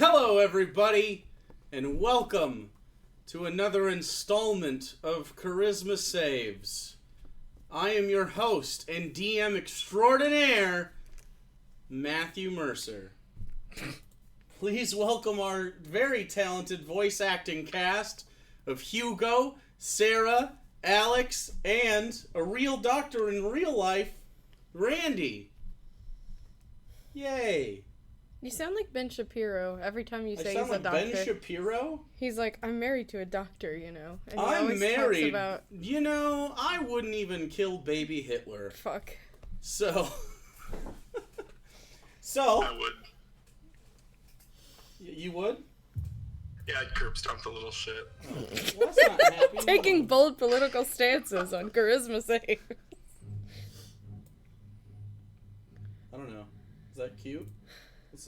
Hello, everybody, and welcome to another installment of Charisma Saves. I am your host and DM extraordinaire, Matthew Mercer. Please welcome our very talented voice acting cast of Hugo, Sarah, Alex, and a real doctor in real life, Randy. Yay. You sound like Ben Shapiro every time you say I sound he's a like doctor. Ben Shapiro? He's like, I'm married to a doctor, you know. And he I'm always married. talks about... You know, I wouldn't even kill baby Hitler. Fuck. So. I would. You would? Yeah, I'd curb stomp the little shit. Well, that's not happy. Taking bold political stances on Charisma Save. I don't know. Is that cute?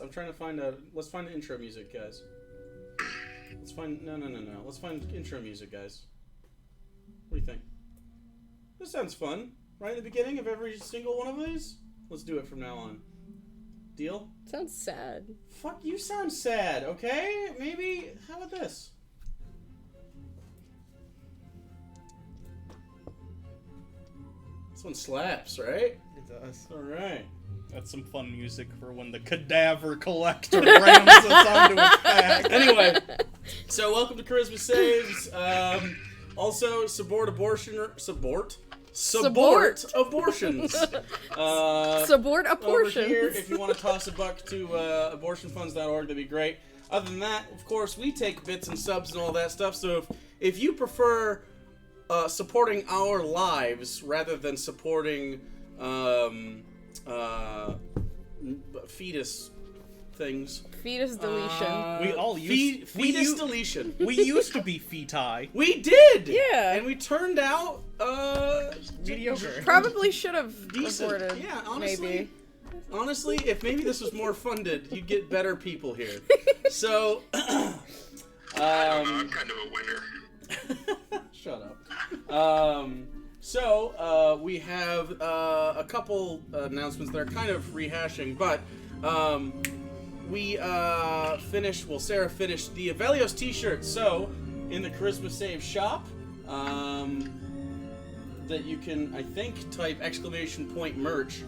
I'm trying to find let's find intro music, guys. Let's find, no. Let's find intro music, guys. What do you think? This sounds fun. Right at the beginning of every single one of these? Let's do it from now on. Deal? Sounds sad. Fuck, you sound sad, okay? Maybe, how about this? This one slaps, right? It does. Alright. That's some fun music for when the cadaver collector rams us onto his back. Anyway, so welcome to Charisma Saves. Also, support abortions. Support Over abortions. here, if you want to toss a buck to abortionfunds.org, that'd be great. Other than that, of course, we take bits and subs and all that stuff. So if you prefer supporting our lives rather than supporting fetus things. Fetus deletion. We all used fetus deletion. We used to be feti. We did. Yeah. And we turned out Mediocre. Probably should have decent. reported. Yeah, honestly. Maybe. Honestly, if maybe this was more funded, you'd get better people here. So, I don't know, I'm kind of a winner. shut up. So, we have a couple announcements that are kind of rehashing, but we finished, well, Sarah finished the Avelios t-shirt. So, in the Charisma Save shop, that you can, I think, type !merch.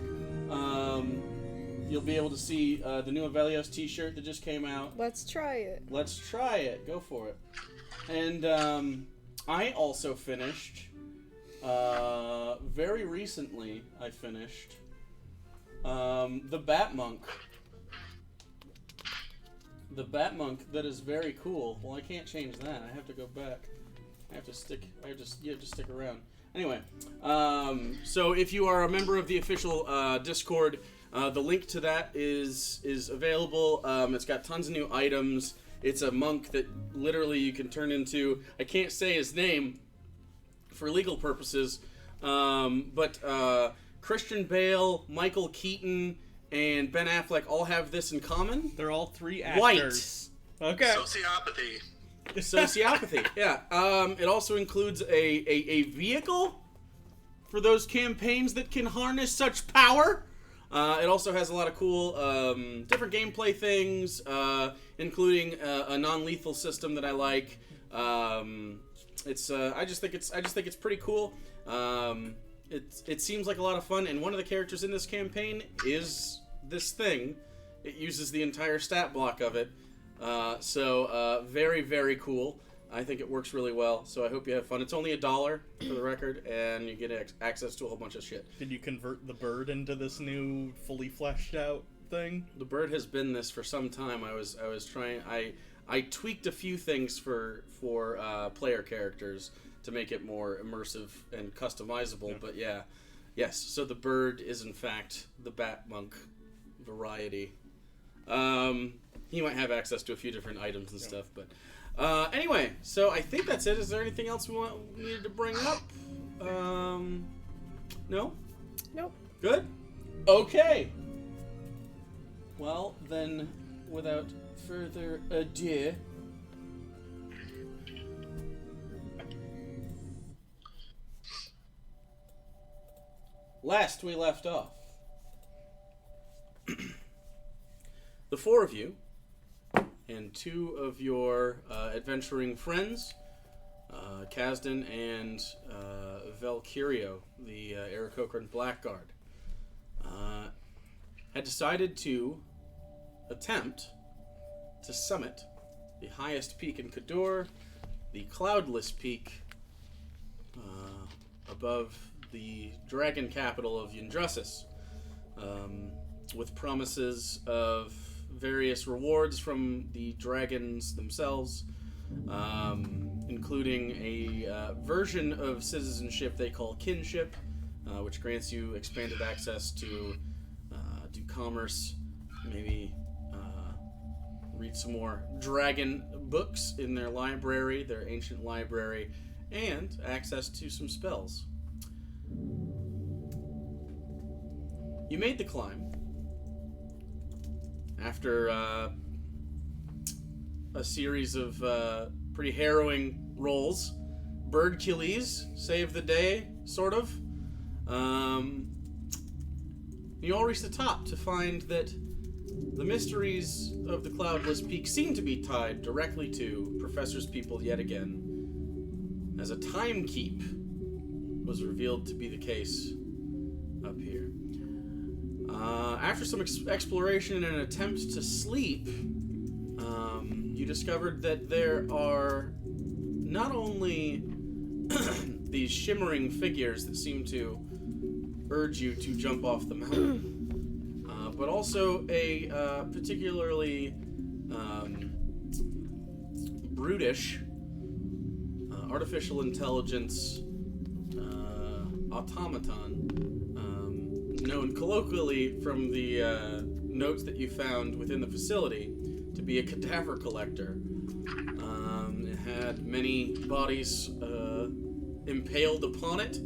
You'll be able to see the new Avelios t-shirt that just came out. Let's try it. Let's try it. Go for it. And I also finished, very recently, I finished the Batmonk. The Batmonk that is very cool. Well, I can't change that. I have to go back. You have to stick around. Anyway, so if you are a member of the official Discord, the link to that is available. It's got tons of new items. It's a monk that literally you can turn into. I can't say his name for legal purposes, but Christian Bale, Michael Keaton, and Ben Affleck all have this in common. They're all three actors. White. Okay. Sociopathy. Sociopathy, yeah. It also includes a vehicle for those campaigns that can harness such power. It also has a lot of cool different gameplay things, including a non-lethal system that I like. I just think it's pretty cool. It seems like a lot of fun, and one of the characters in this campaign is this thing. It uses the entire stat block of it. So very, very cool. I think it works really well, so I hope you have fun. It's only $1 for the record, and you get access to a whole bunch of shit. Did you convert the bird into this new, fully fleshed out thing? The bird has been this for some time. I was trying. I tweaked a few things for player characters to make it more immersive and customizable. Yeah. But yes. So the bird is in fact the Batmonk variety. He might have access to a few different items and stuff, but anyway, so I think that's it. Is there anything else we needed to bring up? No? Nope. Good? Okay. Well, then, without further ado, last we left off, the four of you, and two of your adventuring friends, Kazdan and Valkyrio, the Aarakocran Blackguard, had decided to attempt to summit the highest peak in Kador, the Cloudless Peak, above the dragon capital of Yndrassus, with promises of various rewards from the dragons themselves, including a version of citizenship they call kinship, which grants you expanded access to do commerce, maybe read some more dragon books in their library, their ancient library, and access to some spells. You made the climb after a series of pretty harrowing rolls. Birdkillies saved the day, sort of. You all reached the top to find that the mysteries of the Cloudless Peak seem to be tied directly to Professor's people yet again, as a time keep was revealed to be the case up here. After some exploration and an attempt to sleep, you discovered that there are not only these shimmering figures that seem to urge you to jump off the mountain, but also a particularly brutish artificial intelligence automaton, known colloquially from the notes that you found within the facility to be a cadaver collector. It had many bodies impaled upon it,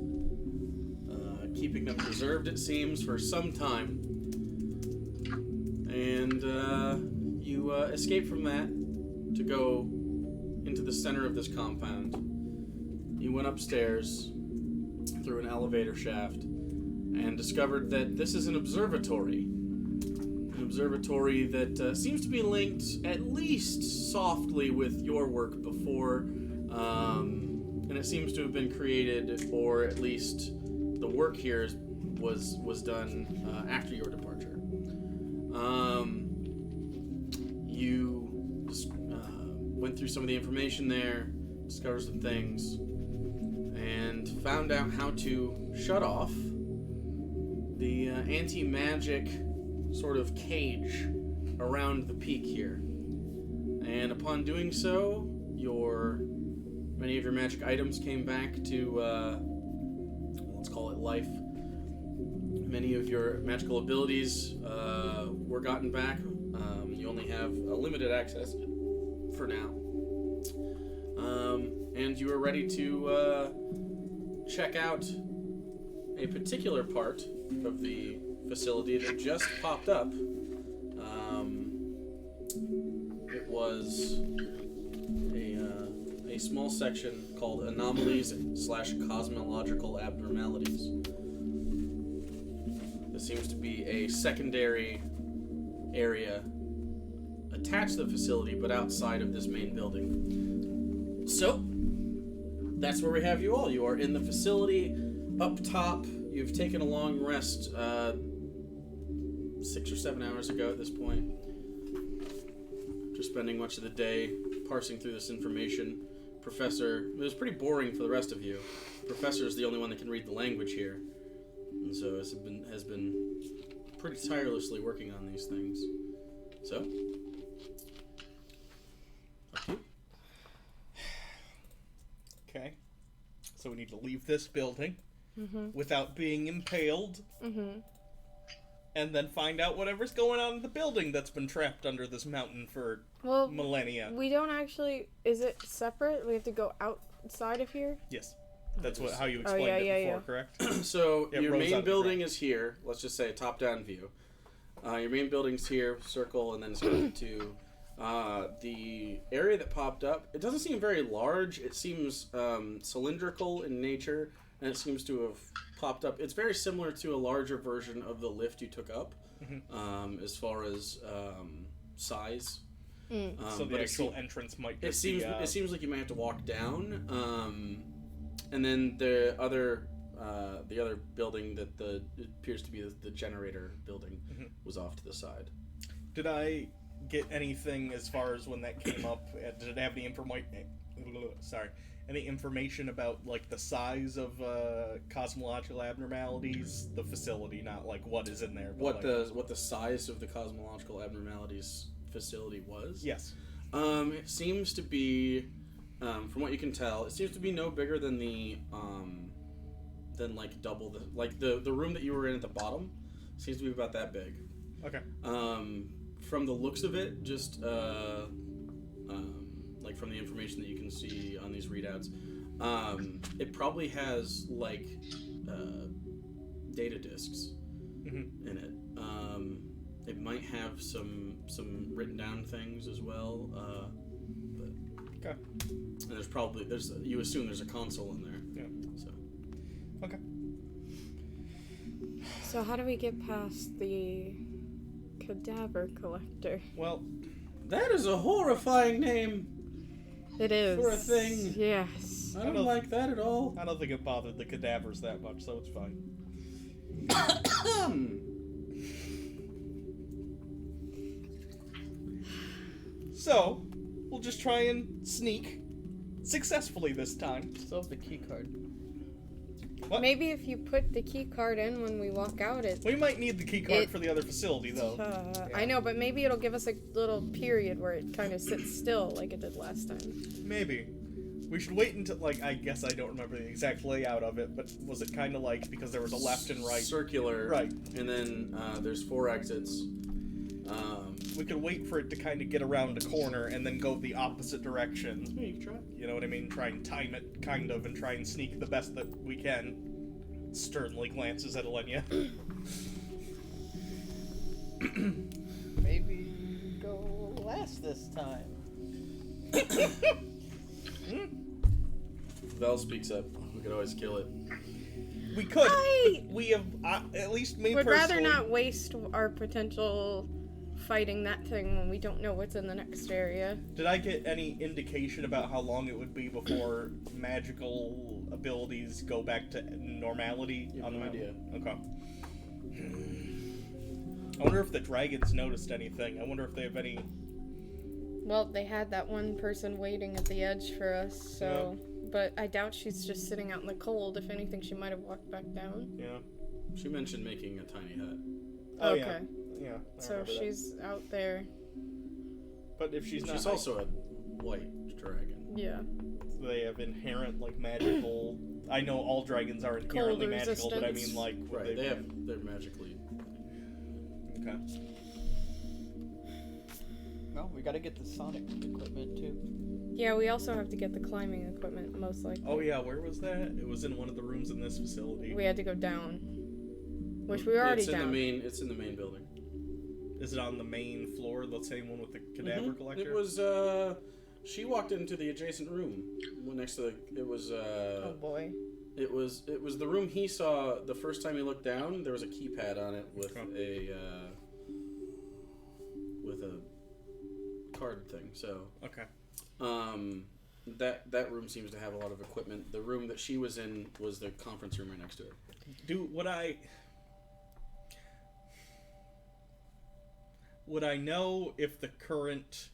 keeping them preserved, it seems, for some time. And you escape from that to go into the center of this compound. You went upstairs through an elevator shaft and discovered that this is an observatory. An observatory that seems to be linked at least softly with your work before, and it seems to have been created, or at least the work here was done after your departure. You went through some of the information there, discovered some things, and found out how to shut off the anti-magic sort of cage around the peak here. And upon doing so, many of your magic items came back to, let's call it life. Many of your magical abilities were gotten back. You only have a limited access for now. And you are ready to check out a particular part of the facility that just popped up. It was a small section called Anomalies/Cosmological Abnormalities. This seems to be a secondary area attached to the facility, but outside of this main building. So, that's where we have you all. You are in the facility, up top. You've taken a long rest 6 or 7 hours ago at this point. After spending much of the day parsing through this information. It was pretty boring for the rest of you. Professor is the only one that can read the language here. And so has been pretty tirelessly working on these things. So, up to you. Okay. So we need to leave this building without being impaled. And then find out whatever's going on in the building that's been trapped under this mountain for millennia. We don't actually... Is it separate? We have to go outside of here? Yes. That's how you explained it before, correct? So your main building is here. Let's just say a top-down view. Your main building's here, circle, and then it's going to the area that popped up. It doesn't seem very large. It seems cylindrical in nature, and it seems to have popped up. It's very similar to a larger version of the lift you took up, as far as size. So the but actual entrance might it just seems be... it seems like you might have to walk down, and then the other building that it appears to be the generator building was off to the side. Did I get anything as far as when that came up? Did it have any any information about like the size of cosmological abnormalities? The facility, not like what is in there. But What the size of the cosmological abnormalities facility was? Yes. It seems to be, from what you can tell, it seems to be no bigger than than like double the room that you were in at the bottom. Seems to be about that big. Okay. From the looks of it, just like from the information that you can see on these readouts, it probably has like data disks in it. It might have some written down things as well, but Okay. and you assume there's a console in there. Yeah. So Okay. So how do we get past the cadaver collector? Well, that is a horrifying name It is. for a thing. Yes. I don't like that at all. I don't think it bothered the cadavers that much, so it's fine. So, we'll just try and sneak successfully this time. Still have the key card. What? Maybe if you put the key card in when we walk out, We might need the key card for the other facility, though. I know, but maybe it'll give us a little period where it kind of sits still like it did last time. Maybe. We should wait until, like, I guess I don't remember the exact layout of it, but was it kind of like, because there was a left and right? Circular. Right. And then there's 4 exits. We could wait for it to kind of get around a corner and then go the opposite direction. Yeah, you can try. You know what I mean? Try and time it, kind of, and try and sneak the best that we can. Sternly glances at Alenia. Maybe go last this time. Val speaks up. We could always kill it. We could. I But we have, at least me would personally... rather not waste our potential fighting that thing when we don't know what's in the next area. Did I get any indication about how long it would be before magical abilities go back to normality? You have on no the idea. Okay. I wonder if the dragons noticed anything. I wonder if they have any... Well, they had that one person waiting at the edge for us, so... But I doubt she's just sitting out in the cold. If anything, she might have walked back down. Yeah. She mentioned making a tiny hut. Oh, Okay. Yeah. I So remember that. she's out there. But if she's not... She's also a white dragon. Yeah. They have inherent, like, magical... I know all dragons are inherently Cold magical, but I resistance. mean, like... would Right. they- They're magically. Okay. Well, we gotta get the sonic equipment too. Yeah, we also have to get the climbing equipment, most likely. Oh, yeah, where was that? It was in one of the rooms in this facility. We had to go down. Which we were already it's in down. It's in the main building. Is it on the main floor, the same one with the cadaver collector? It was. She walked into the adjacent room next to the. It was. Oh boy. It was the room he saw the first time he looked down. There was a keypad on it with a card thing. So Okay. that room seems to have a lot of equipment. The room that she was in was the conference room right next to it. Would I know if the current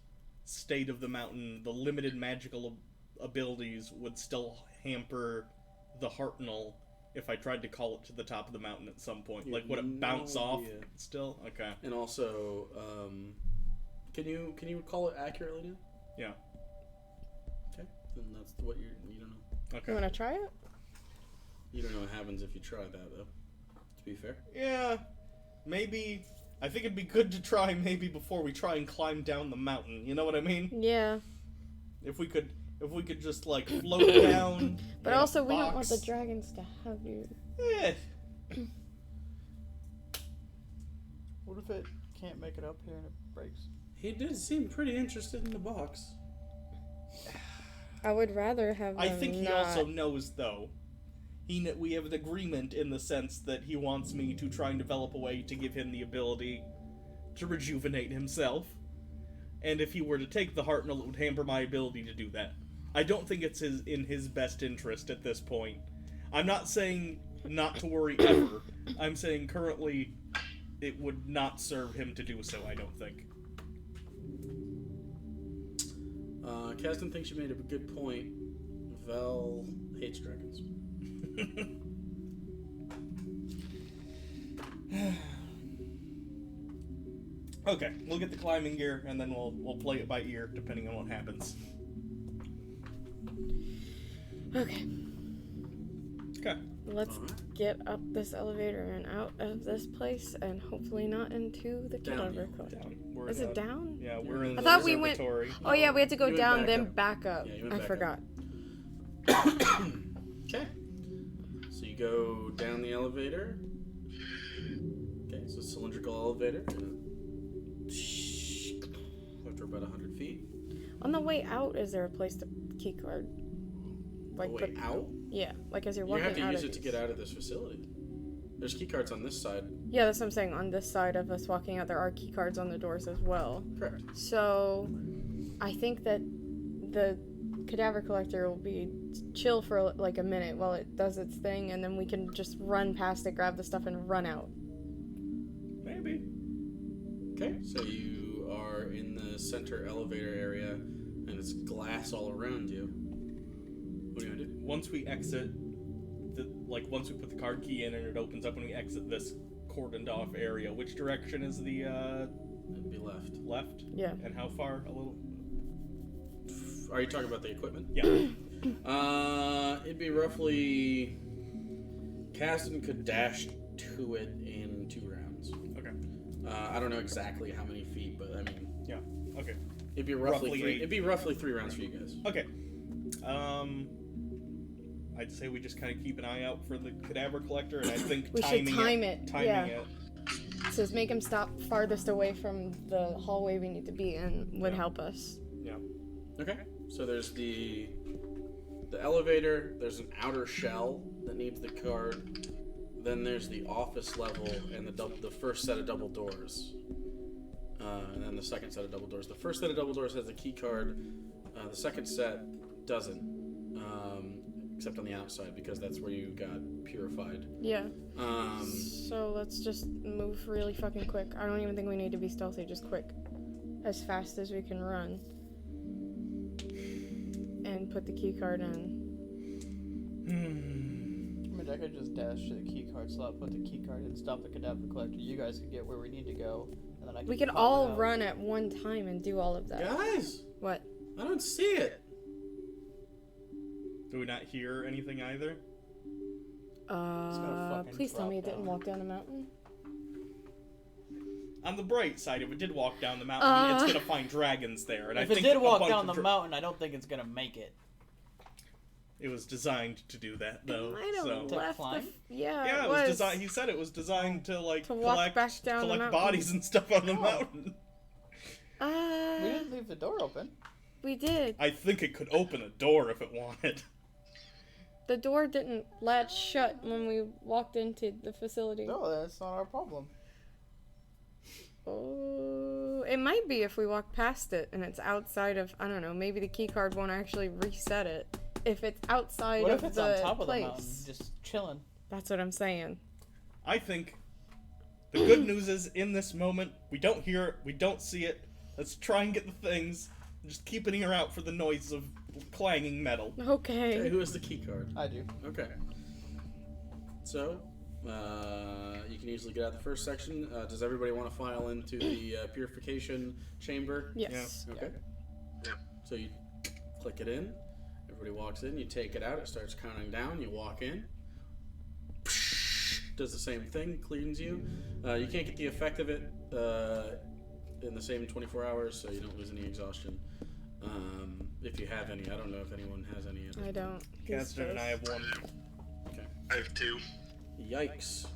state of the mountain, the limited magical abilities, would still hamper the Hartnell if I tried to call it to the top of the mountain at some point? You Like, would have it bounce no off idea. still? Okay. And also, can you call it accurately now? Yeah. Okay, then that's what you don't know. Okay. You want to try it? You don't know what happens if you try that, though. To be fair. Yeah. Maybe. I think it'd be good to try maybe before we try and climb down the mountain. You know what I mean? Yeah. If we could just like float down. But in a also, we don't want the box. dragons to have you. Eh. What if it can't make it up here and it breaks? He did seem pretty interested in the box. I would rather have I them think he not. also knows, though. We have an agreement in the sense that he wants me to try and develop a way to give him the ability to rejuvenate himself. and if he were to take the Hartnell, it would hamper my ability to do that. I don't think it's in his best interest at this point. I'm not saying not to worry ever. I'm saying currently it would not serve him to do so, I don't think. Kasdan thinks you made a good point. Vel hates dragons. Okay, we'll get the climbing gear, and then we'll play it by ear, depending on what happens. Okay. Okay. Let's get up this elevator and out of this place, and hopefully not into the Down. cadaver collector. Down. We're Is down. it down? Yeah, we're in I the thought we went- observatory. Oh yeah, we had to go You went down, back then up. back up. Yeah, you went I back forgot. Okay. So you go down the elevator. Okay, so cylindrical elevator. After about 100 feet. On the way out, is there a place to keycard? The way out? Yeah, like as you're You walking have to out use of it to these. get out of this facility. There's key cards on this side. Yeah, that's what I'm saying. On this side of us walking out, there are key cards on the doors as well. Correct. So, I think that the cadaver collector will be chill for like a minute while it does its thing, and then we can just run past it, grab the stuff, and run out. Maybe. Okay, so you are in the center elevator area, and it's glass all around you. What are you gonna do? Once we exit, once we put the card key in and it opens up when we exit this cordoned off area, which direction is the It'd be left. left? Yeah. And how far? A little? Are you talking about the equipment? Yeah. It'd be roughly. Kasdan could dash to it in 2 rounds. Okay. I don't know exactly how many feet, but I mean, Yeah. Okay. it'd be roughly Roughly 3. 8. It'd be roughly 3 rounds for you guys. Okay. I'd say we just kind of keep an eye out for the cadaver collector, and I think We should timing time it, Timing yeah. it. So make him stop farthest away from the hallway we need to be in would Yeah. help us. Yeah. Okay. So there's the elevator. There's an outer shell that needs the card. Then there's the office level and the first set of double doors. And then the second set of double doors. The first set of double doors has a key card. The second set doesn't, except on the outside because that's where you got purified. Yeah. Um, So let's just move really fucking quick. I don't even think we need to be stealthy, just quick. As fast as we can run. And put the key card in. I mean, I could just dash to the key card slot, put the key card in, stop the cadaver collector. You guys could get where we need to go, and then I We could could pop all it out. run at one time and do all of that. guys, What? I don't see it. Do we not hear anything either? gonna fucking Please tell me it drop didn't down. walk down a mountain. On the bright side, if it did walk down the mountain, it's Uh. gonna find dragons there. And If I it think did a walk bunch down of the mountain, I don't think it's gonna make it. It was designed to do that, though. Might have So. To left climb? yeah, It was designed. He said it was designed to To walk collect, back down the collect mountain. bodies and stuff on the mountain. We didn't leave the door open. We did. I think it could open a door if it wanted. The door didn't latch shut when we walked into the facility. No, that's not our problem. Oh, it might be if we walk past it and it's outside of, I don't know, maybe the key card won't actually reset it. If it's outside What of if it's the on top of the place. mountain, just chilling? That's what I'm saying. I think the good news is in this moment we don't hear it, we don't see it. Let's try and get the things. Just keep an ear out for the noise of clanging metal. Okay, Okay. who has the key card? I do. Okay. So, you can easily get out the first section. Does everybody want to file into the purification chamber? Yes. Okay. Yeah. So you click it in. Everybody walks in. You take it out. It starts counting down. You walk in. Does the same thing. Cleans you. You can't get the effect of it in the same 24 hours, so you don't lose any exhaustion. If you have any, I don't know if anyone has any. I don't. He's Castor and I have one. I have 2. Yikes.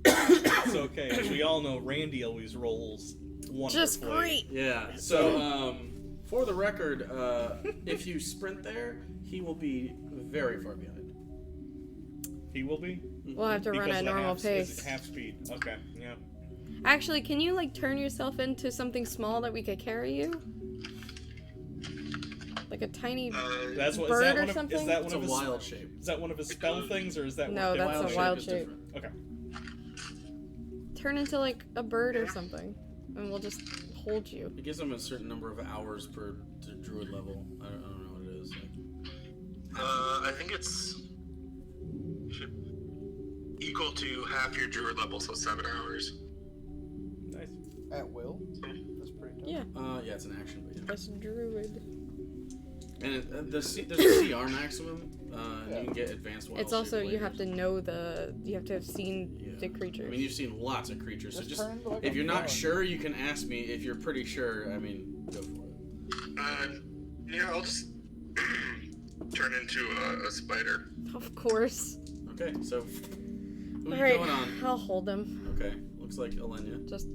It's okay. As we all know, Randy always rolls wonderfully. just great. Yeah. So, for the record, if you sprint there, he will be very far behind. He will be? We'll have to run Because at of the normal half, pace. half speed. Okay, yeah. Actually, can you like turn yourself into something small that we could carry you? Like a tiny That's what, bird is that or one of, something? Is that It's one a of his wild shape. Is that one of his spell things, or is that No, one of that's his a wild is shape. different. Okay. Turn into like a bird or something, and we'll just hold you. It gives them a certain number of hours per druid level. I don't know what it is. I think it's should equal to half your druid level, so 7 hours. Nice. At will? That's pretty tough. Yeah, Yeah, it's an action, but yeah. that's druid. And there's a CR maximum, and you can get advanced wild It's also shape you have later. to know you have to have seen Yeah. the creatures. I mean, you've seen lots of creatures, so Just just turn into like if a you're not frog. sure, you can ask me. If you're pretty sure, I mean, go for it. Yeah, I'll just turn into a spider. Of course. Okay, so who are you Alright, going on? I'll hold him. Okay, looks like Elenia. Just.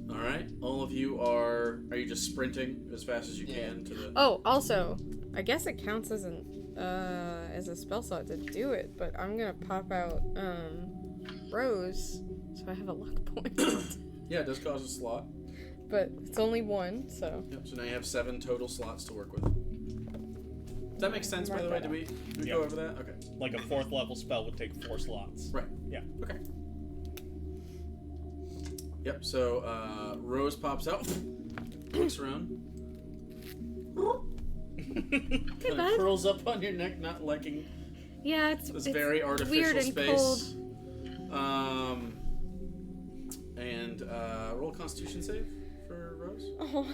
All right, all of you are you just sprinting as fast as you Yeah. can to the? Oh, also, I guess it counts as a spell slot to do it, but I'm gonna pop out Rose, so I have a luck point. Yeah, it does cause a slot. But it's only one, so. Yep. So now you have 7 total slots to work with. Does that make sense, by the way? Did we Yeah. go over that? Okay. Like a 4th level spell would take 4 slots. Right. Yeah. Okay. Yep. So Rose pops out, looks around, kind of bud. curls up on your neck, not liking Yeah, it's this it's very artificial weird and space. And roll a Constitution save for Rose. Oh.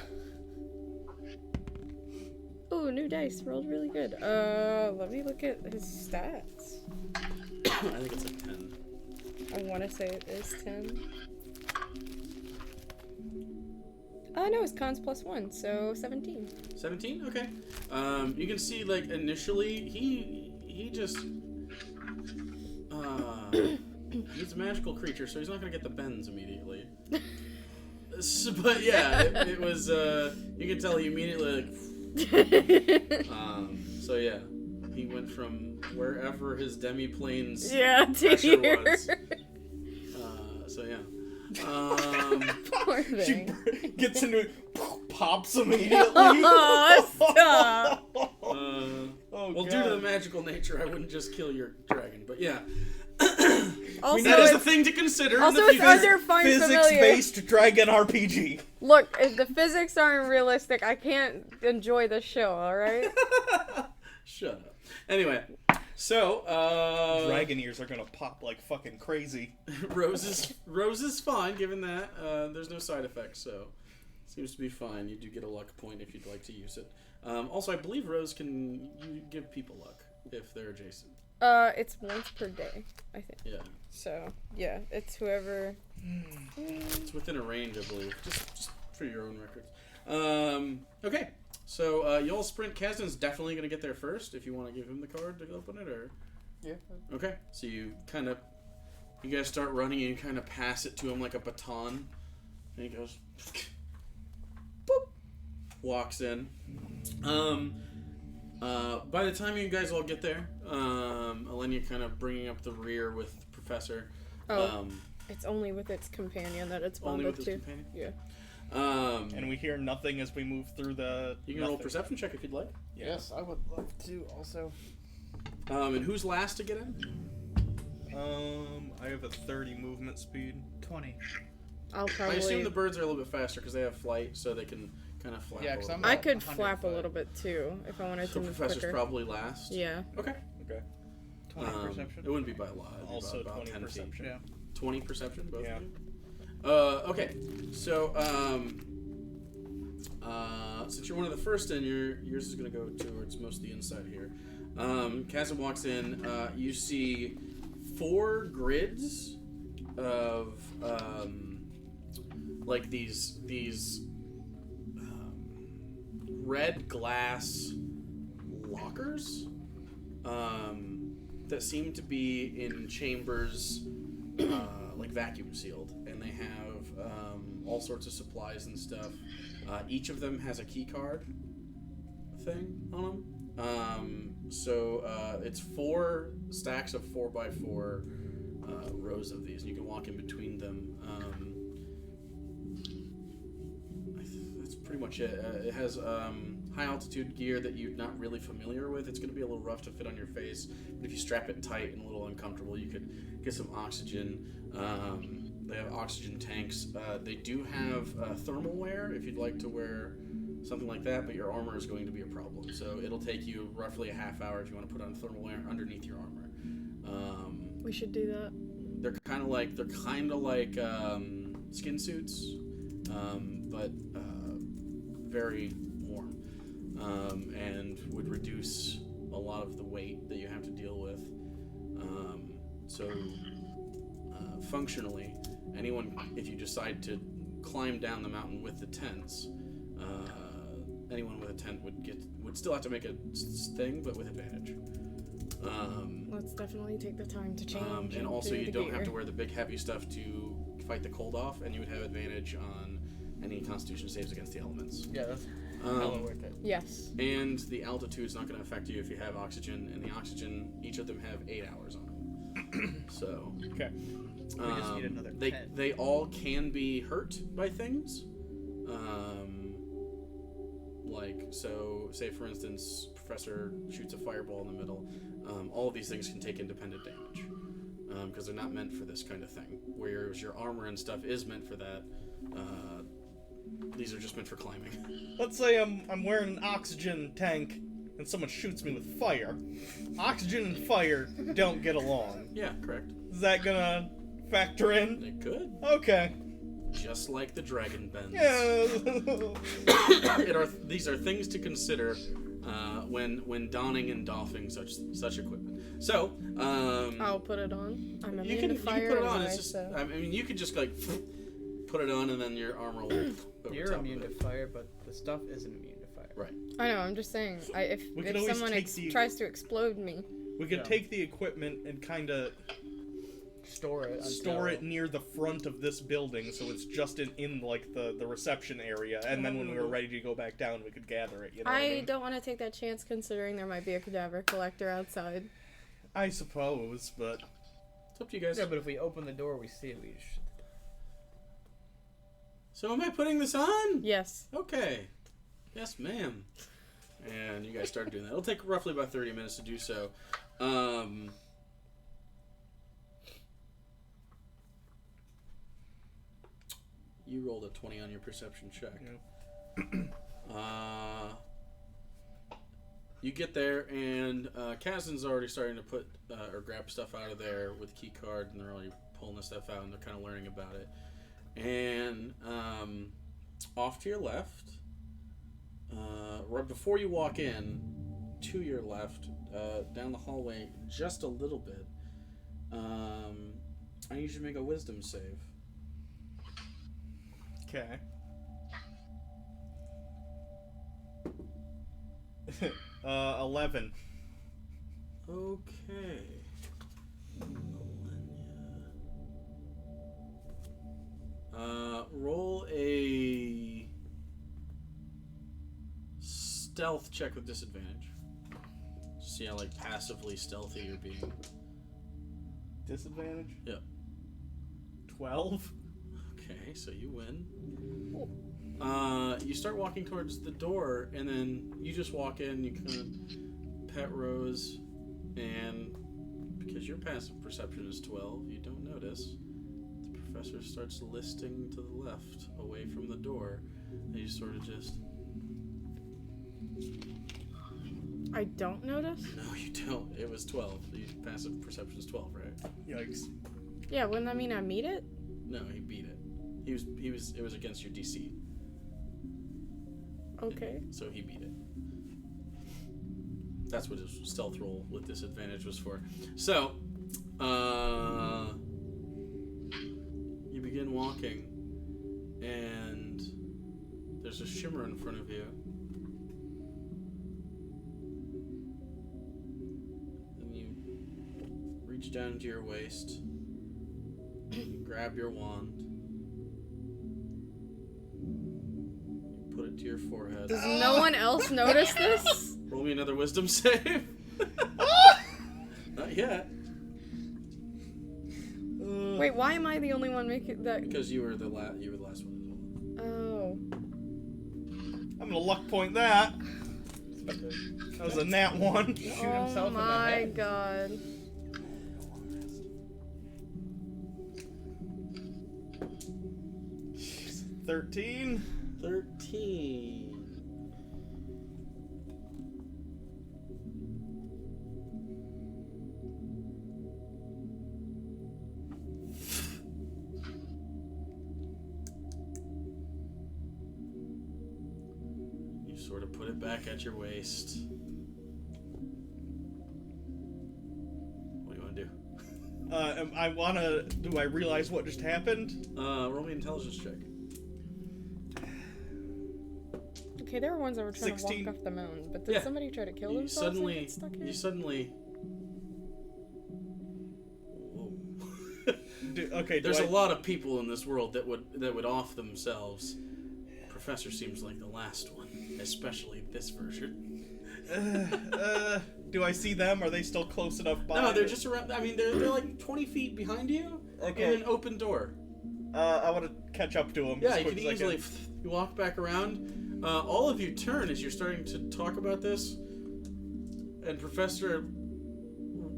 Ooh, new dice. Rolled really good. Let me look at his stats. I think it's a 10. I want to say it is 10. No, it's cons +1, so 17. 17. Okay. You can see like initially he just he's a magical creature, so he's not gonna get the bends immediately. But yeah, it was. You can tell he immediately like. So yeah, he went from wherever his demiplane's Yeah, to pressure here. was. So yeah. Poor She thing. gets into it, pops immediately. Oh, stop. Oh, Well, God. due to the magical nature, I wouldn't just kill your dragon. But yeah, Also, that is a it's, thing to consider. in also the it's future. under Find Familiar. Physics-based dragon RPG. Look, if the physics aren't realistic, I can't enjoy the show, alright? Shut up. Anyway, so Dragon ears are gonna pop like fucking crazy. Rose is fine given that there's no side effects, so seems to be fine. You do get a luck point if you'd like to use it. Also, I believe Rose can give people luck if they're adjacent. It's once per day, I think. Yeah, So, yeah, it's whoever. it's within a range, I believe, just for your own records. Okay, so you all sprint. Kazdan's definitely gonna get there first. If you want to give him the card to open it, or Yeah. okay, so you guys start running and you kind of pass it to him like a baton, and he goes, boop, walks in. By the time you guys all get there, Elenia kind of bringing up the rear with Professor. Oh, it's only with its companion that it's Only bonded with his to. companion. Yeah. And we hear nothing as we move through the. You can roll a nothing. perception check if you'd like. Yeah. Yes, I would love to also. And who's last to get in? I have a 30 movement speed. 20. I'll I probably. assume the birds are a little bit faster because they have flight, so they can kind of flap. Yeah, a 'cause little I'm I bit. could 105. flap a little bit too if I wanted So to move Professor's quicker. probably last. Yeah. Okay. Okay. 20 perception. It wouldn't be by a lot. It'd be Also about 20 10 feet. perception. Yeah. 20 perception, both Yeah. of you? Okay. So, since you're one of the first in, yours is going to go towards most of the inside here. Chasm walks in. You see 4 grids of, like these red glass lockers that seem to be in chambers like vacuum sealed, and they have all sorts of supplies and stuff. Each of them has a key card thing on them, So it's 4 stacks of 4x4 rows of these. You can walk in between them. That's pretty much it. It has high altitude gear that you're not really familiar with. It's going to be a little rough to fit on your face, but if you strap it tight and a little uncomfortable, you could get some oxygen. They have oxygen tanks. They do have thermal wear if you'd like to wear something like that, but your armor is going to be a problem. So it'll take you roughly a half hour if you want to put on thermal wear underneath your armor. We should do that. They're kind of like skin suits, but very warm, and would reduce a lot of the weight that you have to deal with. Functionally, if you decide to climb down the mountain with the tents, anyone with a tent would still have to make a thing, but with advantage. Let's definitely take the time to change. And also, do you the don't gear. have to wear the big heavy stuff to fight the cold off, and you would have advantage on any Constitution saves against the elements. Yeah, that's hella worth it. Yes. And the altitude's not going to affect you if you have oxygen, and the oxygen, each of them have 8 hours on them. So Okay. We just need another they 10. they all can be hurt by things. So say for instance, Professor shoots a fireball in the middle. All of these things can take independent damage because they're not meant for this kind of thing. Whereas your armor and stuff is meant for that. These are just meant for climbing. Let's say I'm wearing an oxygen tank and someone shoots me with fire. Oxygen and fire don't get along. Yeah, correct. Is that gonna factor in? They could. Okay. Just like the dragon bends. Yeah. These are things to consider when donning and doffing such equipment. So, I'll put it on. I'm you immune can to fire put it on. anyway, It's just, so. I mean, you could just like put it on and then your armor will. over You're top immune of to it. fire, but the stuff isn't immune to fire. Right. I know. I'm just saying. If We could always someone take the- tries to explode me, We could Yeah. take the equipment and kind of Store it. store it near the front of this building, so it's just in like the reception area, and then when we were ready to go back down, we could gather it. You know what I I mean? don't want to take that chance considering there might be a cadaver collector outside. I suppose, but It's up to you guys. Yeah, but if we open the door, we see it. We just... So am I putting this on? Yes. Okay. Yes, ma'am. And you guys started doing that. It'll take roughly about 30 minutes to do so. You rolled a 20 on your perception check. You get there, and Kazin's already starting to put or grab stuff out of there with key card, and they're already pulling the stuff out, and they're kind of learning about it. And off to your left, right before you walk in, to your left, down the hallway just a little bit, I need you to make a wisdom save. okay. 11. Okay. Roll a stealth check with disadvantage. See how like passively stealthy you're being. Disadvantage? Yep. 12. Okay, so you win. You start walking towards the door, and then you just walk in. You kind of pet Rose, and because your passive perception is 12, you don't notice. The professor starts listing to the left, away from the door. And you sort of just. I don't notice? No, you don't. It was 12. The passive perception is 12, right? Yikes. Yeah, wouldn't that mean I meet it? No, he beat it. It was against your DC. Okay. So he beat it. That's what his stealth roll with disadvantage was for. So, you begin walking, and there's a shimmer in front of you. And you reach down to your waist, you grab your wand, you put it to your forehead. Does no one else notice this? Roll me another wisdom save. Not yet, Wait, why am I the only one making that? because you were the last one. Oh. I'm gonna luck point that. That was a nat 1. Shoot Oh himself in the my head. god. Jeez. 13. 13. You sort of put it back at your waist. What do you want to do? Do I realize what just happened? Roll me an intelligence check. Okay, there were ones that were trying 16. to walk off the mountain, but did Yeah. somebody try to kill You themselves and suddenly, get stuck here? you suddenly. Whoa. Okay, There's a lot of people in this world that would off themselves. Professor seems like the last one, especially this version. Do I see them? Are they still close enough by? No, they're just around. I mean, they're like 20 feet behind you Okay. in an open door. I want to catch up to them. Yeah, as you quick can as I easily. You walk back around. All of you turn as you're starting to talk about this, and Professor,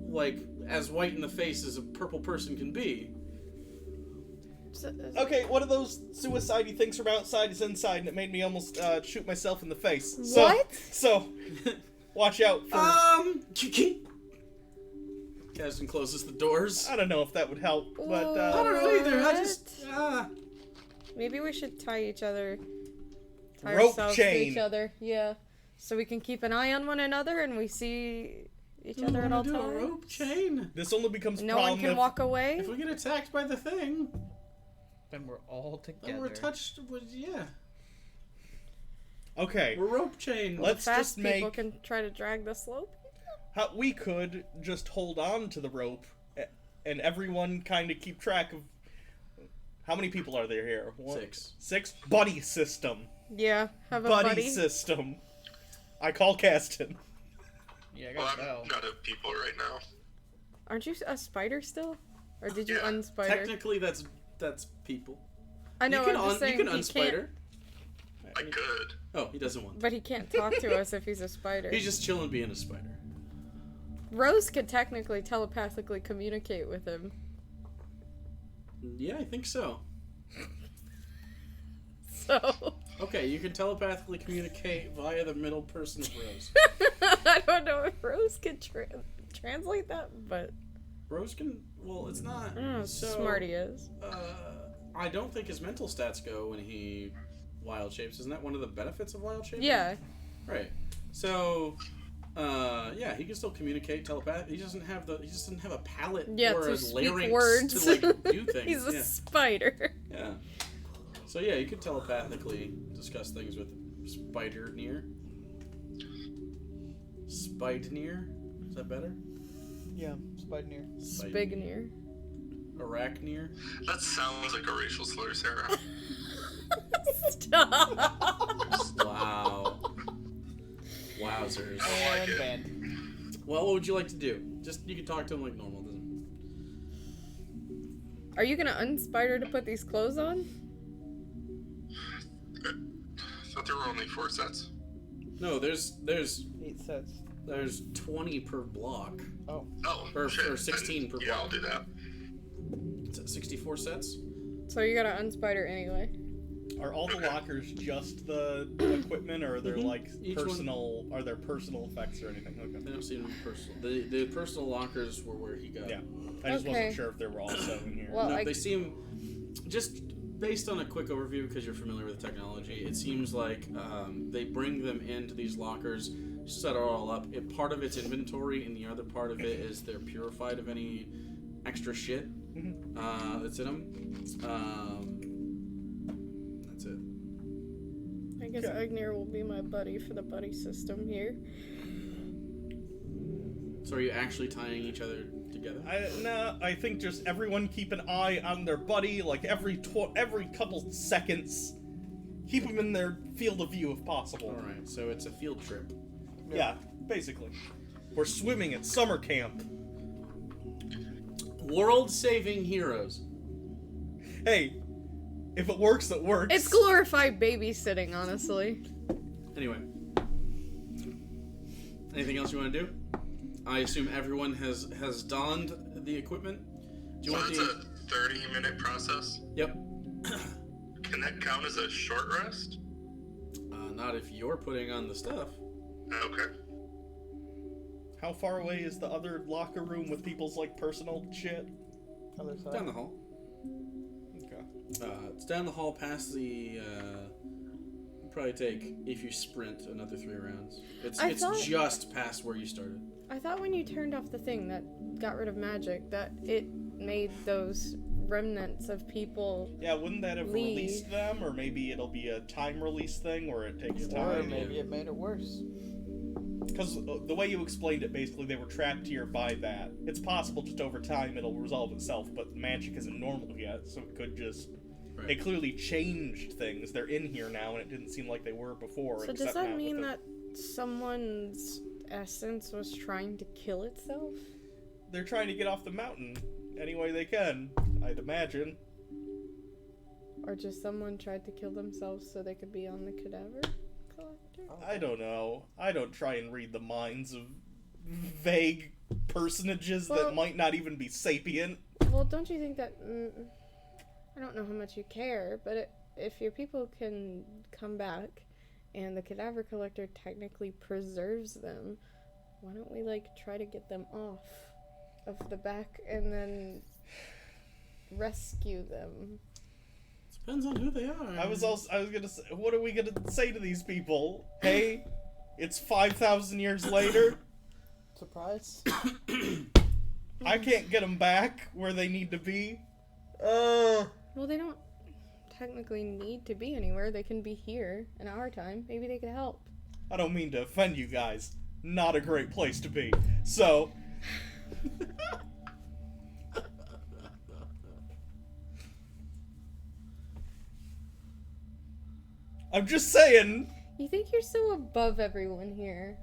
like as white in the face as a purple person can be. Okay, one of those suicide-y things from outside is inside, and it made me almost shoot myself in the face. So, What? So, watch out for... Caston closes the doors. I don't know if that would help, but... I don't know either. I What? just. Maybe we should tie each other. Tie Rope ourselves chain. to each other. Yeah. So we can keep an eye on one another and we see each other at all do a times. rope chain. This only becomes No problem one can if... walk away. If we get attacked by the thing, Then we're all together. then we're touched with yeah. Okay, We're rope chain. let's Fast just people make... can try to drag the slope. We could just hold on to the rope, and everyone kind of keep track of... How many people are there here? 6. 6? Buddy system. Yeah, have a Buddy buddy. system. I call Caston. Yeah, I Well, got I'm Bell. out of people right now. Aren't you a spider still? Or did you Yeah. unspider? Technically, that's people. I know, you can I'm just saying you can he unspider. I could. Oh, he doesn't want. But he can't talk to us if he's a spider. He's just chilling being a spider. Rose could technically telepathically communicate with him. Yeah, I think so. So Okay, you can telepathically communicate via the middle person of Rose. I don't know if Rose could translate that, but Rose can. Well, it's not. I don't know how so, smart he is. I don't think his mental stats go when he wild shapes. Isn't that one of the benefits of wild shaping? Yeah. Right. So, yeah, he can still communicate telepath. He doesn't have a palate Yeah, or to a speak larynx words. to like do things. He's a yeah. spider. Yeah. So yeah, you could telepathically discuss things with Spider-Near. Spide-Near? Is that better? Yeah, Spider-Near. Spignir. Arachnear? That sounds like a racial slur, Sarah. Stop. Wow. Wowzers. like And it. band. Well, what would you like to do? Just, you can talk to him like normal. Doesn't... Are you gonna unspider to put these clothes on? I thought there were only 4 sets. No, there's 8 sets. 20 per block. Oh. Oh, Or- shit. or 16 per Yeah, block. I'll do that. Is that 64 sets? So you gotta unspider anyway. Are all the lockers just the equipment, or are there like Each one- personal? Are there personal effects or anything? I Okay. don't see them personal. The personal lockers were where he got. Yeah. I just Okay. wasn't sure if they were also in here. Well, No, I- they seem just based on a quick overview because you're familiar with the technology. It seems like they bring them into these lockers, set it all up. Part of it's inventory, and the other part of it is they're purified of any extra shit that's in them. That's it. I guess Okay. Agnir will be my buddy for the buddy system here. So are you actually tying each other together? I think just everyone keep an eye on their buddy, like every couple seconds. Keep them in their field of view if possible. All right. So it's a field trip. Yeah, basically. We're swimming at summer camp. World-saving heroes. Hey, if it works, it works. It's glorified babysitting, honestly. Anyway. Anything else you want to do? I assume everyone has donned the equipment. Do you So want it's the... a 30-minute process. Yep. Can that count as a short rest? Not if you're putting on the stuff. Okay. How far away is the other locker room with people's, like, personal shit? Other side. Down the hall. Okay. It's down the hall past the... probably take, if you sprint, another 3 rounds. It's just past where you started. I thought when you turned off the thing that got rid of magic, that it made those remnants of people. Yeah, wouldn't that have leave. released them? Or maybe it'll be a time release thing where it takes Or time. maybe it made it worse. Because the way you explained it, basically, they were trapped here by that. It's possible just over time it'll resolve itself, but magic isn't normal yet, so it could just... Right. They clearly changed things. They're in here now, and it didn't seem like they were before. So does except that now mean with that someone's essence was trying to kill itself? They're trying to get off the mountain any way they can, I'd imagine. Or just someone tried to kill themselves so they could be on the cadaver collector? I don't know. I don't try and read the minds of vague personages Well- that might not even be sapient. Well, don't you think that... I don't know how much you care, but if your people can come back and the cadaver collector technically preserves them, why don't we, like, try to get them off of the back and then rescue them? Depends on who they are. I was gonna say, what are we gonna say to these people? Hey, it's 5,000 years later. Surprise? I can't get them back where they need to be. Well, they don't technically need to be anywhere. They can be here in our time. Maybe they could help. I don't mean to offend you guys. Not a great place to be. So, I'm just saying. You think you're so above everyone here?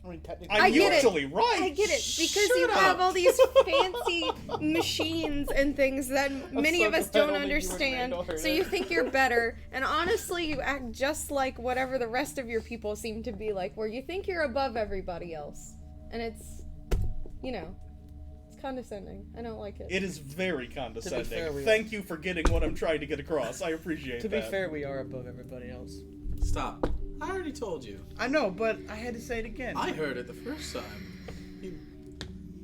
I mean, technically, I'm I get it. usually right. I get it, because Shut you have up. all these fancy machines and things that many so of us glad don't only you and understand, Randall heard so it. you think you're better, and honestly you act just like whatever the rest of your people seem to be like, where you think you're above everybody else. And it's, you know, it's condescending. I don't like it. It is very condescending. fair, we- Thank you for getting what I'm trying to get across. I appreciate to that. be fair, we are above everybody else. Stop. I already told you. I know, but I had to say it again. I heard it the first time. You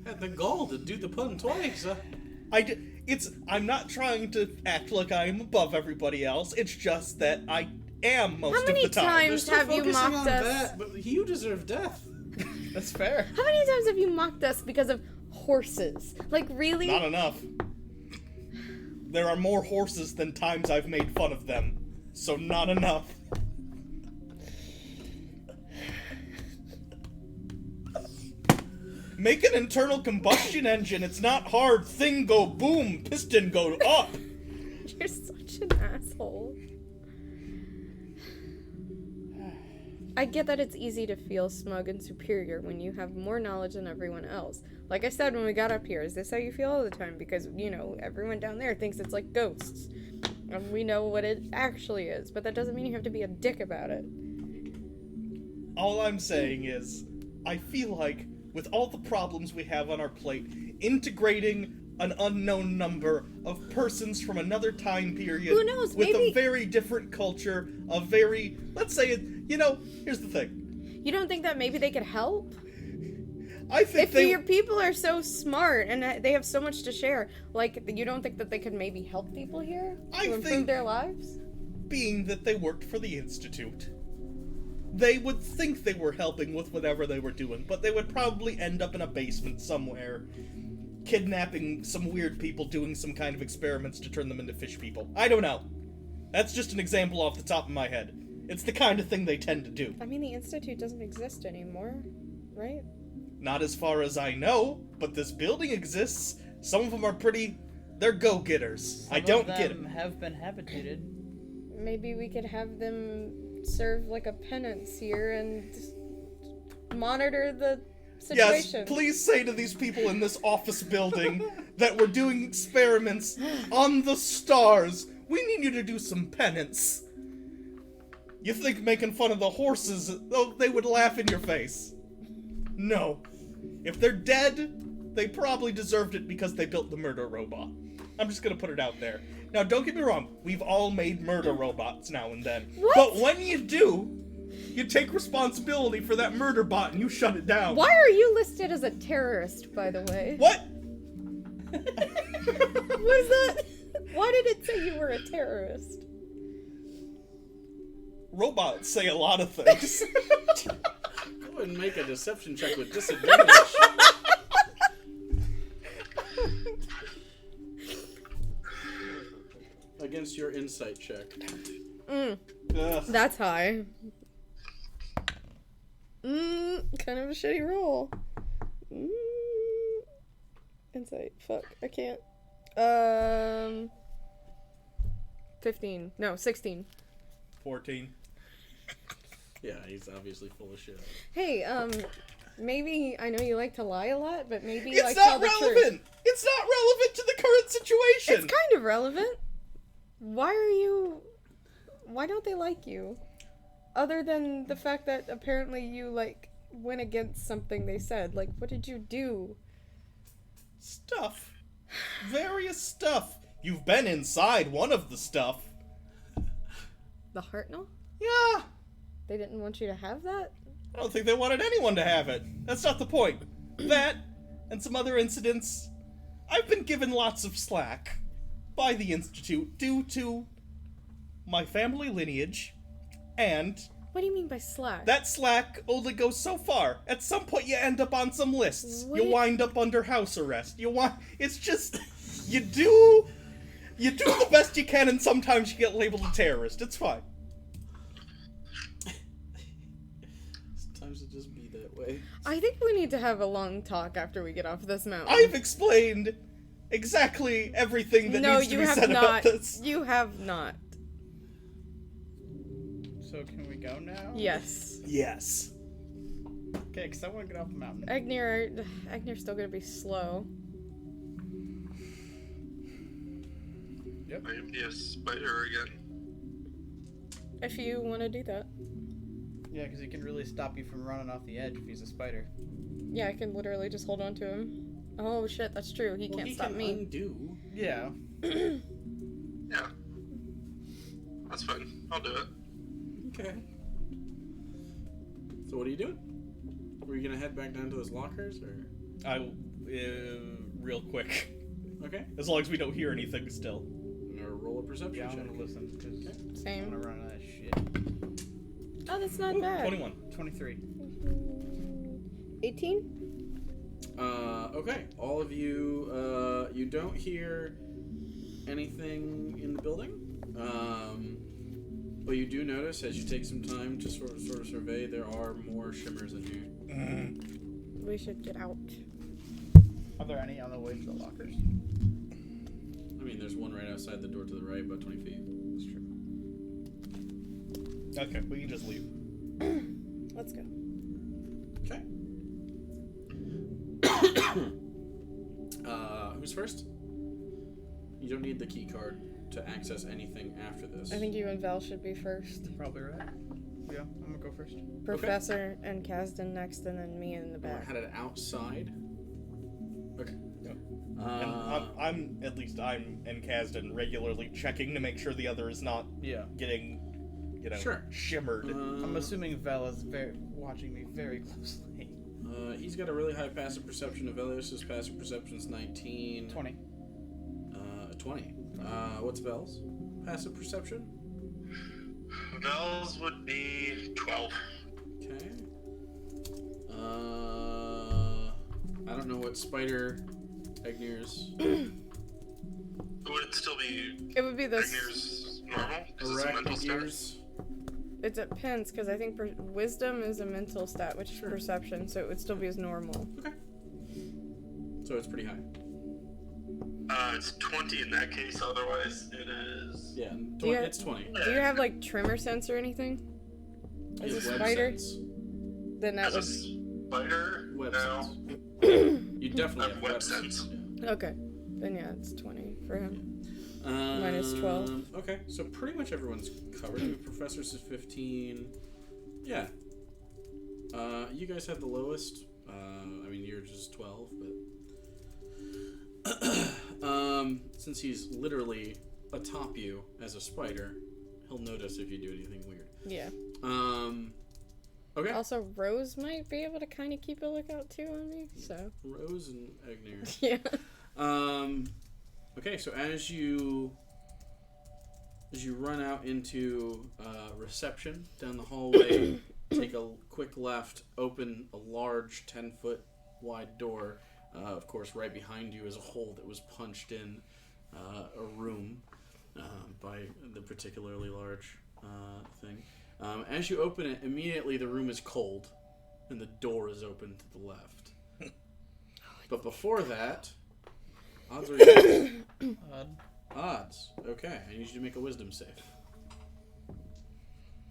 had the gall to do the pun twice. I'm not trying to act like I'm above everybody else. It's just that I am most How many of the time. times You're still have you focusing mocked on us? that, but you deserve death. That's fair. How many times have you mocked us because of horses? Like, really? Not enough. There are more horses than times I've made fun of them. So not enough. Make an internal combustion engine. It's not hard. Thing go boom. Piston go up. You're such an asshole. I get that it's easy to feel smug and superior when you have more knowledge than everyone else. Like I said when we got up here, is this how you feel all the time? Because, you know, everyone down there thinks it's like ghosts. And we know what it actually is, but that doesn't mean you have to be a dick about it. All I'm saying is, I feel like, with all the problems we have on our plate, integrating an unknown number of persons from another time period Who knows, with maybe- a very different culture, a very, let's say it, you know, here's the thing. You don't think that maybe they could help? I think If your people are so smart and they have so much to share, like, you don't think that they could maybe help people here to I improve think- their lives? being that they worked for the Institute, they would think they were helping with whatever they were doing, but they would probably end up in a basement somewhere, kidnapping some weird people doing some kind of experiments to turn them into fish people. I don't know. That's just an example off the top of my head. It's the kind of thing they tend to do. I mean, the Institute doesn't exist anymore, right? Not as far as I know, but this building exists. Some of them are pretty... they're go-getters. I don't get it. Some of them have been habitated. Maybe we could have them serve like a penance here and monitor the Yes, situation. please say to these people in this office building that we're doing experiments on the stars. We need you to do some penance. You think making fun of the horses, oh, they would laugh in your face? No. If they're dead, they probably deserved it because they built the murder robot. I'm just gonna put it out there. Now, don't get me wrong. We've all made murder robots now and then. What? But when you do, you take responsibility for that murder bot and you shut it down. Why are you listed as a terrorist, by the way? What? What is that? Why did it say you were a terrorist? Robots say a lot of things. Go and make a deception check with disadvantage. Against your insight check. Ugh. That's high. Kind of a shitty roll. Insight. Fuck. I can't. 15. No, 16. 14. Yeah, he's obviously full of shit. Hey, maybe, I know you like to lie a lot, but maybe It's like not tell the truth. relevant! It's not relevant to the current situation! It's kind of relevant. Why don't they like you? Other than the fact that apparently you, like, went against something they said. Like, what did you do? Stuff. Various stuff. You've been inside one of the stuff. The Hartnell? Yeah. They didn't want you to have that? I don't think they wanted anyone to have it. That's not the point. That, and some other incidents, I've been given lots of slack by the Institute due to my family lineage, and What do you mean by slack? that slack only goes so far. At some point you end up on some lists. You What? wind up under house arrest. It's just, you do the best you can, and sometimes you get labeled a terrorist. It's fine. Sometimes it just be that way. I think we need to have a long talk after we get off this mountain. I've explained exactly everything that No, needs to you be have said not. about this. You have not. So can we go now? Yes. Yes. Okay, because I want to get off the mountain. Agnir's still gonna be slow. I am the spider again. If you want to do that. Yeah, because he can really stop you from running off the edge if he's a spider. Yeah, I can literally just hold on to him. Oh shit, that's true. He can't stop me. Undo. Yeah. Yeah. That's fine. I'll do it. Okay. So what are you doing? Were you gonna head back down to those lockers, or? Real quick. Okay. As long as we don't hear anything still. I'm gonna roll a perception Yeah, I'm check. going to listen because I'm Same. going to run out of shit. Oh, that's not Ooh, bad. 21. 23. 18? Okay. All of you, you don't hear anything in the building. But you do notice, as you take some time to sort of survey, there are more shimmers in here. We should get out. Are there any on the way to the lockers? I mean, there's one right outside the door to the right, about 20 feet. That's true. Okay, we can just leave. Let's go. Okay. Who's first? You don't need the key card to access anything after this. I think you and Val should be first. Probably right. Yeah, I'm going to go first. Professor and Kasdan next, and then me in the I back. had it outside. Okay. And I'm and Kasdan regularly checking to make sure the other is not Yeah. getting, Sure. shimmered. I'm assuming Vela's watching me very closely. He's got a really high passive perception. Avelios' passive perception's 19. 20. 20. What's Bel's passive perception? Val's would be 12. Okay. I don't know what Spider Agnir's Would it still be It would be this. Agnir's normal? Because it's a mental stat. Arachnir's. It depends, because I think wisdom is a mental stat, which is perception, so it would still be as normal. Okay. So it's pretty high. It's 20 in that case, otherwise it is... Yeah, Do you- it's 20. Do you have, like, tremor sense or anything? As He a has web spider? sense. Then that As would... a Spider? Web No. sense. You definitely have web sense. Yeah. Okay. Then yeah, it's 20 for him. Minus 12. Okay, so pretty much everyone's covered. The professor's is 15. Yeah. You guys have the lowest. I mean, yours is 12, but since he's literally atop you as a spider, he'll notice if you do anything weird. Yeah. Okay. Also, Rose might be able to kind of keep a lookout too on me, so. Rose and Egnir. Yeah. Okay, so as you run out into reception down the hallway, take a quick left, open a large 10-foot wide door. Of course, right behind you is a hole that was punched in a room by the particularly large thing. As you open it, immediately the room is cold, and the door is open to the left. But before that, odds or evens? Odds. Okay, I need you to make a wisdom save.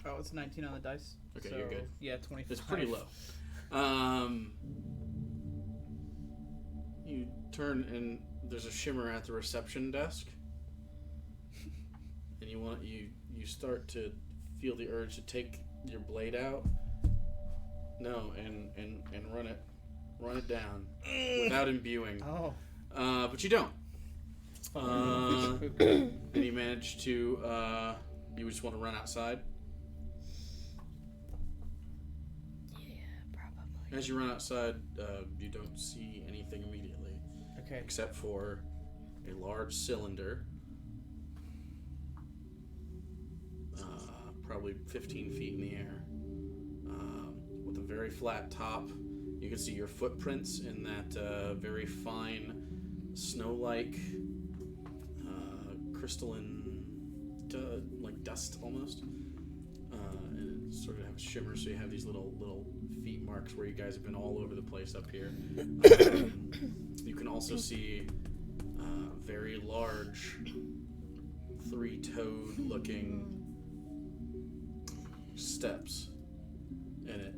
Oh, it's 19 on the dice. Okay, so, you're good. Yeah, 25. It's pretty low. You turn and there's a shimmer at the reception desk, and you start to feel the urge to take your blade out. No, and run it down without imbuing. Oh. But you don't. And you manage to. You just want to run outside. Probably. As you run outside, you don't see anything immediately, Okay. except for a large cylinder, probably 15 feet in the air, with a very flat top. You can see your footprints in that very fine, snow-like, crystalline, like dust almost. And it sort of has a shimmer, so you have these little feet marks where you guys have been all over the place up here. You can also see very large, three-toed looking steps in it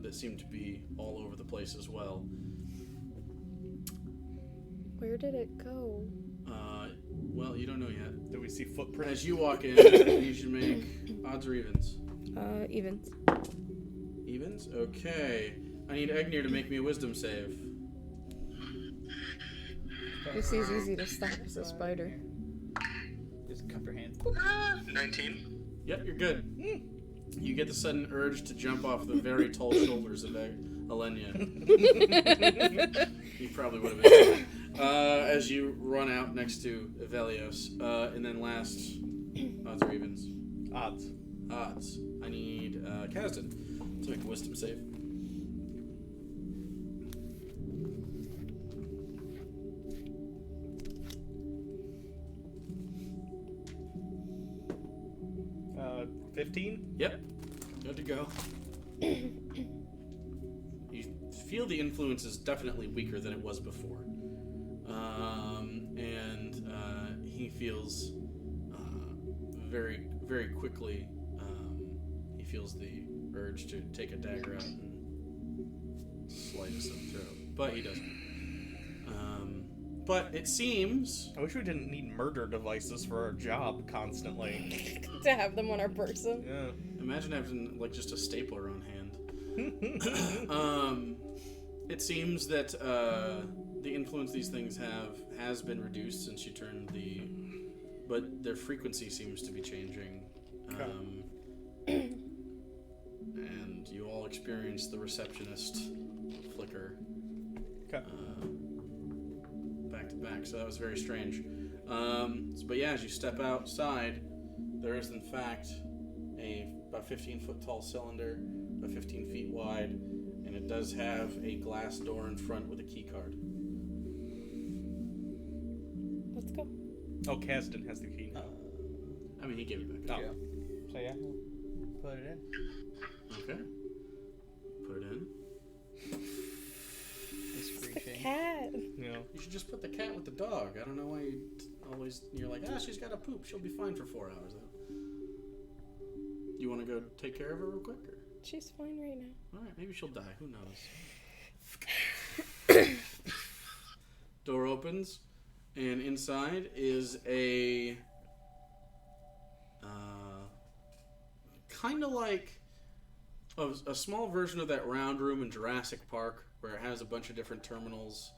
that seem to be all over the place as well. Where did it go? Well, you don't know yet. Do we see footprints? As you walk in, you should make odds or evens. Evens. Evens? Okay. I need Egnir to make me a wisdom save. This is easy to stop as a spider. Just cup your hand. 19. Yep, you're good. You get the sudden urge to jump off the very tall shoulders of Alenia. You probably would have been. As you run out next to Evelios. And then last, odds or evens? Odds. Odds. I need Kasdan to make a wisdom save. Uh, 15? Yep. Good to go. You feel the influence is definitely weaker than it was before. And he feels very, very quickly, he feels the urge to take a dagger out and slice his throat. But he doesn't. But it seems... I wish we didn't need murder devices for our job constantly. To have them on our person. Yeah. Imagine having, like, just a stapler on hand. It seems that the influence these things have has been reduced since you turned the... But their frequency seems to be changing. And you all experience the receptionist flicker. Okay. Back to back, so that was very strange. But yeah, as you step outside, there is in fact about 15-foot tall cylinder, about 15 feet wide, and it does have a glass door in front with a key card. Let's go. Oh, Kasdan has the key. I mean, he gave it back. Oh. So yeah, put it in. Okay. Put it in. It's screeching. Cat. Yeah. You should just put the cat with the dog. I don't know why you're like, she's got to poop. She'll be fine for 4 hours. You want to go take care of her real quick? Or? She's fine right now. All right, maybe she'll die. Who knows? Door opens, and inside is a kind of like a small version of that round room in Jurassic Park, where it has a bunch of different terminals.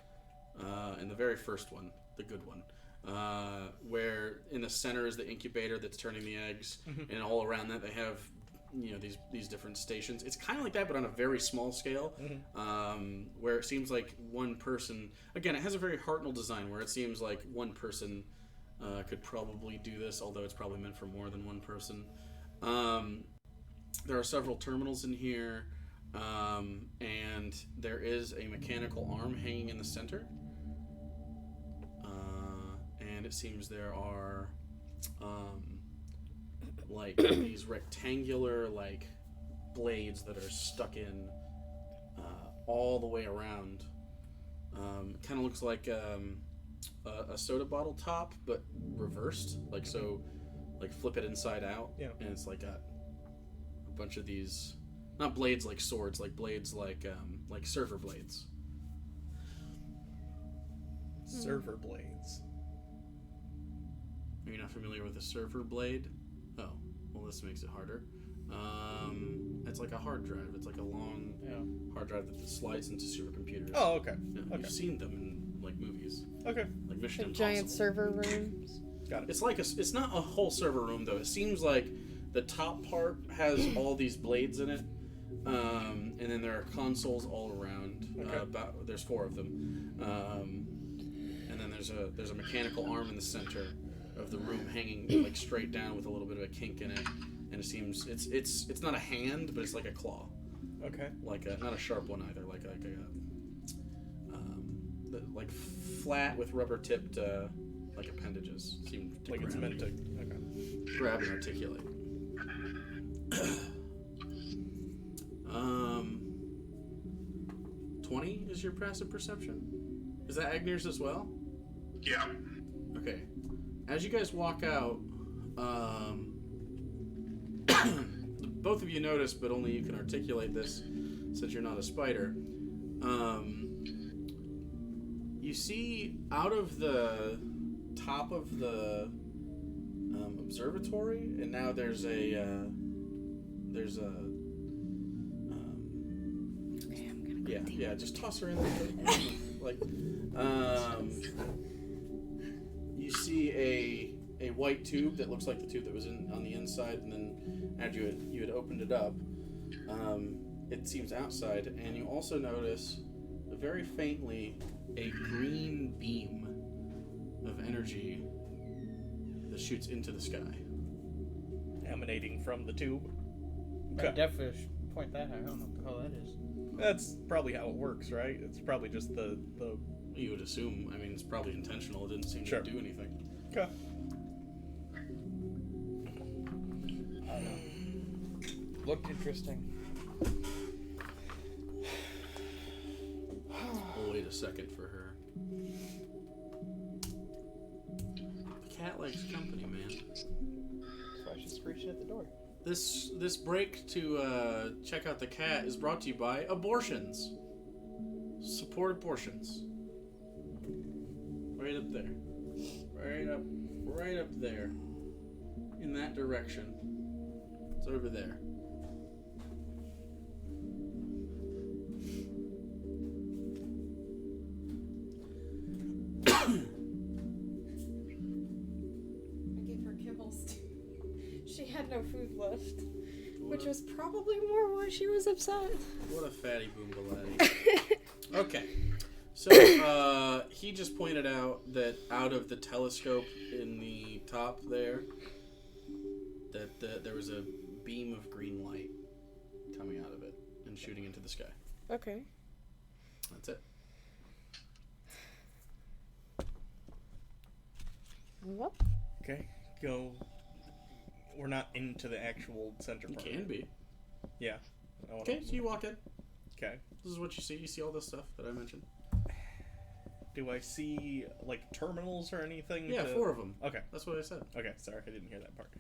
In the very first one, the good one, where in the center is the incubator that's turning the eggs, and all around that they have, these different stations. It's kind of like that, but on a very small scale, where it seems like one person. Again, it has a very Hartnell design, where it seems like one person could probably do this, although it's probably meant for more than one person. There are several terminals in here, and there is a mechanical arm hanging in the center. And it seems there are like these rectangular blades that are stuck in all the way around. Kind of looks like a soda bottle top, but reversed. Flip it inside out. Yeah. And it's got a bunch of these, not blades like swords, blades like server blades. Server blades. Are you not familiar with a server blade? Oh, well, this makes it harder. It's like a hard drive. It's like a long hard drive that slides into supercomputers. Oh, okay. Yeah, Okay. You've seen them in movies, Okay. like Mission Like Impossible. giant server rooms. Got it. It's it's not a whole server room though. It seems like the top part has all these blades in it, and then there are consoles all around. Okay. There's 4 of them, and then there's a mechanical arm in the center of the room hanging straight down with a little bit of a kink in it, and it seems it's not a hand, but it's like a claw, Okay. not a sharp one either, like flat with rubber tipped appendages. Seem to Like it's grab. meant to. Okay. Grab and articulate. 20 is your passive perception? Is that Agnir's as well? Yeah. Okay. As you guys walk out, both of you notice, but only you can articulate this since you're not a spider. You see out of the top of the observatory, and now there's a Okay, I'm gonna go. yeah, just toss her in there. You see a white tube that looks like the tube that was on the inside, and then after you had opened it up, it seems outside, and you also notice very faintly a green beam of energy that shoots into the sky. Emanating from the tube. I definitely should point that out. I don't know what the hell that is. That's probably how it works, right? It's probably just the. You would assume. I mean, it's probably intentional. It didn't seem Sure. to do anything. Okay. Looked interesting. We'll wait a second for her. The cat likes company, man. So I should screech at the door. This break to check out the cat is brought to you by abortions. Support abortions. Right up there. Right up there. In that direction. It's over there. I gave her kibbles. She had no food left, which was probably more why she was upset. What a fatty boombalatti. Okay. So, he just pointed out that out of the telescope in the top there, that there was a beam of green light coming out of it and shooting into the sky. Okay. That's it. Well, Okay. Go. We're not into the actual center You part. can be. Yeah. I wanna- Okay, so you walk in. Okay. This is what you see. You see all this stuff that I mentioned. Do I see terminals or anything? Yeah, 4 of them. Okay. That's what I said. Okay. Sorry, I didn't hear that part.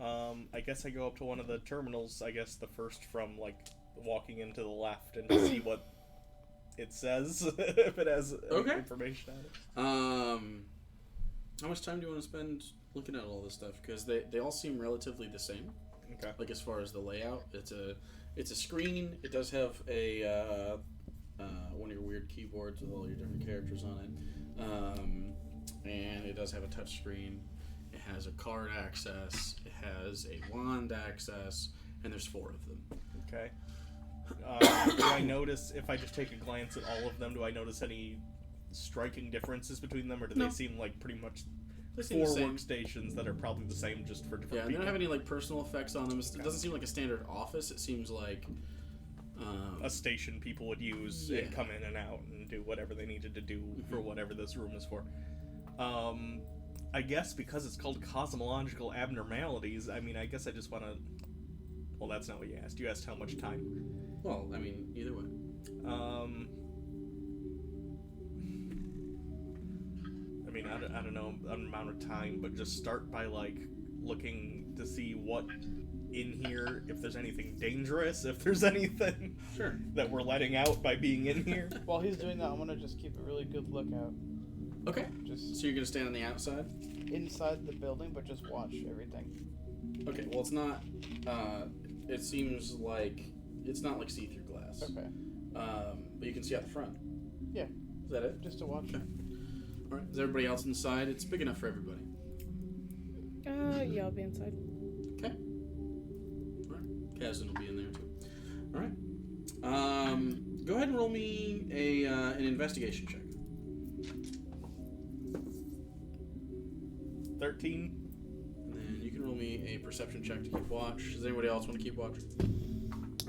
I guess I go up to one of the terminals. I guess the first from like walking into the left and see what it says if it has Okay. information on it. How much time do you want to spend looking at all this stuff? Because they all seem relatively the same. Okay. Like as far as the layout, it's a screen. It does have a one of your weird keyboards with all your different characters on it, and it does have a touch screen. It has a card access. It has a wand access, and there's 4 of them. Okay. Do I notice, if I just take a glance at all of them, do I notice any striking differences between them, or do No. they seem like pretty much They seem 4 the same. workstations that are probably the same just for different Yeah, and they people? don't have any like personal effects on them. It doesn't seem like a standard office. It seems like A station people would use Yeah. and come in and out and do whatever they needed to do for whatever this room is for. I guess because it's called cosmological abnormalities, I mean, I guess I just want to... Well, that's not what you asked. You asked how much time. well, I mean, either way. I mean, I don't know an amount of time, but just start by, like, looking to see what in here, if there's anything dangerous, if there's anything Sure. that we're letting out by being in here. While he's doing that, I'm gonna just keep a really good lookout. Okay. Just So you're gonna stand on the outside. inside the building, but just watch everything. Okay. Well, it's not. It seems like it's not like see-through glass. Okay. But you can see out the front. Yeah. Is that it? Just to watch. Okay. All right. Is everybody else inside? It's big enough for everybody. Yeah, I'll be inside. Okay. All right. Kazan will be in there too. All right. Go ahead and roll me an investigation check. 13. And then you can roll me a perception check to keep watch. Does anybody else want to keep watch?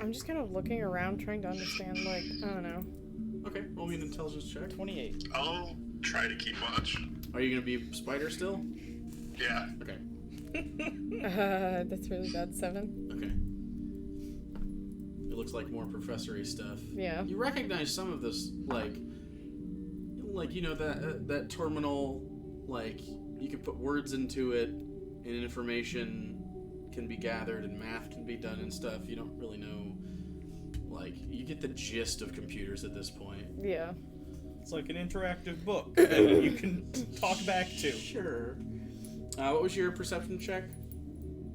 I'm just kind of looking around, trying to understand, like, I don't know. Okay. Roll me an intelligence check. 28. I'll try to keep watch. Are you gonna be spider still? Yeah. Okay. That's really bad. 7. Okay. It looks like more professory stuff. Yeah. You recognize some of this, like you know that terminal, like you can put words into it, and information can be gathered, and math can be done and stuff. You don't really know, like you get the gist of computers at this point. Yeah. It's like an interactive book that you can talk back to. Sure. What was your perception check,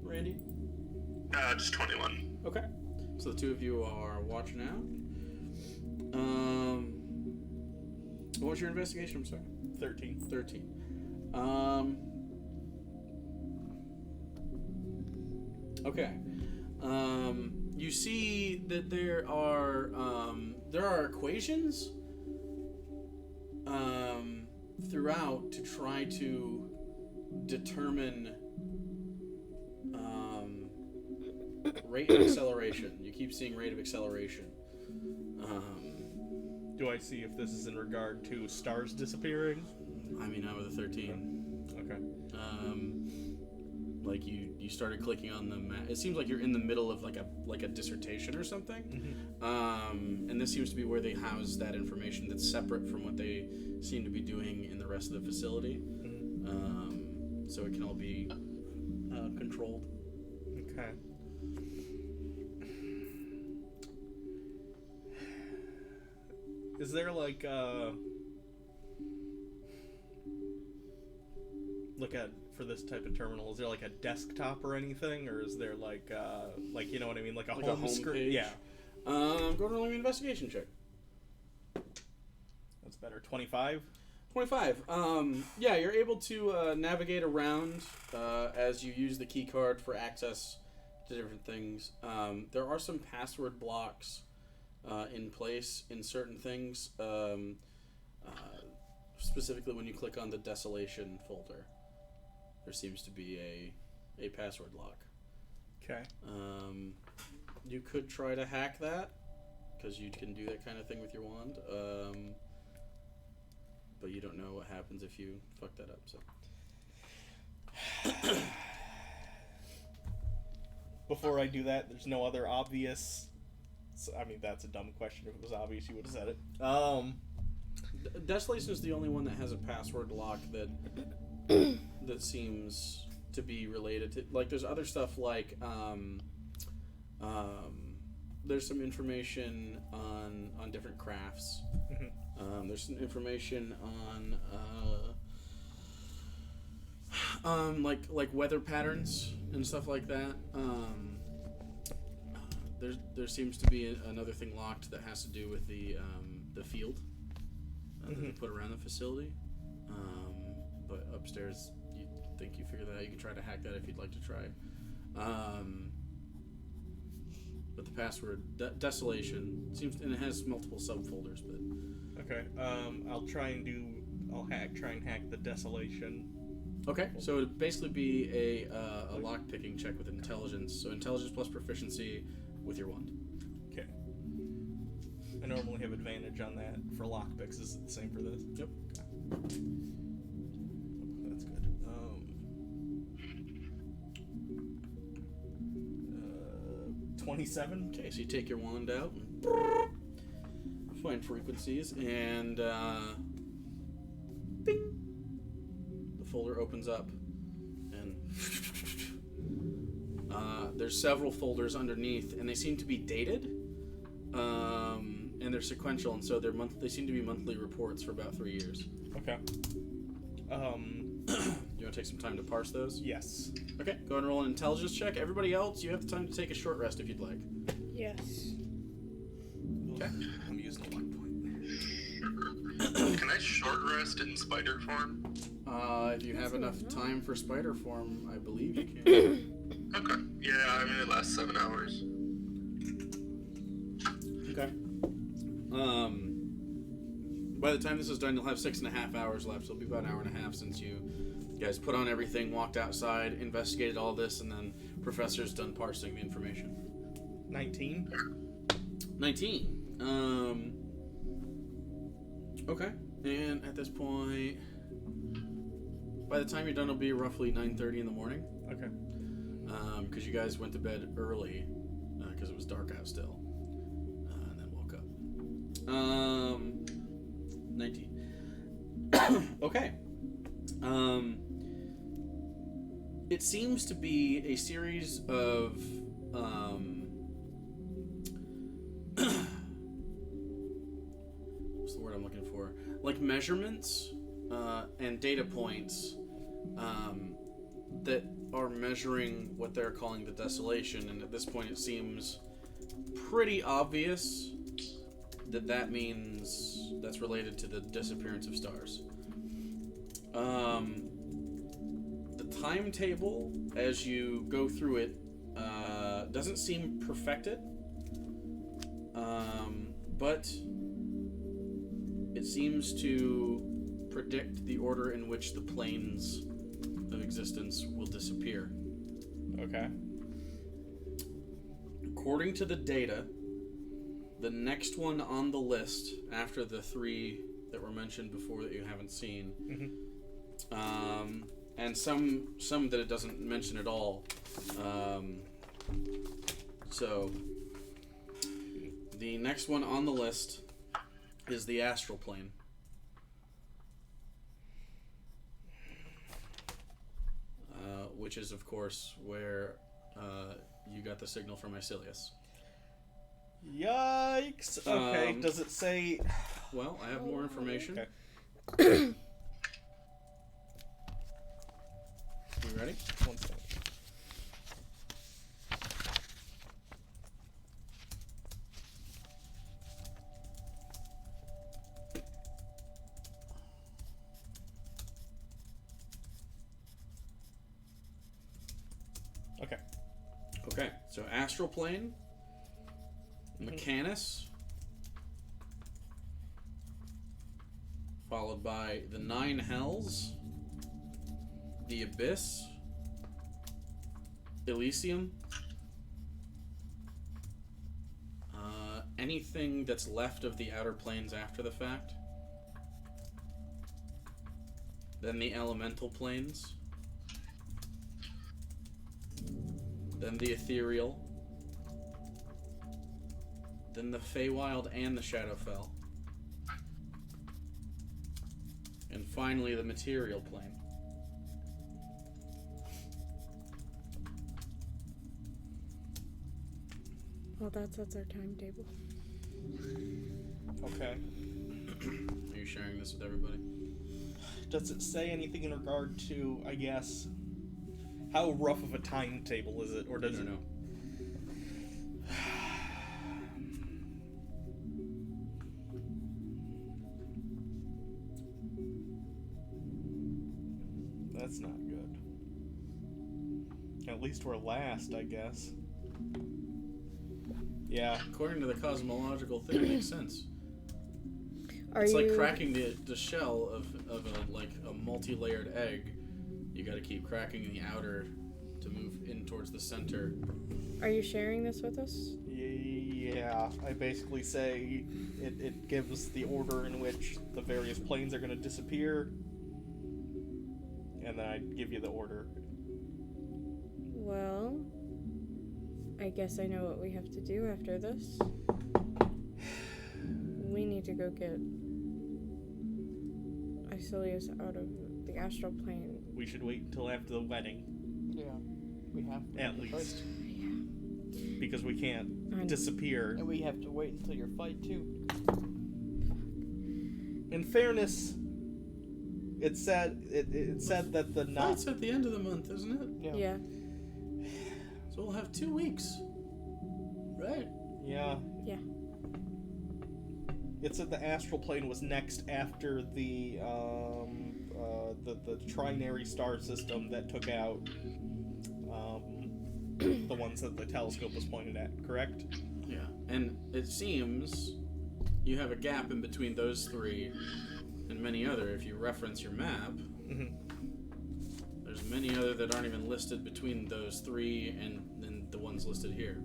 Randy? Just 21. Okay. So the two of you are watching out. What was your investigation? I'm sorry. 13. 13. Okay. You see that there are equations throughout to try to determine rate of acceleration. You keep seeing rate of acceleration. Do I see if this is in regard to stars disappearing? I mean, not with a 13. Okay. Like you started clicking on the map. It seems like you're in the middle of like a dissertation or something. And this seems to be where they house that information that's separate from what they seem to be doing in the rest of the facility. So it can all be controlled. Okay. Is there like for this type of terminal, is there like a desktop or anything, or is there like you know what I mean, like a home screen? page? Yeah, Go to roll an investigation check. that's better. 25. 25. Yeah, you're able to navigate around as you use the key card for access to different things. There are some password blocks in place in certain things, specifically when you click on the Desolation folder. There seems to be a password lock. Okay. You could try to hack that, because you can do that kind of thing with your wand. But you don't know what happens if you fuck that up. So Before I do that, there's no other obvious. I mean, that's a dumb question. If it was obvious, you would have said it. Desolation is the only one that has a password lock that seems to be related to, like, there's other stuff like there's some information on different crafts. There's some information on like weather patterns and stuff like that. There seems to be another thing locked that has to do with the field that they put around the facility. But upstairs, you think you figured that out. You can try to hack that if you'd like to try. But the password desolation seems, and it has multiple subfolders. But Okay. I'll try and hack the desolation. okay, so it'd basically be a lock picking check with intelligence. So intelligence plus proficiency with your wand. Okay. I normally have advantage on that for lockpicks. Is it the same for this? Yep. That's good. 27. Okay, so you take your wand out and find frequencies, and bing, the folder opens up, and there's several folders underneath, and they seem to be dated, and they're sequential, and so they seem to be monthly reports for about 3 years. Okay. You want to take some time to parse those? Yes. Okay, go ahead and roll an intelligence check. Everybody else, you have the time to take a short rest if you'd like. Yes. Okay. I'm using a luck point. Can I short rest in spider form? If you have enough time for spider form, I believe you can. Okay. Yeah, I mean it lasts 7 hours. Okay. By the time this is done, you'll have 6.5 hours left. So it'll be about an hour and a half since you guys put on everything, walked outside, investigated all this, and then Professor's done parsing the information. 19. 19. Okay. And at this point, by the time you're done, it'll be roughly 9:30 in the morning. Okay. Because you guys went to bed early, because it was dark out still, and then woke up. 19. Okay. It seems to be a series of what's the word I'm looking for? Like measurements and data points that are measuring what they're calling the desolation, and at this point it seems pretty obvious that means that's related to the disappearance of stars. The timetable, as you go through it, doesn't seem perfected, but it seems to predict the order in which the planes of existence will disappear. Okay. According to the data, the next one on the list, after the 3 that were mentioned before that you haven't seen, and some that it doesn't mention at all. So the next one on the list is the astral plane. Which is, of course, where you got the signal from Icilius. Yikes. Okay, does it say... Well, I have more information. Okay. You ready? 1 second. Okay. Okay, so astral plane, Mechanus, followed by the 9 hells, the abyss, Elysium, anything that's left of the outer planes after the fact, then the elemental planes, then the ethereal, then the Feywild and the Shadowfell, and finally the material plane. Well, that's our timetable. Okay. Are you sharing this with everybody? Does it say anything in regard to, I guess, how rough of a timetable is it, or does I it? don't know. That's not good. At least we're last, I guess. Yeah. According to the cosmological thing, it makes sense. Are It's you like cracking the shell of a multi-layered egg. You got to keep cracking the outer to move in towards the center. Are you sharing this with us? Yeah, I basically say it gives the order in which the various planes are going to disappear, and then I give you the order. Well, I guess I know what we have to do after this. We need to go get Icilius out of the astral plane. We should wait until after the wedding, Yeah. We have to. at least, because we can't I know. disappear. And we have to wait until your fight, too. In fairness, it said that the Flight's at the end of the month, isn't it? Yeah. So we'll have 2 weeks, right? Yeah. Yeah. It said the astral plane was next after the trinary star system that took out the ones that the telescope was pointed at, correct? Yeah. And it seems you have a gap in between those three and many other. If you reference your map, Mm-hmm. there's many other that aren't even listed between those three and the ones listed here.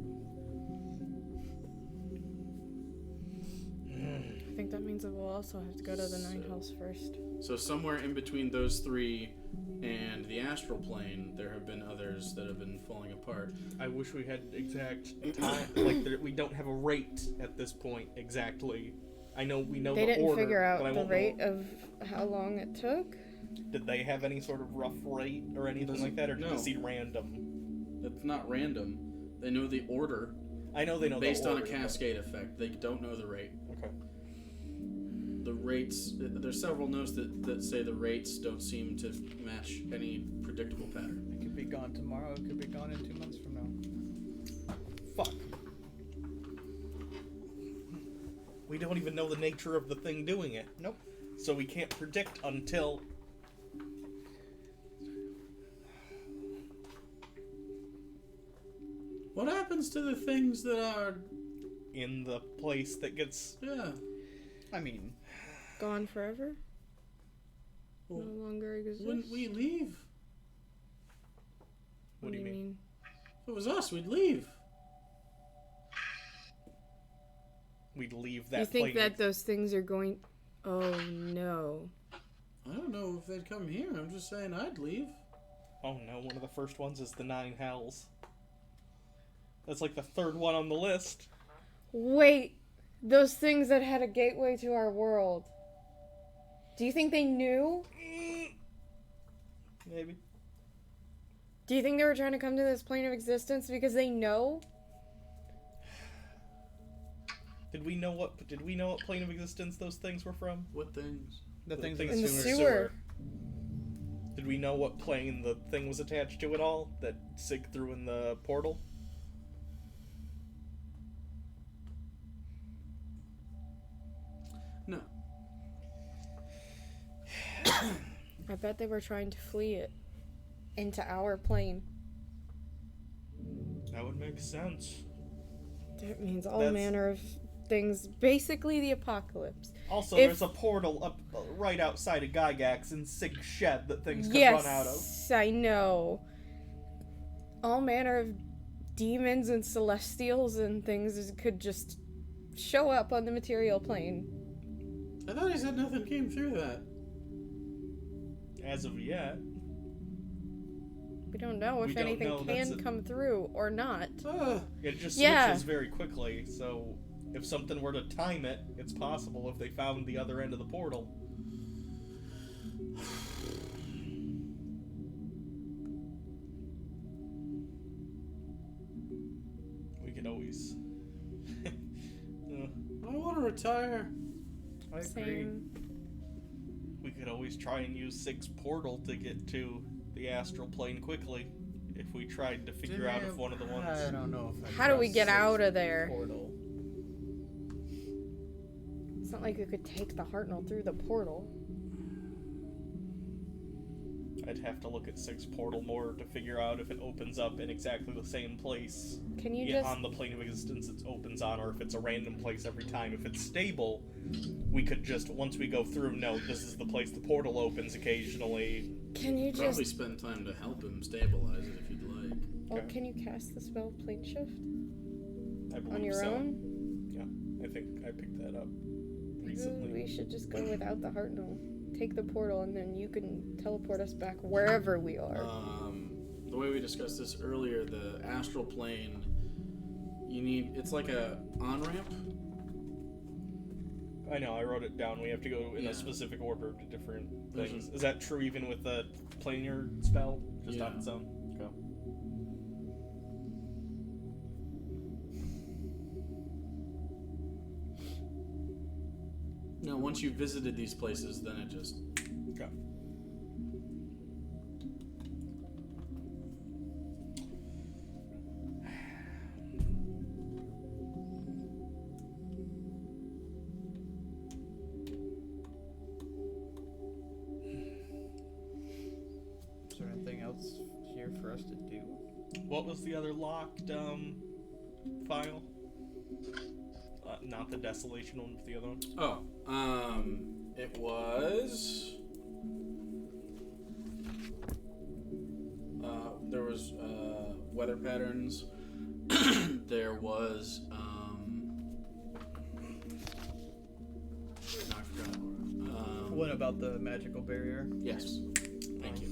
I think that means that we'll also have to go to the Nine Hells first. So somewhere in between those three and the astral plane, there have been others that have been falling apart. I wish we had exact time. Like we don't have a rate at this point exactly. I know we know They the didn't order, figure but I out the won't rate know. of how long it took. Did they have any sort of rough rate or anything like that, or did No. it seem random? That's not random. They know the order I know they know based the on a order, but- cascade effect. They don't know the rate. Okay. The rates, there's several notes that say the rates don't seem to match any predictable pattern. It could be gone tomorrow. It could be gone in 2 months from now. Fuck. We don't even know the nature of the thing doing it. Nope. So we can't predict until. What happens to the things that are, In the place that gets. yeah, I mean, Gone forever? well, No longer exists? when we leave? What do you mean? If it was us, we'd leave. We'd leave that You think plane. that those things are going... Oh, no. I don't know if they'd come here. I'm just saying I'd leave. Oh no, one of the first ones is the Nine Hells. That's like the third one on the list. Wait, those things that had a gateway to our world. Do you think they knew? Maybe. Do you think they were trying to come to this plane of existence because they know? Did we know what plane of existence those things were from? What things? the things things in the In the sewer. sewer. Did we know what plane the thing was attached to at all that Sig threw in the portal? No. I bet they were trying to flee it into our plane. That would make sense. That means all That's- manner of things. Basically, the apocalypse. Also, If- there's a portal up right outside of Gygax in Sig's shed that things could Yes, run out of. I know. All manner of demons and celestials and things could just show up on the material plane. I thought he said nothing came through that. As of yet. We don't know We if don't anything know, that's can a- come through or not. It just Yeah. switches very quickly, so if something were to time it, it's possible if they found the other end of the portal. We could always retire. I agree. Same. We could always try and use Sig's portal to get to the astral plane quickly. If we tried to figure out if one of the I ones. don't know if I How do we trust get Sig's out of there? Portal. It's not like you could take the Hartnell through the portal. I'd have to look at Sig's portal more to figure out if it opens up in exactly the same place. Can you Yeah, just... on the plane of existence it opens on, or if it's a random place every time. If it's stable, we could just, once we go through, know this is the place the portal opens occasionally. Can you Probably just... spend time to help him stabilize it if you'd like. Well, Okay. can you cast the spell Plane Shift I believe on your so. own? Yeah, I think I picked that up Maybe recently. we should just go without the Hartnell. Take the portal, and then you can teleport us back wherever we are. The way we discussed this earlier, the astral plane, it's like a on-ramp. I know, I wrote it down. We have to go in Yeah. a specific order to different things. Mhm. Is that true even with the planar spell? Just Yeah. on its own? Okay. No, once you've visited these places, then it just... Okay. Is there anything else here for us to do? What was the other locked file? Not the desolation one, but the other one. Oh, it was... there was, weather patterns. There was, no, I forgot. What about the magical barrier? Yes. Thank you.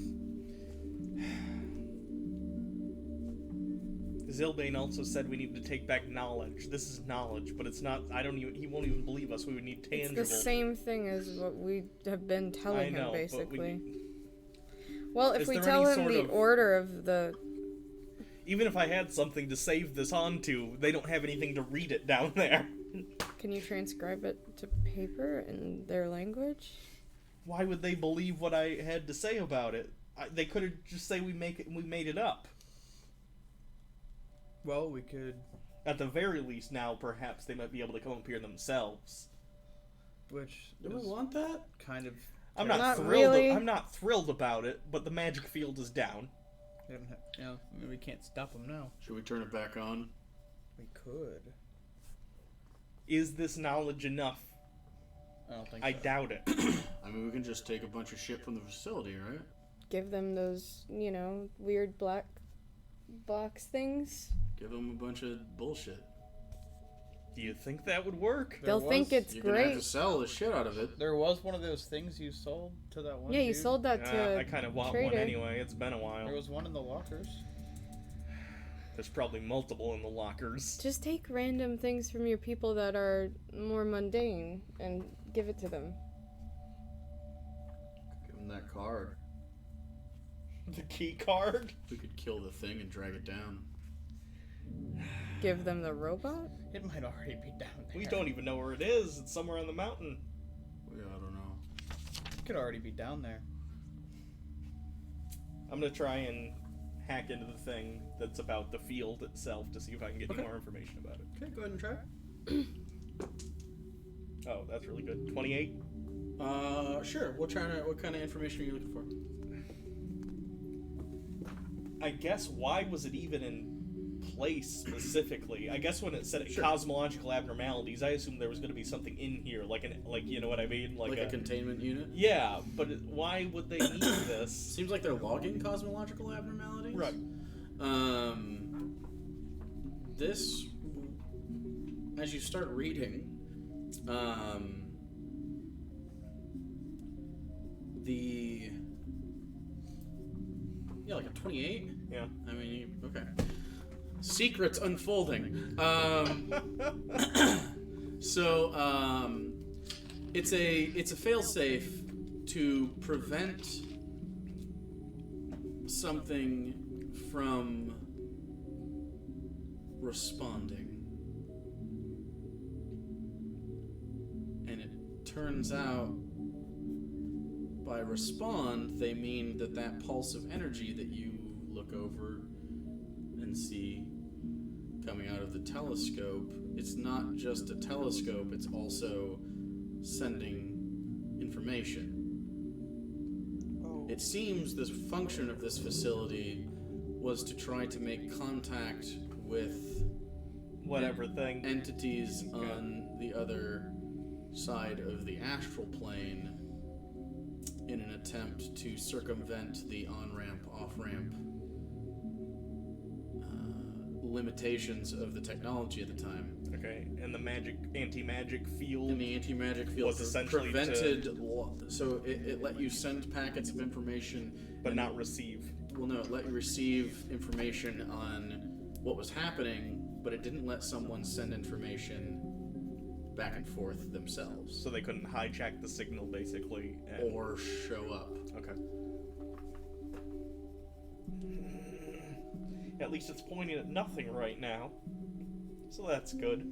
Zilbane also said we need to take back knowledge. This is knowledge, but it's not. He won't even believe us. We would need It's tangible. the same thing as what we have been telling I know, him, but basically. Well, if Is we there tell any him sort the of- order of the... Even if I had something to save this onto, they don't have anything to read it down there. Can you transcribe it to paper in their language? Why would they believe what I had to say about it? They could have just say we made it up. Well, we could. At the very least, now perhaps they might be able to come up here themselves. Which Do we is want that? kind of. I'm not, Not thrilled. really. I'm not thrilled about it, but the magic field is down. We don't have, I mean, we can't stop them now. Should we turn it back on? We could. Is this knowledge enough? I don't think I so. doubt it. I mean, we can just take a bunch of shit from the facility, right? Give them those, weird black box things. Give them a bunch of bullshit. Do you think that would work? There They'll think was- it's You're gonna have to great. sell the shit out of it. There was one of those things you sold to that one. Yeah, you dude. sold that to I kind of want trader. one anyway. It's been a while. There was one in the lockers. There's probably multiple in the lockers. Just take random things from your people that are more mundane and give it to them. Give them that card. The key card? We could kill the thing and drag it down. Give them the robot? It might already be down there. We don't even know where it is. It's somewhere on the mountain. Yeah, I don't know. It could already be down there. I'm gonna try and hack into the thing that's about the field itself to see if I can get Okay. more information about it. Okay, go ahead and try. Oh, that's really good. 28? Sure. What kind of information are you looking for? I guess why was it even in place specifically? I guess when it said Sure. cosmological abnormalities, I assumed there was going to be something in here, like you know what I mean, Like a containment unit? yeah. But why would they need this? Seems like they're logging cosmological abnormalities. Right. This, as you start reading, like a 28. Yeah. I mean, okay. Secrets unfolding. It's a failsafe to prevent something from responding. turns out by respond, they mean that pulse of energy that you look over and see coming out of the telescope, it's not just a telescope, it's also sending information. It seems the function of this facility was to try to make contact with Whatever thing. entities on the other side of the astral plane in an attempt to circumvent the on-ramp, off-ramp limitations of the technology at the time. Okay, and the anti-magic field. And the anti-magic field Was essentially prevented, so it let you send packets of information, but not receive. Well, no, it let you receive information on what was happening, but it didn't let someone send information back and forth themselves. So they couldn't hijack the signal, basically. And... Or show up. Okay. At least it's pointing at nothing right now. So that's good.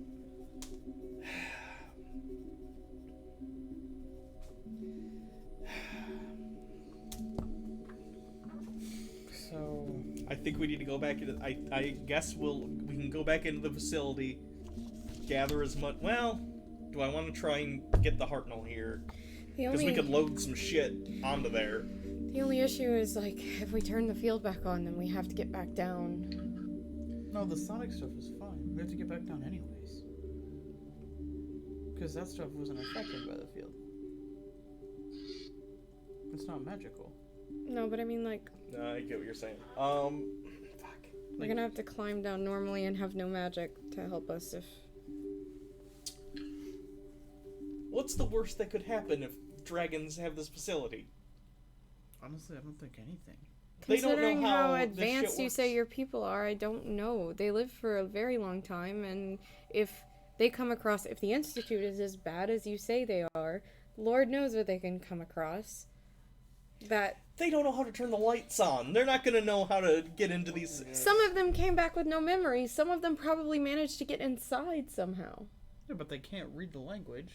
So I think we need to go back into... I guess we can go back into the facility, gather as much... Well, do I want to try and get the Hartnell here? Because we could load some shit onto there. The only issue is, like, if we turn the field back on, then we have to get back down. no, the sonic stuff is fine. We have to get back down anyways. Because that stuff wasn't affected by the field. It's not magical. No, but I mean, like, I get what you're saying. Fuck. we're gonna have to climb down normally and have no magic to help us if... What's the worst that could happen if dragons have this facility? Honestly, I don't think anything. They don't know Considering how how this shit advanced you works. say your people are, I don't know. They live for a very long time, and if they come across... If the Institute is as bad as you say they are, Lord knows what they can come across. That... They don't know how to turn the lights on. They're not gonna know how to get into these... Some of them came back with no memories. Some of them probably managed to get inside somehow. Yeah, but they can't read the language.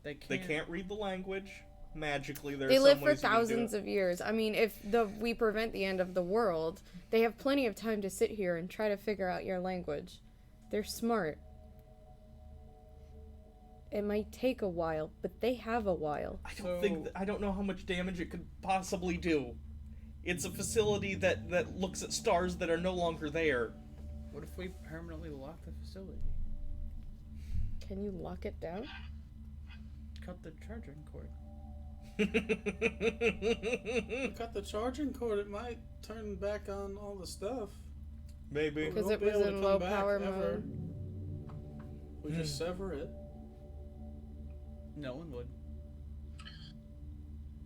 They They can't read the language. Magically, there's They some live for ways you can do thousands it. of years. I mean, if we prevent the end of the world, they have plenty of time to sit here and try to figure out your language. They're smart. It might take a while, but they have a while. I don't know how much damage it could possibly do. It's a facility that looks at stars that are no longer there. What if we permanently lock the facility? Can you lock it down? Cut the charging cord. Cut the charging cord, it might turn back on all the stuff. Maybe. We Because won't it be was able to in come low back power ever. mode. We just sever it. No one would.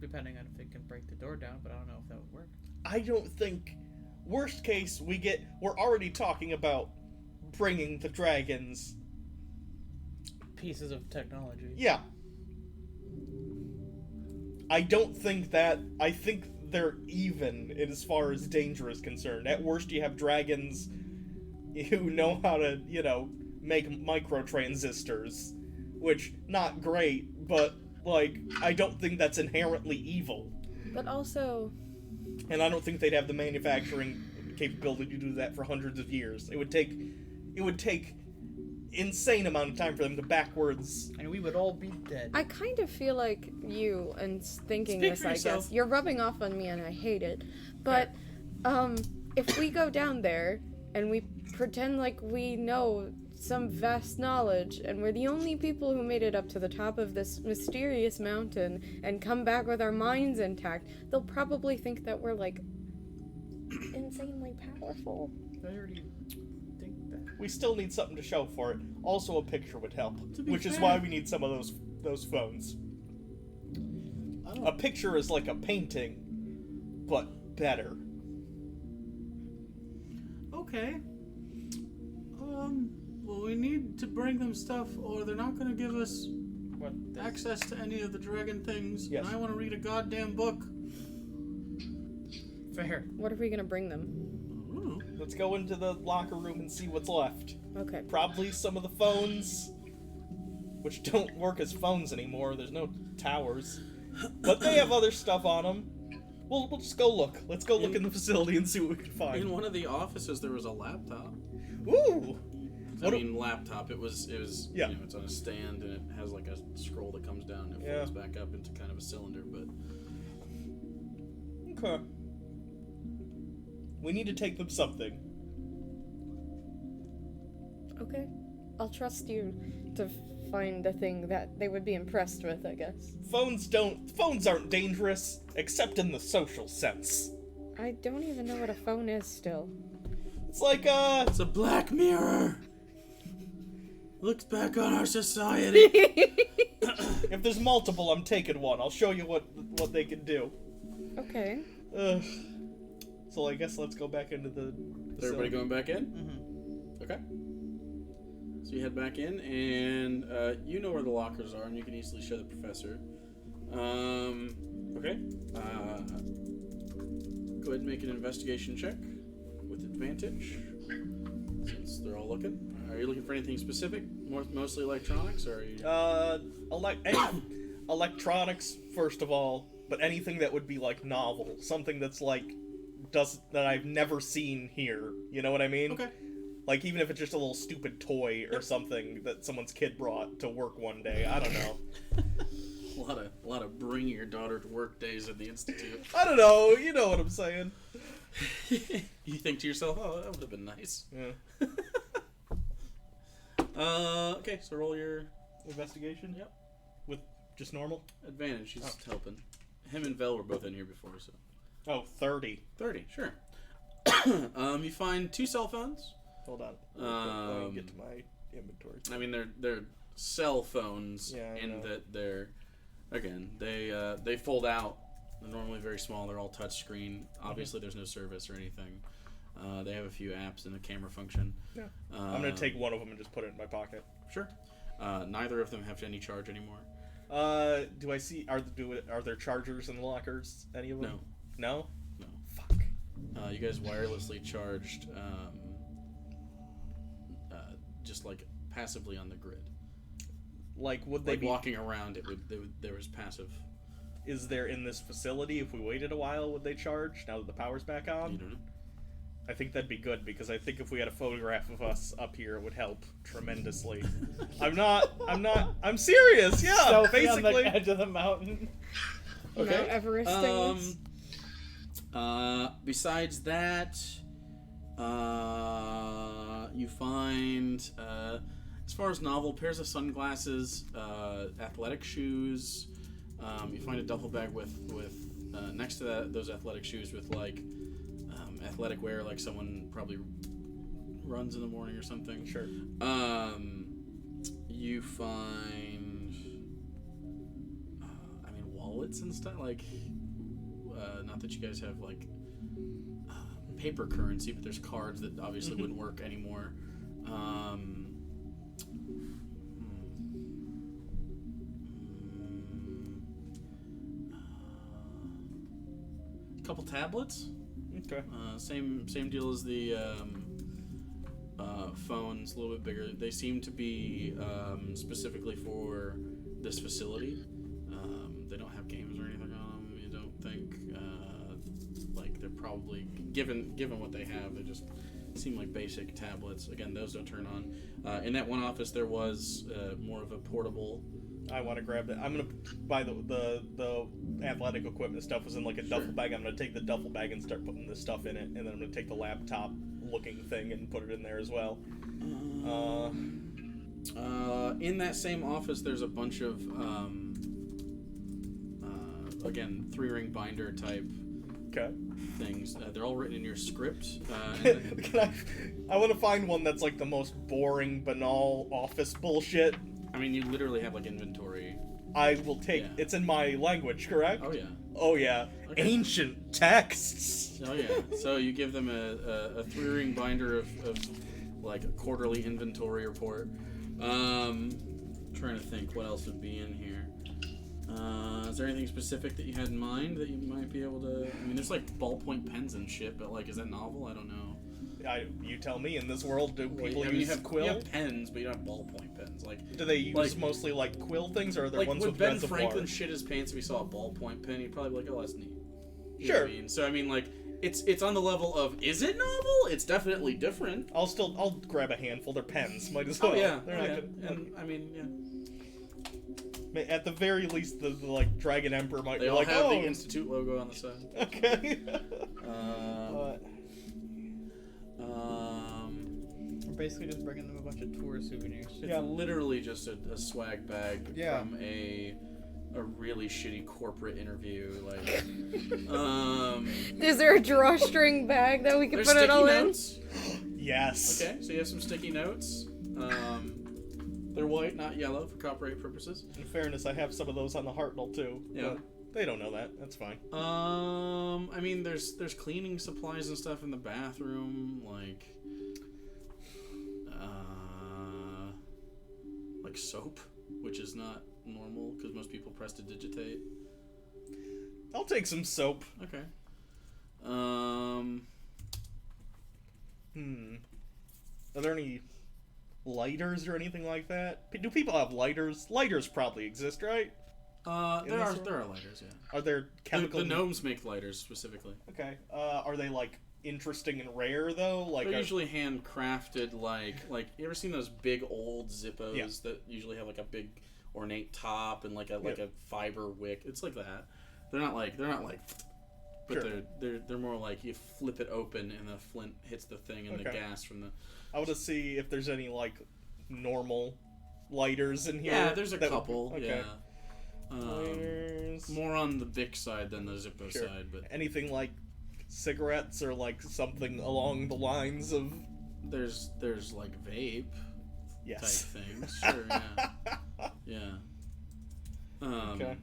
Depending on if they can break the door down, but I don't know if that would work. I don't think... Worst case, we're already talking about bringing the dragons. Pieces of technology. Yeah. I don't think I think they're even as far as danger is concerned. At worst, you have dragons who know how to, make microtransistors. Which, not great, but, I don't think that's inherently evil. But also, And I don't think they'd have the manufacturing capability to do that for hundreds of years. It would take insane amount of time for them to backwards. And we would all be dead. I kind of feel like you, and thinking Speak this, for I yourself. guess. You're rubbing off on me and I hate it. But, if we go down there and we pretend like we know some vast knowledge and we're the only people who made it up to the top of this mysterious mountain and come back with our minds intact, they'll probably think that we're, insanely powerful. I already think that. We still need something to show for it. Also, a picture would help, To be which is fair- why we need some of those phones. I don't A picture is like a painting, but better. Okay. Well, we need to bring them stuff, or they're not going to give us What? access to any of the dragon things. Yes. And I want to read a goddamn book. Fair. What are we gonna bring them? I don't know. Let's go into the locker room and see what's left. Okay. Probably some of the phones. which don't work as phones anymore. There's no towers, but they have other stuff on them. We'll just go look. Let's go look in the facility and see what we can find. In one of the offices, there was a laptop. Ooh. Laptop. It was. Yeah. You know, it's on a stand and it has like a scroll that comes down and it Yeah. folds back up into kind of a cylinder. But Okay. We need to take them something. Okay. I'll trust you to find a thing that they would be impressed with, I guess. Phones aren't dangerous, except in the social sense. I don't even know what a phone is still. It's like, it's a black mirror. Looks back on our society. if there's multiple, I'm taking one. I'll show you what they can do. Okay. Ugh. So I guess let's go back into the... Is everybody going back in? Mm-hmm. Okay. So you head back in, and you know where the lockers are, and you can easily show the professor. Okay. Go ahead and make an investigation check with advantage, since they're all looking. Are you looking for anything specific? Mostly electronics, or are you... Electronics, first of all, but anything that would be, like, novel. Something that's, like, that I've never seen here. You know what I mean? Okay. Like, even if it's just a little stupid toy or something that someone's kid brought to work one day. I don't know. A lot of bringing your daughter to work days at the Institute. I don't know. You know what I'm saying. You think to yourself, oh, that would have been nice. Yeah. Okay, so roll your Investigation? Yep. With just normal? advantage. She's helping. Him and Vel were both in here before, so... Oh, 30. 30, sure. You find 2 cell phones. Hold on. Let me get to my inventory. I mean, they're cell phones Yeah, I in know. that they fold out. They're normally very small. They're all touchscreen. Obviously, there's no service or anything. They have a few apps and a camera function. Yeah. I'm gonna take one of them and just put it in my pocket. Sure. Neither of them have any charge anymore. Do I see? Are there chargers in the lockers? Any of them? No. No. No. Fuck. You guys wirelessly charged, just like passively on the grid. Like, would they Like be? walking around, there was passive. Is there in this facility? If we waited a while, would they charge now that the power's back on? You don't know. I think that'd be good because I think if we had a photograph of us up here, it would help tremendously. I'm serious. Yeah, Selfie on basically. the edge of the mountain. Okay. Mount Everesting this. Besides that, you find, as far as novel, pairs of sunglasses, athletic shoes. You find a duffel bag with next to those athletic shoes with like athletic wear, like someone probably runs in the morning or something. Sure. You find, wallets and stuff like. Not that you guys have like paper currency, but there's cards that obviously wouldn't work anymore. A couple tablets. Okay. Same deal as the phones, a little bit bigger. They seem to be specifically for this facility. They don't have games or anything on them. You don't think? Like they're probably given what they have. They just seem like basic tablets. Again, those don't turn on. In that one office, there was more of a portable. I want to grab that. I'm gonna buy the athletic equipment stuff was in like a duffel bag. I'm gonna take the duffel bag and start putting this stuff in it, and then I'm gonna take the laptop looking thing and put it in there as well. In that same office, there's a bunch of again 3-ring binder type Okay. things. They're all written in your script. I want to find one that's like the most boring, banal office bullshit. I mean, you literally have like inventory. I will take. Yeah. It's in my language, correct? Oh yeah. Oh yeah. Okay. Ancient texts. Oh yeah. So you give them a 3-ring binder of like a quarterly inventory report. Trying to think what else would be in here. Is there anything specific that you had in mind that you might be able to? I mean, there's like ballpoint pens and shit, but like, is that novel? I don't know. You tell me. In this world, do people you use have quill? You have pens, but you don't have ballpoint pens. Like, Do they use like- mostly like quill things, or are there like ones would with Ben reservoir? Franklin shit his pants if he saw a ballpoint pen? He'd probably be like, "Oh, that's neat." You know Sure. what I mean? So I mean, like, it's on the level of, is it novel? It's definitely different. I'll grab a handful. They're pens. Might as well. Oh yeah, They're oh, not yeah. gonna- And I mean, yeah. At the very least, the like Dragon Emperor might They be all like, have oh, the Institute logo on the side. okay. We're basically just bringing them a bunch of tour souvenirs. It's literally just a swag bag Yeah. from a really shitty corporate interview. Like, Is there a drawstring bag that we can there's put it sticky all notes. Yes. Okay, so you have some sticky notes. They're white, not yellow, for copyright purposes. In fairness, I have some of those on the Hartnell too. Yeah. but They don't know that. That's fine. I mean, there's cleaning supplies and stuff in the bathroom, like soap, which is not normal because most people press to digitate. I'll take some soap. Okay. Are there any lighters or anything like that? Do people have lighters? Lighters probably exist, right? There this are world? lighters, yeah. Are there The chemical? gnomes make lighters specifically. Okay. Are they like interesting and rare though? Like They're are- usually handcrafted, like you ever seen those big old Zippos Yeah. that usually have like a big ornate top and like a Yeah. fiber wick? It's like that. They're not like, but Sure. they're more like you flip it open and the flint hits the thing and the Okay. gas from the. I want to see if there's any like normal lighters in here. Yeah, there's a that would- couple. okay. Yeah. Lighters. More on the Bic side than the Zippo Sure. side, but Anything like cigarettes or like something along the lines of there's like vape yes. type things. Sure, yeah. Yeah. Okay.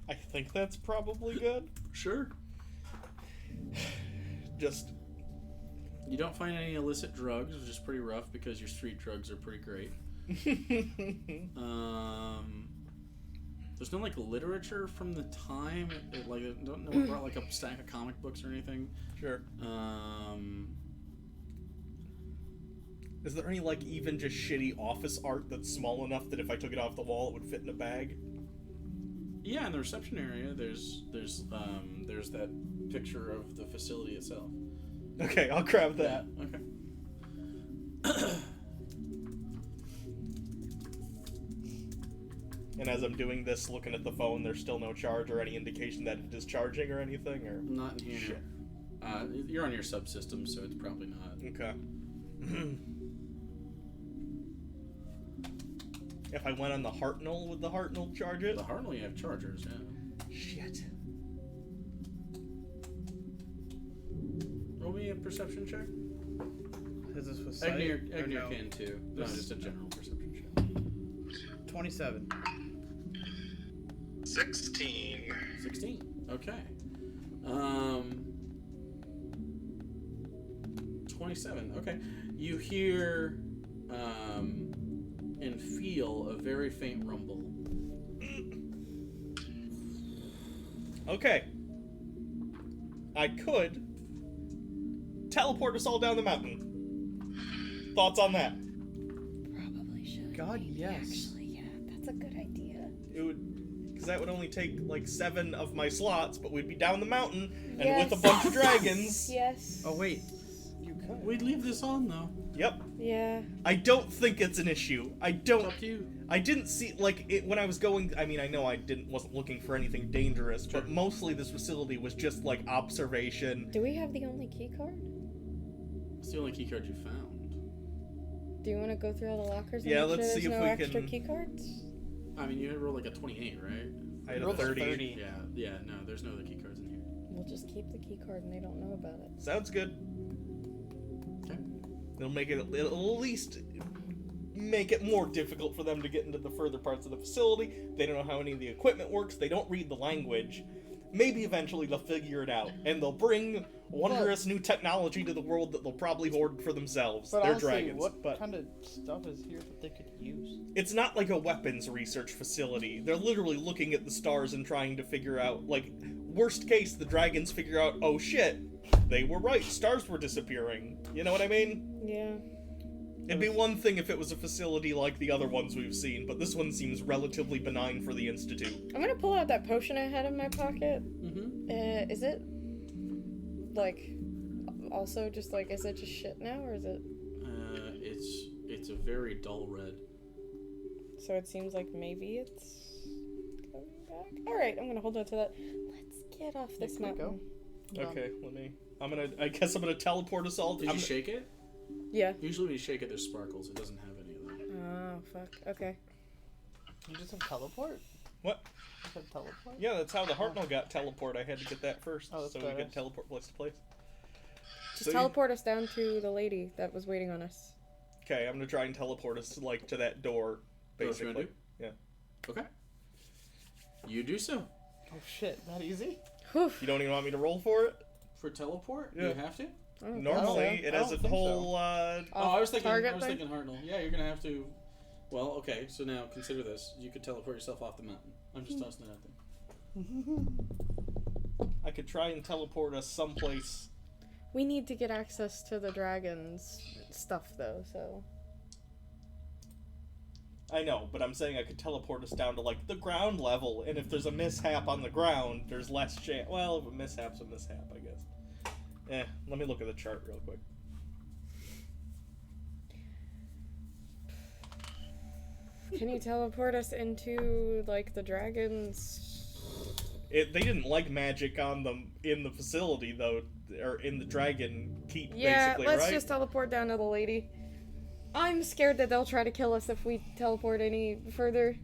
I think that's probably good. Sure. Just You don't find any illicit drugs, which is pretty rough because your street drugs are pretty great. There's no like literature from the time. Like, I don't know about like a stack of comic books or anything. sure. Is there any like even just shitty office art that's small enough that if I took it off the wall it would fit in a bag? Yeah, in the reception area, there's that picture of the facility itself. Okay, I'll grab that. Okay. And as I'm doing this, looking at the phone, there's still no charge or any indication that it is charging or anything, or Not in here. Shit. You're on your subsystem, so it's probably not. okay. If I went on the Hartnell, would the Hartnell charge it? The Hartnell, you have chargers, yeah. Shit. Roll me a perception check. Is this with sight? Agnew or no? can too. No, This- just a general perception check. 27. 16. 16. Okay. 27. Okay. You hear and feel a very faint rumble. Okay. I could teleport us all down the mountain. Thoughts on that? Probably should. God, yes. Actually, yeah, that's a good idea. It would, because that would only take like 7 of my slots, but we'd be down the mountain and Yes. with a bunch of dragons. Yes. Oh, wait. You could. We'd leave this on though. Yep. Yeah. I don't think it's an issue. I It's don't. up to you. I didn't see like it when I was going. I mean, I know I wasn't looking for anything dangerous, but mostly this facility was just like observation. Do we have the only key card? It's the only key card you found. Do you want to go through all the lockers? And Yeah, make let's sure see there's if no we extra can- key cards. I mean, you rolled like a 28, right? I had a Rolled a 30. 30. Yeah. No, there's no other key cards in here. We'll just keep the key card and they don't know about it. Sounds good. Okay. It'll make it. It'll at least make it more difficult for them to get into the further parts of the facility. They don't know how any of the equipment works. They don't read the language. maybe eventually they'll figure it out, and they'll bring wondrous new technology to the world that they'll probably hoard for themselves. But They're honestly, dragons. what But kind of stuff is here that they could use? it's not like a weapons research facility. They're literally looking at the stars and trying to figure out, like, worst case, the dragons figure out, oh shit, they were right, stars were disappearing. You know what I mean? Yeah. It'd be one thing if it was a facility like the other ones we've seen, but this one seems relatively benign for the Institute. I'm gonna pull out that potion I had in my pocket. Mm-hmm. Is it like also just like is it just shit now or is it? It's a very dull red. So it seems like maybe it's coming back. All right, I'm gonna hold on to that. Let's get off this can we mountain. go? Okay, I guess I'm gonna teleport us all. Did you shake it? Yeah. Usually when you shake it, there's sparkles. It doesn't have any of that. Oh fuck. Okay. You just have teleport? What? Just have teleport? Yeah, that's how the Hartnell got teleport. I had to get that first, Oh, that's so we could badass. teleport place to place. Just teleport us down to the lady that was waiting on us. Okay, I'm gonna try and teleport us to that door, That's what you basically. wanna Okay. You do so. Oh shit, that easy? Whew. You don't even want me to roll for it? For teleport? Yeah. You have to? I don't Normally, think so. it I has don't a think whole. Oh, I was thinking. target I was thing? thinking Hartnell. Yeah, you're gonna have to. Well, okay. So now consider this: you could teleport yourself off the mountain. I'm just tossing it out there. I could try and teleport us someplace. We need to get access to the dragon's stuff though, so. I know, but I'm saying I could teleport us down to like the ground level, and if there's a mishap on the ground, there's less chance. Well, if a mishap's a mishap, I guess. Let me look at the chart real quick. Can you teleport us into like the dragon's? They didn't like magic on them in the facility though, or in the dragon keep. Yeah, basically, let's right? just teleport down to the lady. I'm scared that they'll try to kill us if we teleport any further.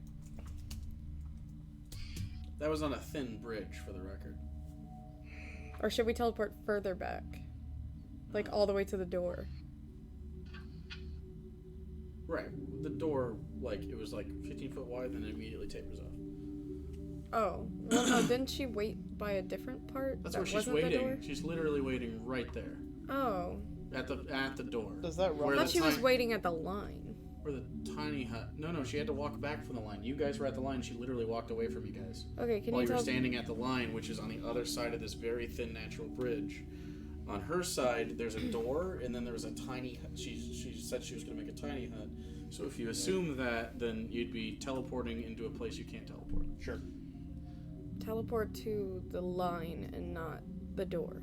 That was on a thin bridge, for the record. Or should we teleport further back? Like all the way to the door. Right. The door, like, it was like 15 foot wide, then it immediately tapers off. Oh. Well, no, didn't she wait by a different part? That's that where she's wasn't the door? waiting. She's literally waiting right there. Oh. At the door. Does that Where I run? thought the she was ti- waiting at the line. Where the tiny hut. No, she had to walk back from the line. You guys were at the line. She literally walked away from you guys. Okay, can While you you were tell? standing at the line, which is on the other side of this very thin natural bridge. On her side, there's a door, and then there was a tiny hut. She said she was going to make a tiny hut. So if you assume that, then you'd be teleporting into a place you can't teleport. Sure. Teleport to the line and not the door.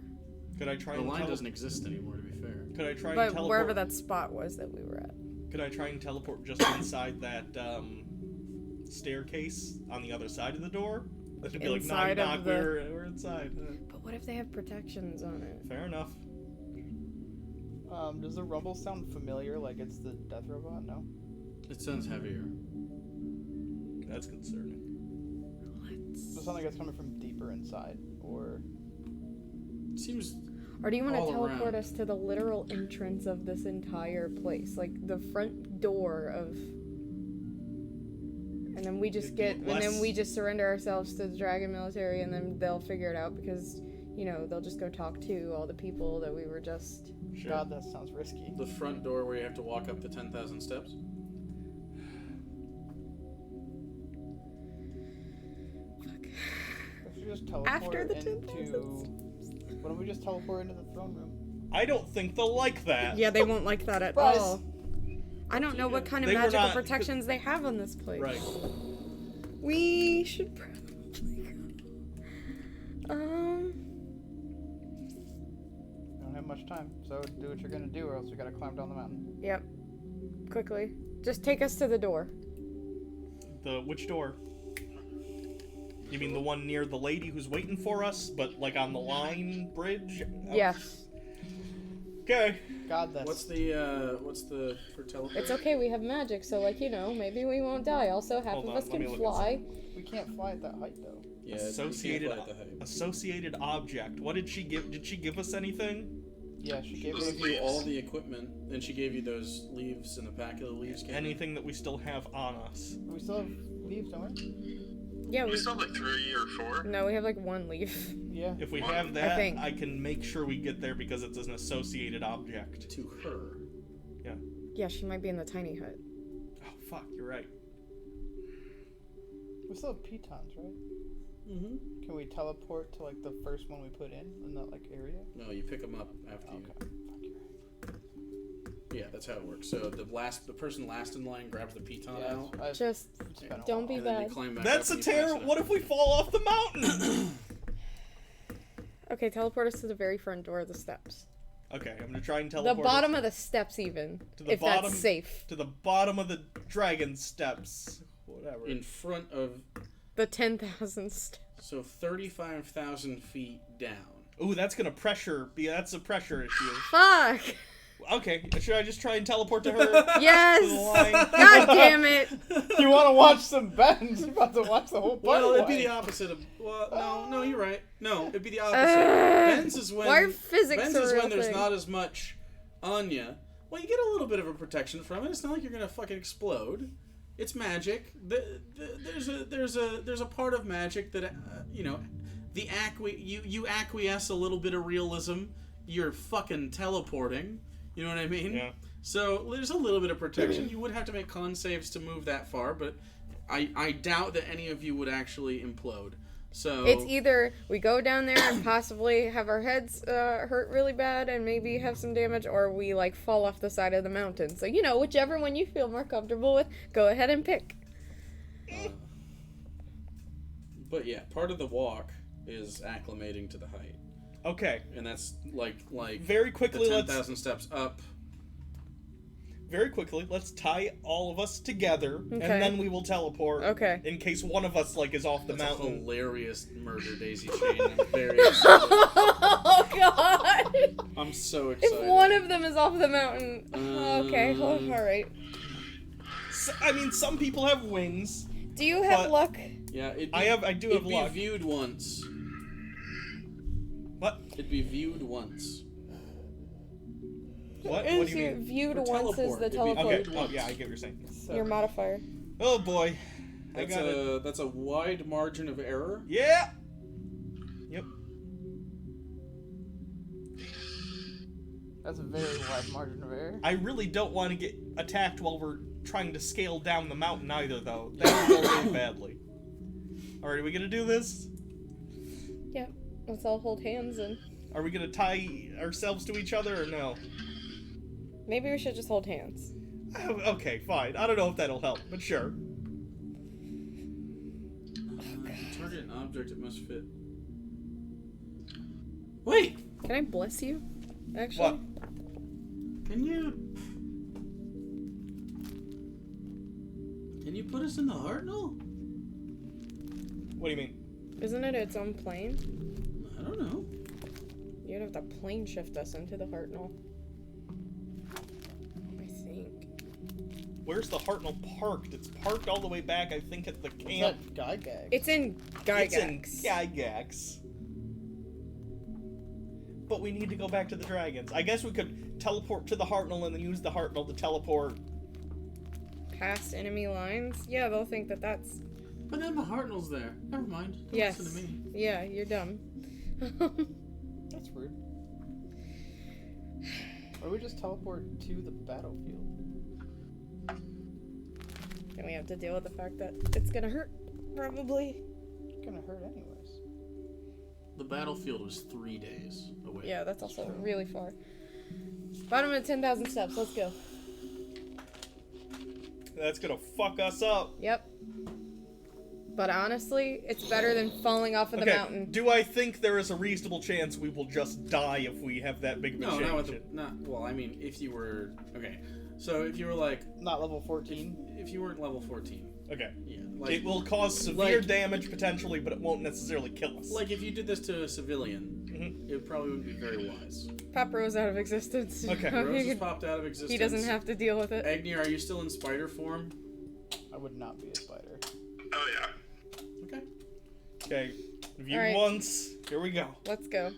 Could I try The and line tele- doesn't exist anymore, to be fair. Could I try and But teleport? wherever that spot was that we were at. Could I try and teleport just inside that staircase on the other side of the door? That would be like, Inside knock, of knock, the- we're inside. But what if they have protections on it? Fair enough. Does the rumble sound familiar? Like it's the death robot? No. It sounds heavier. That's concerning. Does it sound like it's coming from deeper inside, or It seems Or do you want to All teleport around. us to the literal entrance of this entire place? Like the front door of. And then we just It'd be and then less- we just surrender ourselves to the dragon military and then they'll figure it out because, you know, they'll just go talk to all the people that we were just. Sure. God, that sounds risky. the front door where you have to walk up the 10,000 steps. If we just teleport After the into, 10,000 why don't we just teleport into the throne room? I don't think they'll like that. Yeah, they won't like that at Surprise. all. I don't know what kind of They were magical not- protections they have on this place. Right. We should probably go. We don't have much time, so do what you're gonna do, or else we gotta climb down the mountain. Yep. Quickly. Just take us to the door. Which door? You mean the one near the lady who's waiting for us, but like on the line bridge? Yes. Okay. God, that's What's the for teleport? It's okay, we have magic, so like, you know, maybe we won't die. Also, half Hold of on, us let me can look at fly. we can't fly at that height though. Yeah, you can't Associated fly at the height. associated object. What did she give? Did she give us anything? Yeah, she She gave gave us. you all the equipment, and she gave you those leaves in the pack of the leaves. Came Anything that we still have on us? We still have leaves, don't we? Yeah, We we. still have like 3 or 4. No, we have like one leaf. Yeah. If we have that, think. I can make sure we get there because it's an associated object. To her. Yeah, she might be in the tiny hut. Oh, fuck, you're right. We still have pitons, right? Mm-hmm. Can we teleport to like the first one we put in that like area? No, you pick them up after you. Okay. Fuck, you're right. Yeah, that's how it works. So the person last in line grabs the piton Yeah, out. Just it's been a don't while. be And then you bad. climb back That's up a and you pass terror. it What up. if we fall off the mountain? Okay, teleport us to the very front door of the steps. Okay, I'm gonna try and The teleport bottom of the steps, even. To the if bottom- that's safe. to the bottom of the dragon steps. Whatever. In front of, The 10,000 steps. so 35,000 feet down. Ooh, that's gonna pressure. Yeah, that's a pressure issue. Fuck! Okay, should I just try and teleport to her? Yes! To the line? God damn it! You want to watch some bends? You're about to watch the whole part. Well, it'd be away. the opposite of. Well, no, you're right. No, it'd be the opposite. Ugh. Bends is when. Why are physics Bends a is real when there's thing? not as much on you. Well, you get a little bit of a protection from it. It's not like you're gonna fucking explode. It's magic. There's a part of magic that you know, you acquiesce a little bit of realism. You're fucking teleporting. You know what I mean? Yeah. So there's a little bit of protection. You would have to make con saves to move that far, but I doubt that any of you would actually implode. So It's either we go down there and possibly have our heads hurt really bad and maybe have some damage, or we like fall off the side of the mountain. So you know, whichever one you feel more comfortable with, go ahead and pick. But yeah, part of the walk is acclimating to the height, Okay. and that's like Very the quickly, 10,000 steps up. let's tie all of us together, and Okay. then we will teleport. Okay. In case one of us is off the That's a mountain. hilarious murder daisy chain. I'm very excited. Oh god! I'm so excited. If one of them is off the mountain, okay, all right. I mean, some people have wings. Do you have But- luck? Yeah, I do have it'd be luck. viewed once. What? It'd be viewed once. What? Is What do you your mean? viewed For once is teleport, the it'd be teleport? Okay. viewed Oh once. yeah, I get what you're saying. So, Your modifier. Oh boy. I That's got it. that's a wide margin of error. Yeah. Yep. that's a very wide margin of error. I really don't want to get attacked while we're trying to scale down the mountain either, though. That would go really badly. Alright, are we gonna do this? Yeah. Let's all hold hands and Are we gonna tie ourselves to each other or no? maybe we should just hold hands. Okay, fine. I don't know if that'll help, but sure. Target an object it must fit. Wait, Can I bless you? Actually. What? can you put us in the Hartnell? What do you mean? Isn't it its own plane? I don't know. You'd have to plane shift us into the Hartnell. I think. Where's the Hartnell parked? It's parked all the way back, I think, at the What's camp. that guy gag? It's in It's in Gygax. Gygax. But we need to go back to the dragons. I guess we could teleport to the Hartnell and then use the Hartnell to teleport. Past enemy lines? Yeah, they'll think that that's... But then the Hartnell's there. Never mind. Don't Yes. Listen to me. Yeah, you're dumb. That's rude. Or we just teleport to the battlefield. And we have to deal with the fact that it's gonna hurt. Probably. It's gonna hurt anyways. The battlefield was 3 days away. Yeah, that's also really far. Bottom of 10,000 steps. Let's go. That's gonna fuck us up. Yep. But honestly, it's better than falling off of the Okay, mountain. do I think there is a reasonable chance we will just die if we have that big of a No, change? not with the, not. Well, I mean, if you were okay. So if you were like, Not level 14. if you weren't level 14, Okay. yeah, It will cause severe like- damage potentially, but it won't necessarily kill us. like if you did this to a civilian, Mhm. it probably wouldn't be very wise. Pop Rose out of existence. Okay. Rose has popped out of existence. He doesn't have to deal with it. Agni, are you still in spider form? I would not be a spider. Oh yeah. Okay. Okay. View Alright. once. Here we go. Let's go.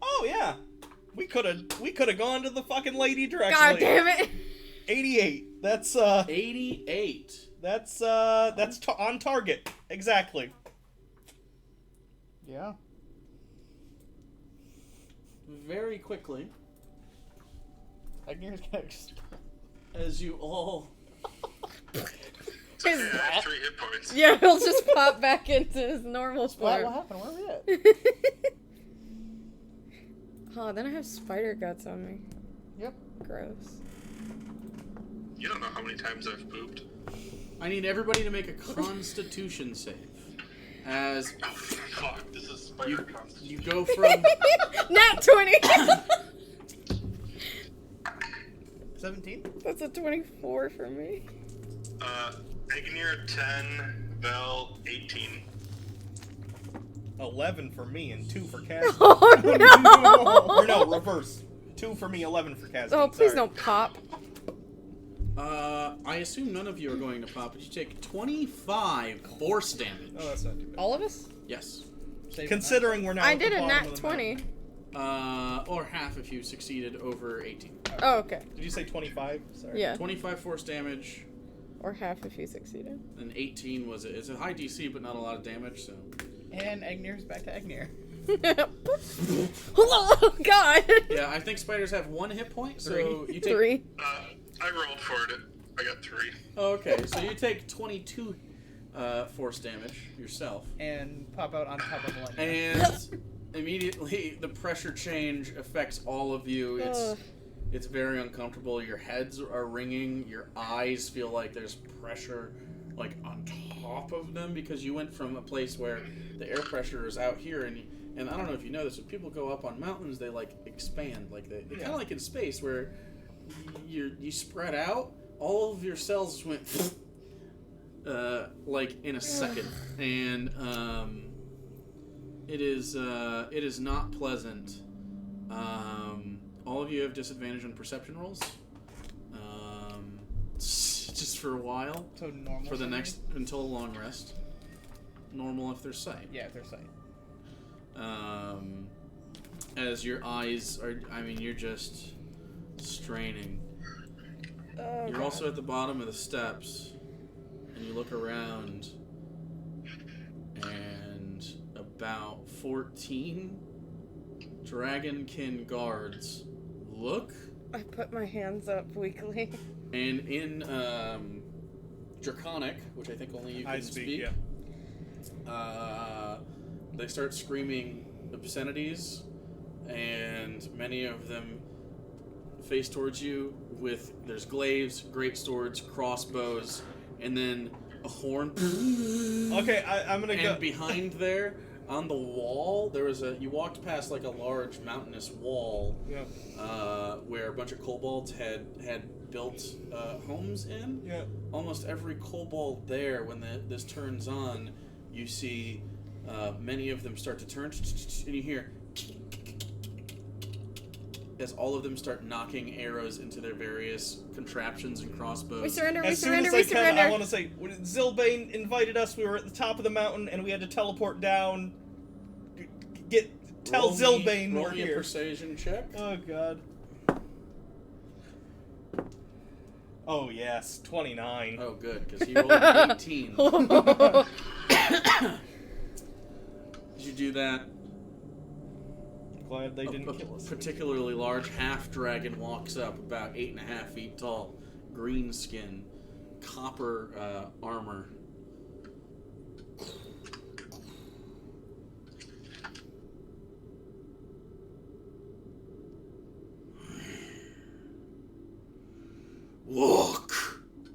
Oh yeah. We could have gone to the fucking lady directly. God damn it! 88. That's 88. That's on target. Exactly. Yeah. Very quickly, Agnir's gonna just. as you all It's okay, I have 3 hit points. Yeah, he'll just pop back into his normal What form. happened? Where are we at? Oh, then I have spider guts on me. Yep. Gross. You don't know how many times I've pooped. I need everybody to make a Constitution save. As Oh, fuck. This is spider you constitution. go from Nat 20! 17? That's a 24 for me. Agnir 10, Vel 18. 11 for me and 2 for Kaz. Oh no! Or no, reverse. 2 for me, 11 for Kaz. Oh, please Sorry. don't pop. I assume none of you are going to pop, but you take 25 force damage. Oh, that's not too bad. All of us? Yes. Save Considering we're now I at the did a bottom nat of the 20. Or half if you succeeded over 18. Oh, okay. mountain. Did you say 25? Sorry. Yeah. 25 force damage, Or half if you succeeded. and 18 was it's a high DC, but not a lot of damage. So And Agnir's back to Agnir. Oh, God! yeah, I think spiders have 1 hit point. So 3. you take 3. I rolled for it. I got 3. Oh, okay, so you take 22 force damage yourself, And pop out on top of Millennia. and immediately the pressure change affects all of you. Ugh. It's very uncomfortable. Your heads are ringing. Your eyes feel like there's pressure, like on top of them, because you went from a place where the air pressure is out here, and I don't know if you know this, but people go up on mountains, they like expand, like they kind of like in space where you spread out. All of your cells just went like in a second, and it is not pleasant. All of you have disadvantage on perception rolls. Just for a while. So normal. For the me? next until a long rest. Normal if there's sight. Yeah, if they're sight. As your eyes are, I mean, you're just straining. Oh, You're also at the bottom of the steps, and you look around, and about 14 dragonkin guards look, I put my hands up weakly. and in Draconic, which I think only you can I speak, yeah. They start screaming obscenities, and many of them face towards you with, there's glaives, great swords, crossbows, and then a horn. Okay, I'm gonna go. And behind there, on the wall, there was you walked past like a large mountainous wall, Yeah. where a bunch of kobolds had built homes in. Yeah. Almost every kobold there, when this turns on, you see many of them start to turn, and you hear as all of them start knocking arrows into their various contraptions and crossbows. We surrender, we As soon surrender, as we I can, surrender. I want to say, when Zilbane invited us. We were at the top of the mountain, and we had to teleport down. Tell Zilbane roll we're me a here. persuasion check. Oh God. Oh yes, 29. Oh, good, because he rolled an 18. Did you do that? Glad they didn't A kill us. particularly large half dragon walks up, about 8.5 feet tall, green skin, copper armor. Walk!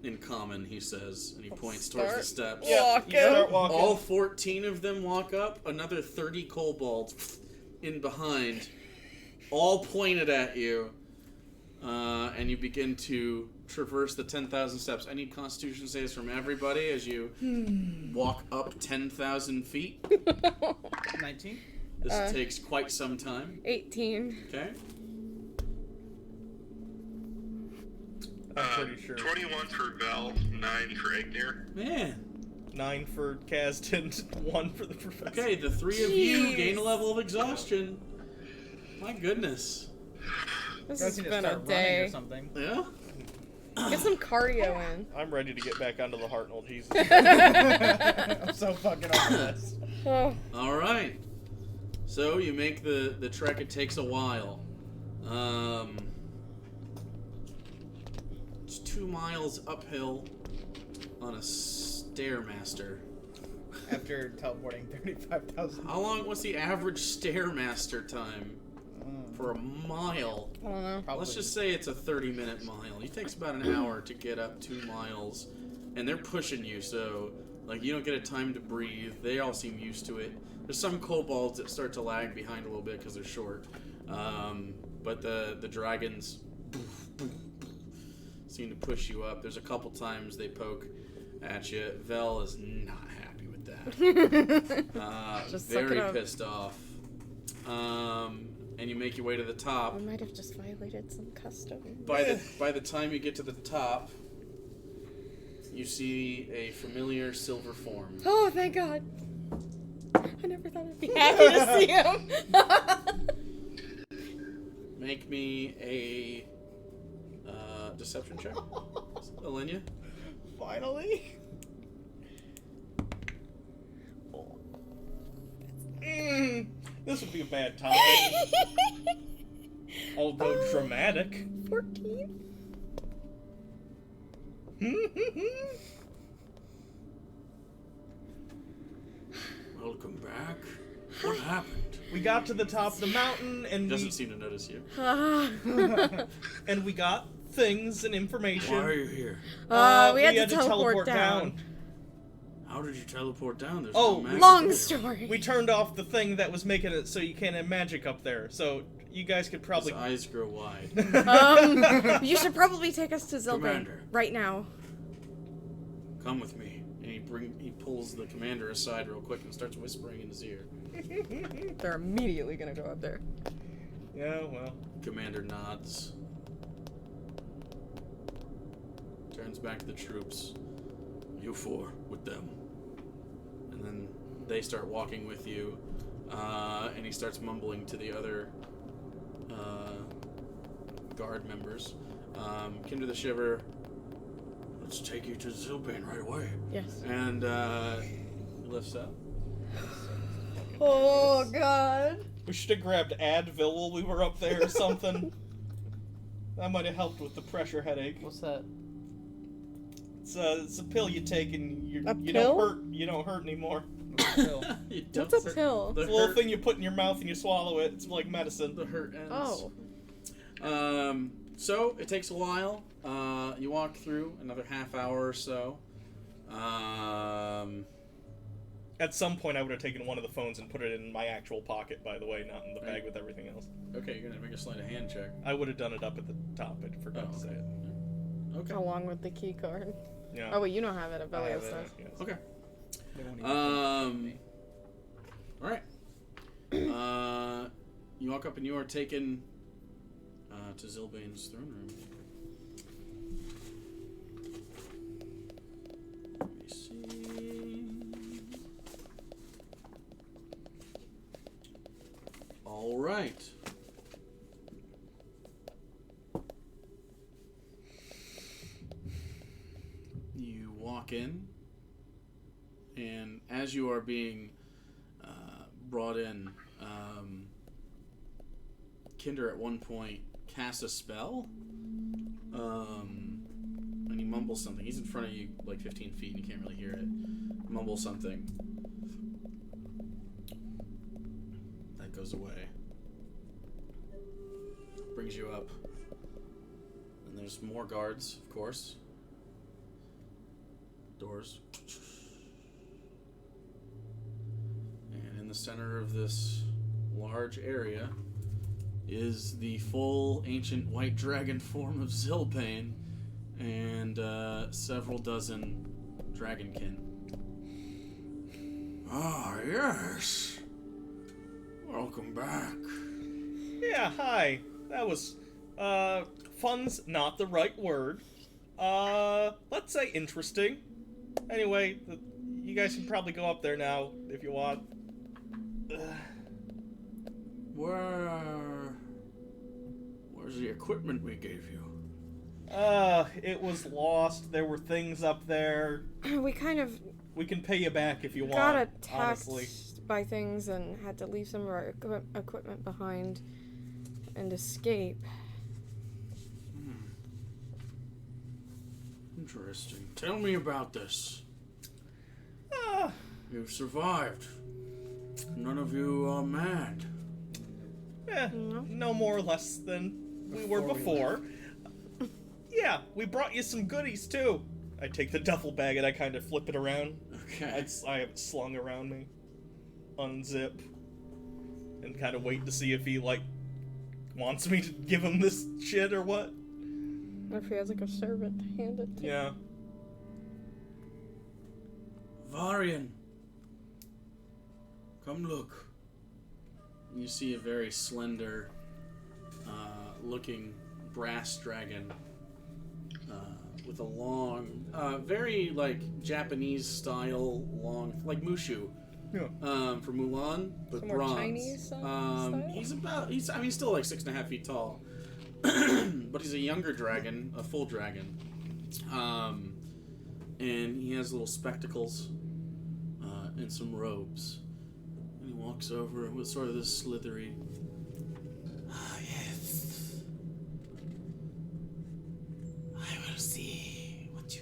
In common, he says, and he points towards the steps. Walk You start out. walking. All 14 of them walk up, another 30 kobolds in behind, all pointed at you, and you begin to traverse the 10,000 steps. I need Constitution saves from everybody as you walk up 10,000 feet. 19? This takes quite some time. 18. Okay? I'm pretty sure. 21 for Vel, 9 for Agnir. Man. 9 for Kazdan, 1 for the professor. Okay, the 3 of you Jeez. gain a level of exhaustion. My goodness. This Guys has need to been a start running or day. something. Yeah? Get some cardio in. I'm ready to get back onto the Hartnell. Jesus. I'm so fucking over this. Oh, All right. So you make the trek. It takes a while. It's 2 miles uphill on a stairmaster. After teleporting 35,000. How long? What's the average stairmaster time for a mile? I don't know. Probably. Let's just say it's a 30-minute mile. It takes about an hour to get up 2 miles, and they're pushing you, so like you don't get a time to breathe. They all seem used to it. There's some kobolds that start to lag behind a little bit because they're short, but the dragons seem to push you up. There's a couple times they poke at you. Vel is not happy with that. Just suck it Very up. pissed off. And you make your way to the top. I might have just violated some custom. By the time you get to the top, you see a familiar silver form. Oh, thank God. I never thought I'd be happy to see him. Make me a deception check, Alenia. Finally. This would be a bad time. Although dramatic. 14. Welcome back. What happened? We got to the top of the mountain and Doesn't seem to notice you. and we got things and information. Why are you here? We had to teleport down. How did you teleport down? There's Oh, no magic Long there. story. We turned off the thing that was making it so you can't have magic up there. So you guys could His probably. eyes grow wide. You should probably take us to Zilbane Commander. right now. Come with me. And he pulls the commander aside real quick and starts whispering in his ear. They're immediately gonna go up there. Yeah, well. Commander nods. Turns back to the troops. You four with them. And then they start walking with you. And he starts mumbling to the other guard members. Kinder the Shiver, let's take you to Zilbane right away. Yes. And he lifts up. Oh God. We should have grabbed Advil while we were up there or something. That might have helped with the pressure headache. What's that? It's a pill you take and you pill? don't hurt. You don't hurt anymore. You don't What's a hurt- pill? The It's a little hurt- thing you put in your mouth and you swallow it. It's like medicine. The hurt ends. Oh. So it takes a while. You walk through another half hour or so. At some point, I would have taken one of the phones and put it in my actual pocket, by the way, not in the bag Right. with everything else. Okay, you're gonna make a sleight of hand check. I would have done it up at the top. I forgot to say it. Okay. Along with the key card. Yeah. Oh wait, you don't have it. I have Abelius it, does. yes. Okay. They won't even All right. You walk up and you are taken to Zilbane's throne room. Let me see. All right. You walk in, and as you are being brought in, Kinder at one point casts a spell, and he mumbles something. He's in front of you like 15 feet and you can't really hear it. Mumbles something. That goes away. Brings you up. And there's more guards, of course. Doors. And in the center of this large area is the full ancient white dragon form of Zilbane and several dozen dragonkin. Ah, yes. Welcome back. Yeah, hi. That was, fun's not the right word. Let's say interesting. Anyway, you guys can probably go up there now if you want. Where's the equipment we gave you? It was lost. There were things up there. We kind of We can pay you back if you want. got attacked honestly. by things and had to leave some of our equipment behind and escape. Interesting. Tell me about this. Ah, You've survived. None of you are mad. no more or less than we were before. Yeah, we brought you some goodies too. I take the duffel bag and I kind of flip it around. Okay. I have it slung around me. Unzip. And kind of wait to see if he, like, wants me to give him this shit or what. Or if he has like a servant to hand it to. Yeah. Varian. Come look. You see a very slender looking brass dragon with a long, very like Japanese style long, like Mushu. Yeah. From Mulan, but Some more bronze. Chinese style? He's still like 6.5 feet tall, but he's a younger dragon, a full dragon, and he has little spectacles and some robes. And he walks over with sort of this slithery. Ah, yes. I will see what you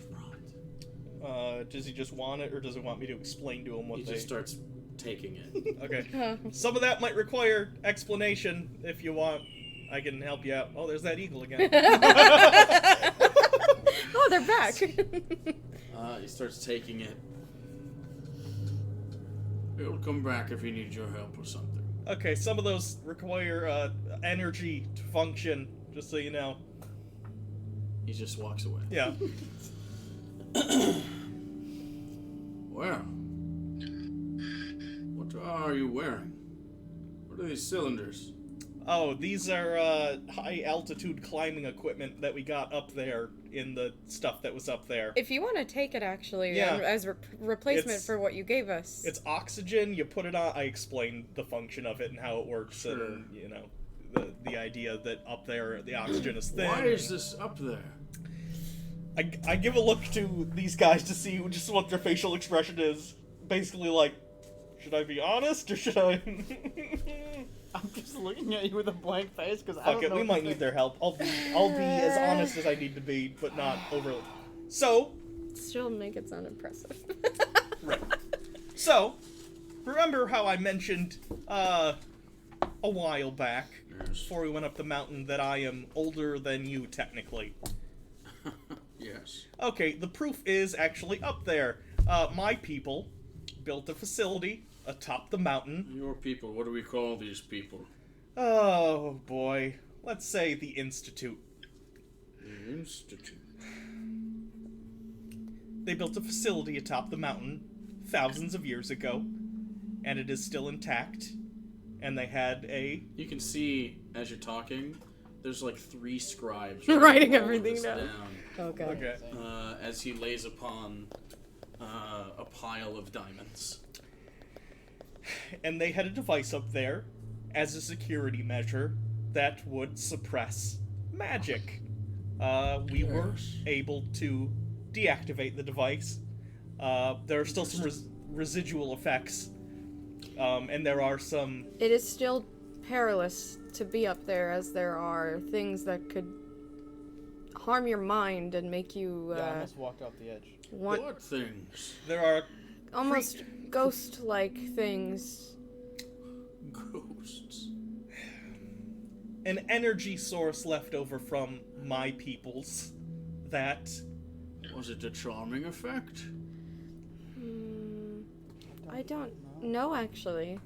brought. Does he just want it, or does he want me to explain to him what He they... just starts taking it. Okay. Some of that might require explanation. If you want, I can help you out. Oh, there's that eagle again. Oh, they're back. He starts taking it. He'll come back if he needs your help or something. Okay, some of those require energy to function, just so you know. He just walks away. Yeah. Well, what are you wearing? What are these cylinders? Oh, these are high altitude climbing equipment that we got up there in the stuff that was up there. If you want to take it, actually, Yeah. as replacement It's- for what you gave us. It's oxygen, you put it on. I explained the function of it and how it works, Sure. and, you know, the idea that up there the oxygen is thin. Why is this up there? I give a look to these guys to see just what their facial expression is. Basically, like, should I be honest or should I? I'm just looking at you with a blank face because I Fuck don't it, know we what might to need think. their help. I'll be as honest as I need to be, but not overly. So, Still make it sound impressive. right. So, remember how I mentioned a while back, Yes. before we went up the mountain, that I am older than you technically? Yes. Okay, the proof is actually up there. My people built a facility atop the mountain. Your people, what do we call these people? Oh boy, let's say the Institute. The Institute. They built a facility atop the mountain thousands of years ago, and it is still intact. And they had a... You can see, as you're talking, there's like 3 scribes Writing all of everything this down. Okay. Okay. As he lays upon a pile of diamonds. And they had a device up there as a security measure that would suppress magic. We were Yes. able to deactivate the device. There are still some residual effects. And there are some... It is still perilous to be up there, as there are things that could harm your mind and make you Yeah, I almost walked off the edge. want What things? There are... almost ghost-like things. Ghosts. an energy source left over from my peoples that... Was it a charming effect? I don't know, actually.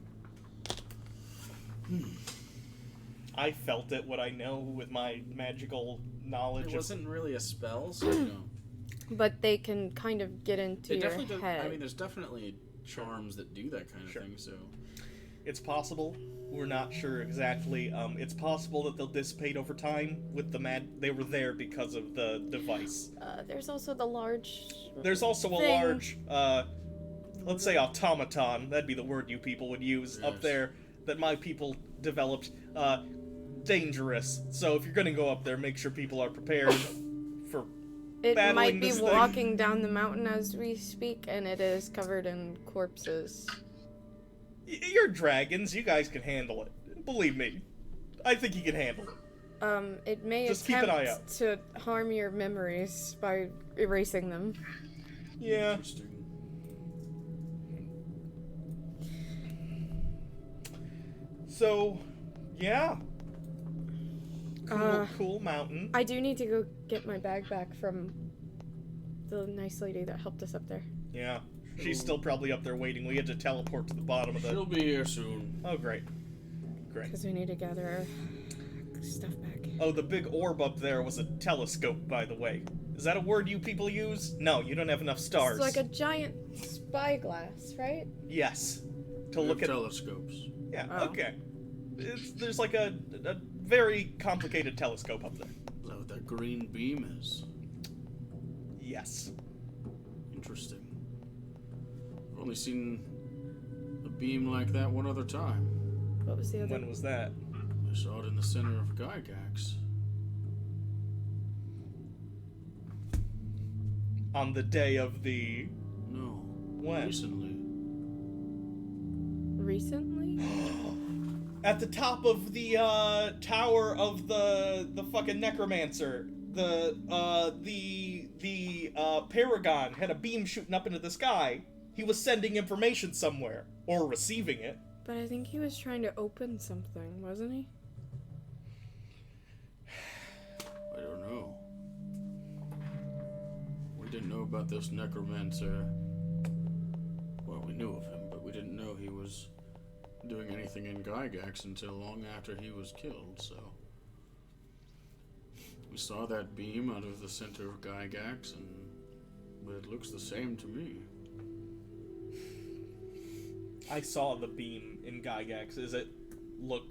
I felt it, what I know with my magical knowledge. It wasn't really a spell, so no. But they can kind of get into It your definitely does. head. I mean, there's definitely charms that do that kind of Sure. thing. So It's possible. We're not sure exactly. It's possible that they'll dissipate over time with the They were there because of the device. There's also the large... There's also a thing. large, let's say automaton, that'd be the word you people would use, up Yes. there, that my people developed. Dangerous. So if you're gonna go up there, make sure people are prepared It battling might be this thing. walking down the mountain as we speak, and it is covered in corpses. You're dragons. You guys can handle it. Believe me. I think you can handle it. It may Just keep an eye out. attempt to harm your memories by erasing them. Yeah. Interesting. So, yeah. Uh, Cool mountain. I do need to go get my bag back from the nice lady that helped us up there. Yeah. She's still probably up there waiting. We had to teleport to the bottom of the... She'll be here soon. Oh, great. Great. Because we need to gather our stuff back. Oh, the big orb up there was a telescope, by the way. Is that a word you people use? No, you don't have enough stars. It's like a giant spyglass, right? Yes. To We look have at... telescopes. Yeah, Oh. okay. There's like a very complicated telescope up there. Is that what that green beam is? Yes. Interesting. I've only seen a beam like that one other time. What was the other? When was that? I saw it in the center of Gygax. On the day of the... No. When? Recently. Recently? At the top of the tower of the fucking necromancer, the Paragon had a beam shooting up into the sky. He was sending information somewhere or receiving it. But I think he was trying to open something, wasn't he? I don't know. We didn't know about this necromancer. Well, we knew of him, but we didn't know he was doing anything in Gygax until long after he was killed, so... We saw that beam out of the center of Gygax, but it looks the same to me. I saw the beam in Gygax. Does it look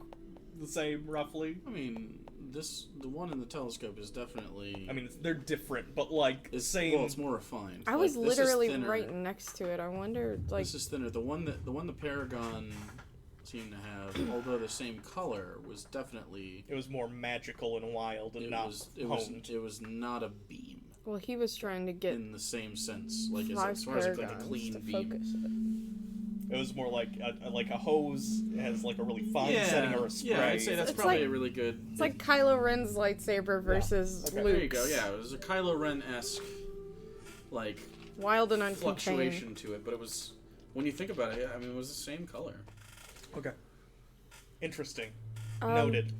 the same, roughly? I mean, the one in the telescope is definitely... I mean, they're different, but like it's, same. well, it's more refined. I was Like, this is literally thinner. right next to it. I wonder, like, This is thinner. The one the Paragon seemed to have, although the same color, was definitely... It was more magical and wild and It not was not a beam well, he was trying to get in the same sense. Like five as far as like a paragons clean to beam. focus it. It was more like a hose. It has like a really fine setting or a spray. Yeah, I'd say that's It's probably like- a really good. It's like Kylo Ren's lightsaber versus Okay, Luke's. there you go. Yeah, it was a Kylo Ren-esque, like Wild and uncontained. fluctuation to it, but it was when you think about it. I mean, it was the same color. Okay. Interesting. Um, Noted.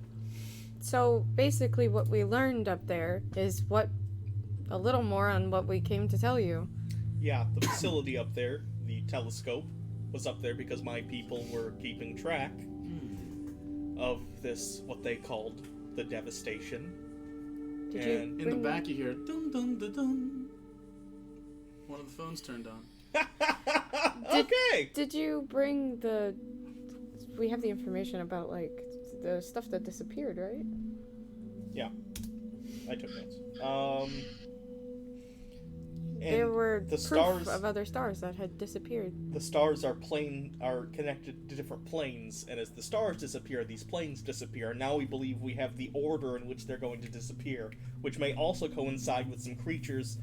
So basically, what we learned up there is a little more on what we came to tell you. Yeah, the facility up there, the telescope, was up there because my people were keeping track of this, what they called the devastation. Did And you In the bring- back, you hear dun dun dun dun. One of the phones turned on. Okay! Did you bring the? We have the information about like the stuff that disappeared, right? Yeah. I took notes. There And were the proof stars- of other stars that had disappeared. the stars are connected to different planes, and as the stars disappear, these planes disappear. And now we believe we have the order in which they're going to disappear, which may also coincide with some creatures,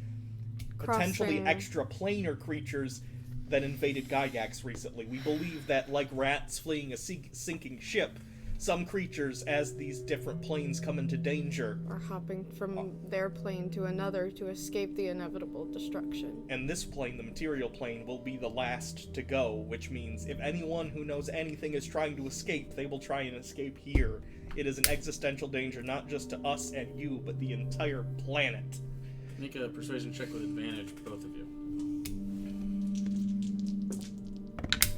potentially Crossing- extraplanar creatures that invaded Gygax recently. We believe that, like rats fleeing a sinking ship, some creatures, as these different planes come into danger, Or hopping from their plane to another to escape the inevitable destruction. and this plane, the material plane, will be the last to go, which means if anyone who knows anything is trying to escape, they will try and escape here. It is an existential danger not just to us and you, but the entire planet. Make a persuasion check with advantage, both of you.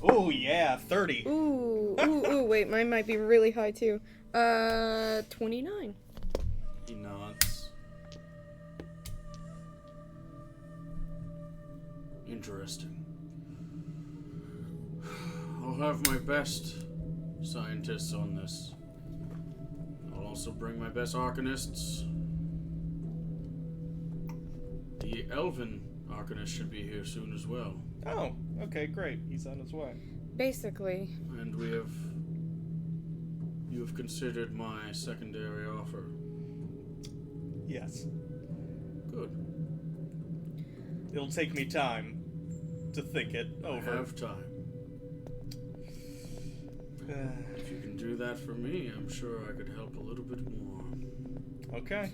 Oh yeah, 30. Ooh, wait, mine might be really high too. 29. He nods. Interesting. I'll have my best scientists on this. I'll also bring my best arcanists. The elven arcanist should be here soon as well. Oh, okay, great. He's on his way. Basically, And you have considered my secondary offer. Yes. Good. It'll take me time to think it I over. have time. If you can do that for me, I'm sure I could help a little bit more. Okay.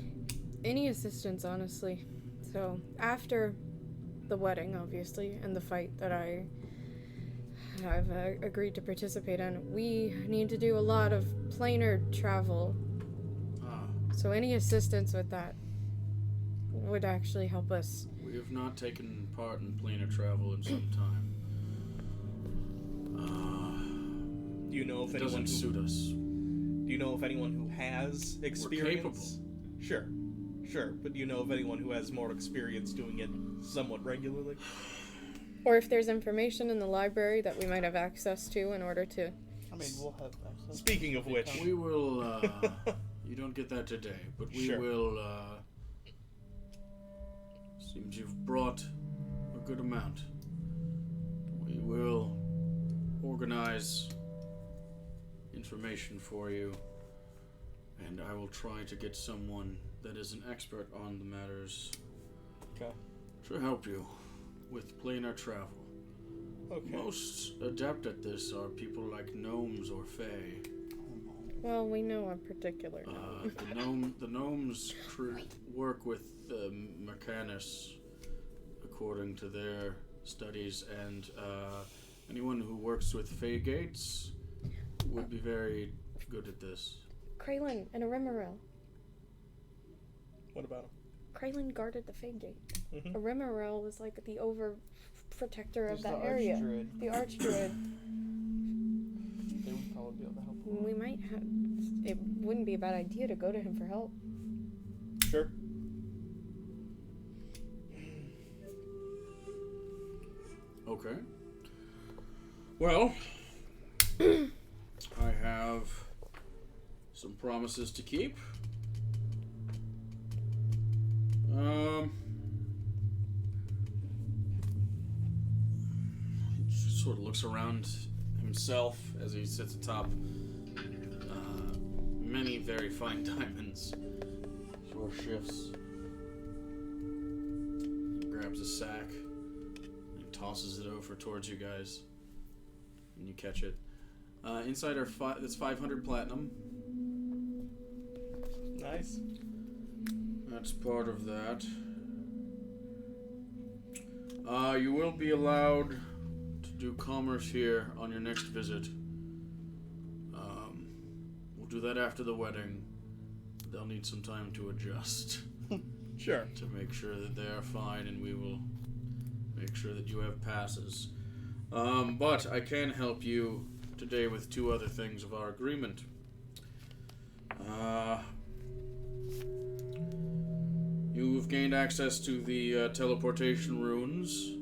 Any assistance, honestly. So, after the wedding, obviously, and the fight that I've agreed to participate in, we need to do a lot of planar travel. Ah, So, any assistance with that would actually help us. we have not taken part in planar travel in some time. Do you know if It anyone doesn't suit us. Do you know if anyone who has experience? Sure. Sure, but do you know of anyone who has more experience doing it somewhat regularly? Or if there's information in the library that we might have access to in order to. I mean, we'll have access. Speaking of which, We will, you don't get that today, but we Sure. will, seems you've brought a good amount. We will organize information for you, and I will try to get someone that is an expert on the matters Okay. to help you with planar travel. Okay. Most adept at this are people like gnomes or fae. Well, we know a particular gnome. The gnomes work with the Mercanus according to their studies, and anyone who works with Fae Gates would be very good at this. Kraylin and Arimarel. What about him? Kraylin guarded the Fey Gate. Mhm. Arimarel was like the over-protector of He's that the area. Archdruid. The Archdruid. They would probably be able to help. We might have. It wouldn't be a bad idea to go to him for help. Sure. Okay. Well, I have some promises to keep. He just sort of looks around himself as he sits atop many very fine diamonds. Sort of shifts. Grabs a sack. He tosses it over towards you guys. And you catch it. Inside are that's 500 platinum. Nice. That's part of that. You will be allowed to do commerce here on your next visit. We'll do that after the wedding. They'll need some time to adjust Sure. to make sure that they are fine, and we will make sure that you have passes. But I can help you today with two other things of our agreement. You've gained access to the teleportation runes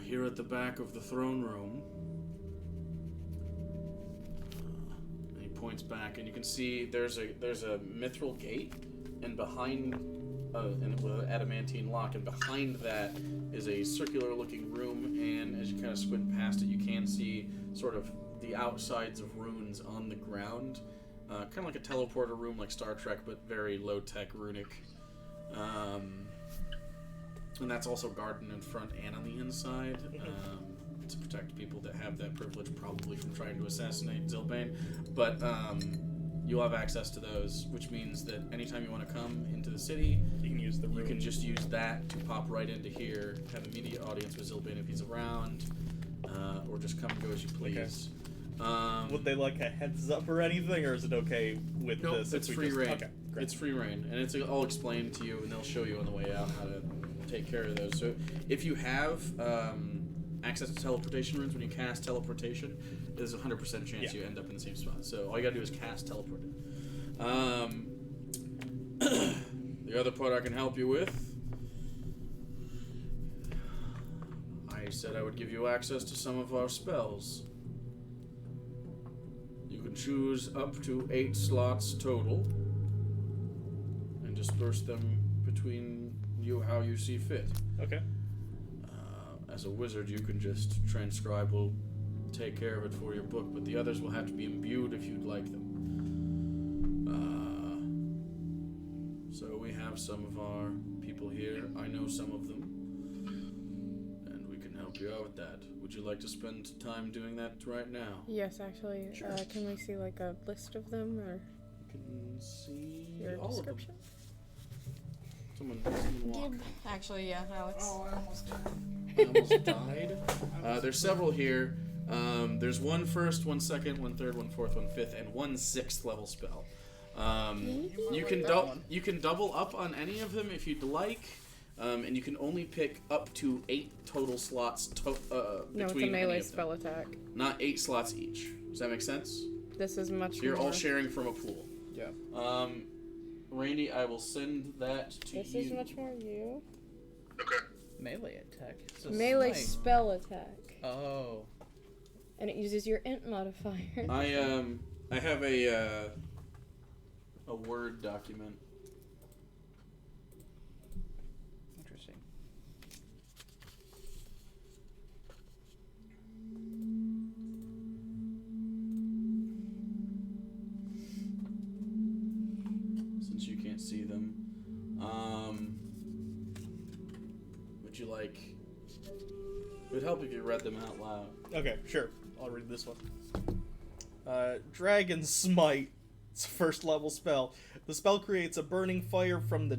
here at the back of the throne room. And he points back, and you can see there's a mithril gate, and behind and with an adamantine lock, and behind that is a circular-looking room. And as you kind of squint past it, you can see sort of the outsides of runes on the ground. Kind of like a teleporter room like Star Trek, but very low-tech runic. And that's also guarded in front and on the inside to protect people that have that privilege, probably from trying to assassinate Zilbane. But you'll have access to those, which means that anytime you want to come into the city, You can use the room. you can just use that to pop right into here, have immediate audience with Zilbane if he's around, or just come and go as you please. Would they like a heads up or anything, or is it okay with Nope, this? if it's we free just... reign. Okay, great. It's free reign, and it's all explained to you, and they'll show you on the way out how to take care of those. So if you have access to teleportation runes, when you cast teleportation, there's a 100% chance you end up in the same spot. So all you gotta do is cast teleport. The other part I can help you with, I said I would give you access to some of our spells. You can choose up to 8 slots total and disperse them between you how you see fit. Okay. As a wizard, you can just transcribe, will take care of it for your book, but the others will have to be imbued if you'd like them. So we have some of our people people here. I know some of them. And we can help you out with that. Would you like to spend time doing that right now? Yes, actually. Sure. Can we see like a list of them or You can see your all description? of them. Someone walk. Actually, yeah, Alex. Oh, I almost I almost died. There's several here. There's one first, one second, one third, one fourth, one fifth, and one sixth level spell. You can double up on any of them if you'd like, and you can only pick up to 8 total slots No, it's a between any melee of them. spell attack. Not 8 slots each. Does that make sense? This is much So you're more. all sharing from a pool. Yeah. Randy, I will send that to This you. is much more you. Okay. Melee attack. It's a Melee smite. spell attack. Oh. And it uses your int modifier. I have a Word document. Interesting. Since you can't see them, would you like? It would help if you read them out loud. Okay, sure. I'll read this one. Dragon Smite. It's a first level spell. The spell creates a burning fire from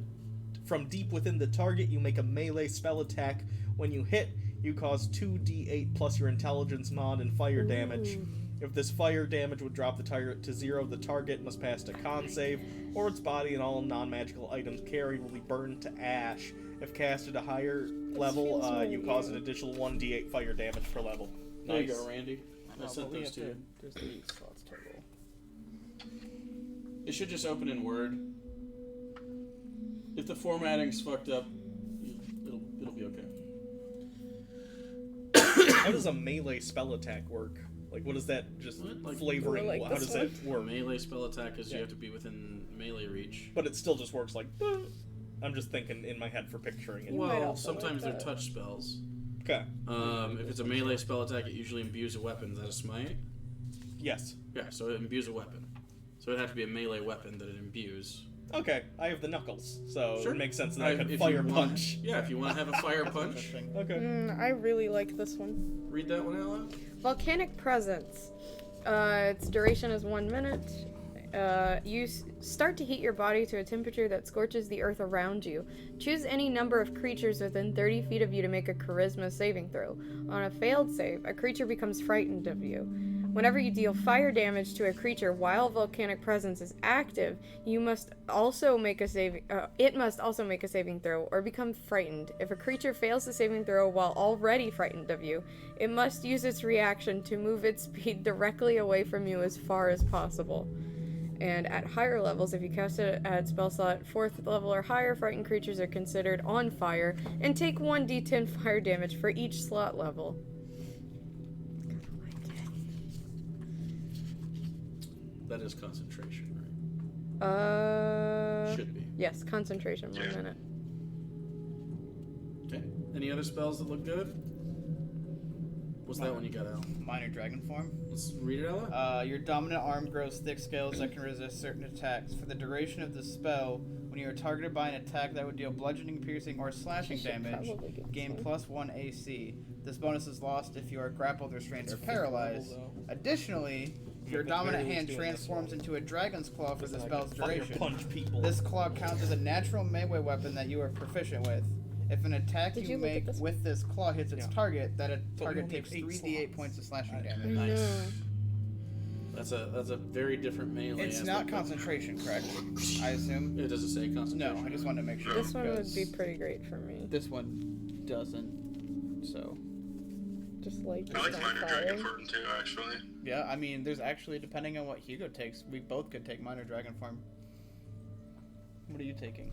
deep within the target. You make a melee spell attack. When you hit, you cause 2d8 plus your intelligence mod and fire damage. If this fire damage would drop the target to 0, the target must pass a con save, or its body and all non-magical items carried will be burned to ash. If cast at a higher level, feels more you cause an you. additional 1d8 fire damage per level. There you go, Randy. I No, sent but we those have to you. There's 8 slots total. It should just open in Word. If the formatting's fucked up, it'll be okay. How does a melee spell attack work? Like, what is that just What? Like- flavoring? Like How this does that A work? melee spell attack is Yeah. you have to be within melee reach. But it still just works like. I'm just thinking in my head for picturing it. You might Well, also sometimes like they're that. touch spells. Okay. If it's a melee spell attack, it usually imbues a weapon. Is that a smite? Yes. Yeah, so it imbues a weapon. So it'd have to be a melee weapon that it imbues. Okay. I have the knuckles, so Sure. it makes sense that I could If fire you want- punch. Yeah, if you want to have a fire That's punch, interesting. Okay. I really like this one. read that one out loud. Volcanic Presence. Its duration is 1 minute. You start to heat your body to a temperature that scorches the earth around you. Choose any number of creatures within 30 feet of you to make a charisma saving throw. On a failed save, a creature becomes frightened of you. Whenever you deal fire damage to a creature while Volcanic Presence is active, it must also make a saving throw or become frightened. If a creature fails the saving throw while already frightened of you, it must use its reaction to move its speed directly away from you as far as possible. And at higher levels, if you cast it at spell slot 4th level or higher, frightened creatures are considered on fire and take 1d10 fire damage for each slot level. Kinda like That is concentration, it. right? Should be. Yes, concentration, 1 minute. Okay. Any other spells that look good? What's that one you got, Al? Minor dragon form. Let's read it out loud. Your dominant arm grows thick scales that can resist certain attacks. For the duration of the spell, when you are targeted by an attack that would deal bludgeoning, piercing, or slashing I should damage, probably get gain this one. +1 AC. This bonus is lost if you are grappled, restrained, or paralyzed. Additionally, your dominant hand transforms into a dragon's claw for the spell's Fire duration. punch people. This claw counts as a natural melee weapon that you are proficient with. If an attack Did you you look at make this? with this claw hits its Yeah. target, that we target only takes have 8 3d8 slots. points of slashing I damage. Nice. know. That's a very different melee. It's aspect not of- concentration, correct? I assume. It doesn't say concentration. No, I just wanted to make sure. This one would be because- pretty great for me. This one doesn't. So. Just like I like on minor fire. dragon form too, actually. Yeah, I mean, there's actually, depending on what Hugo takes, we both could take minor dragon form. What are you taking?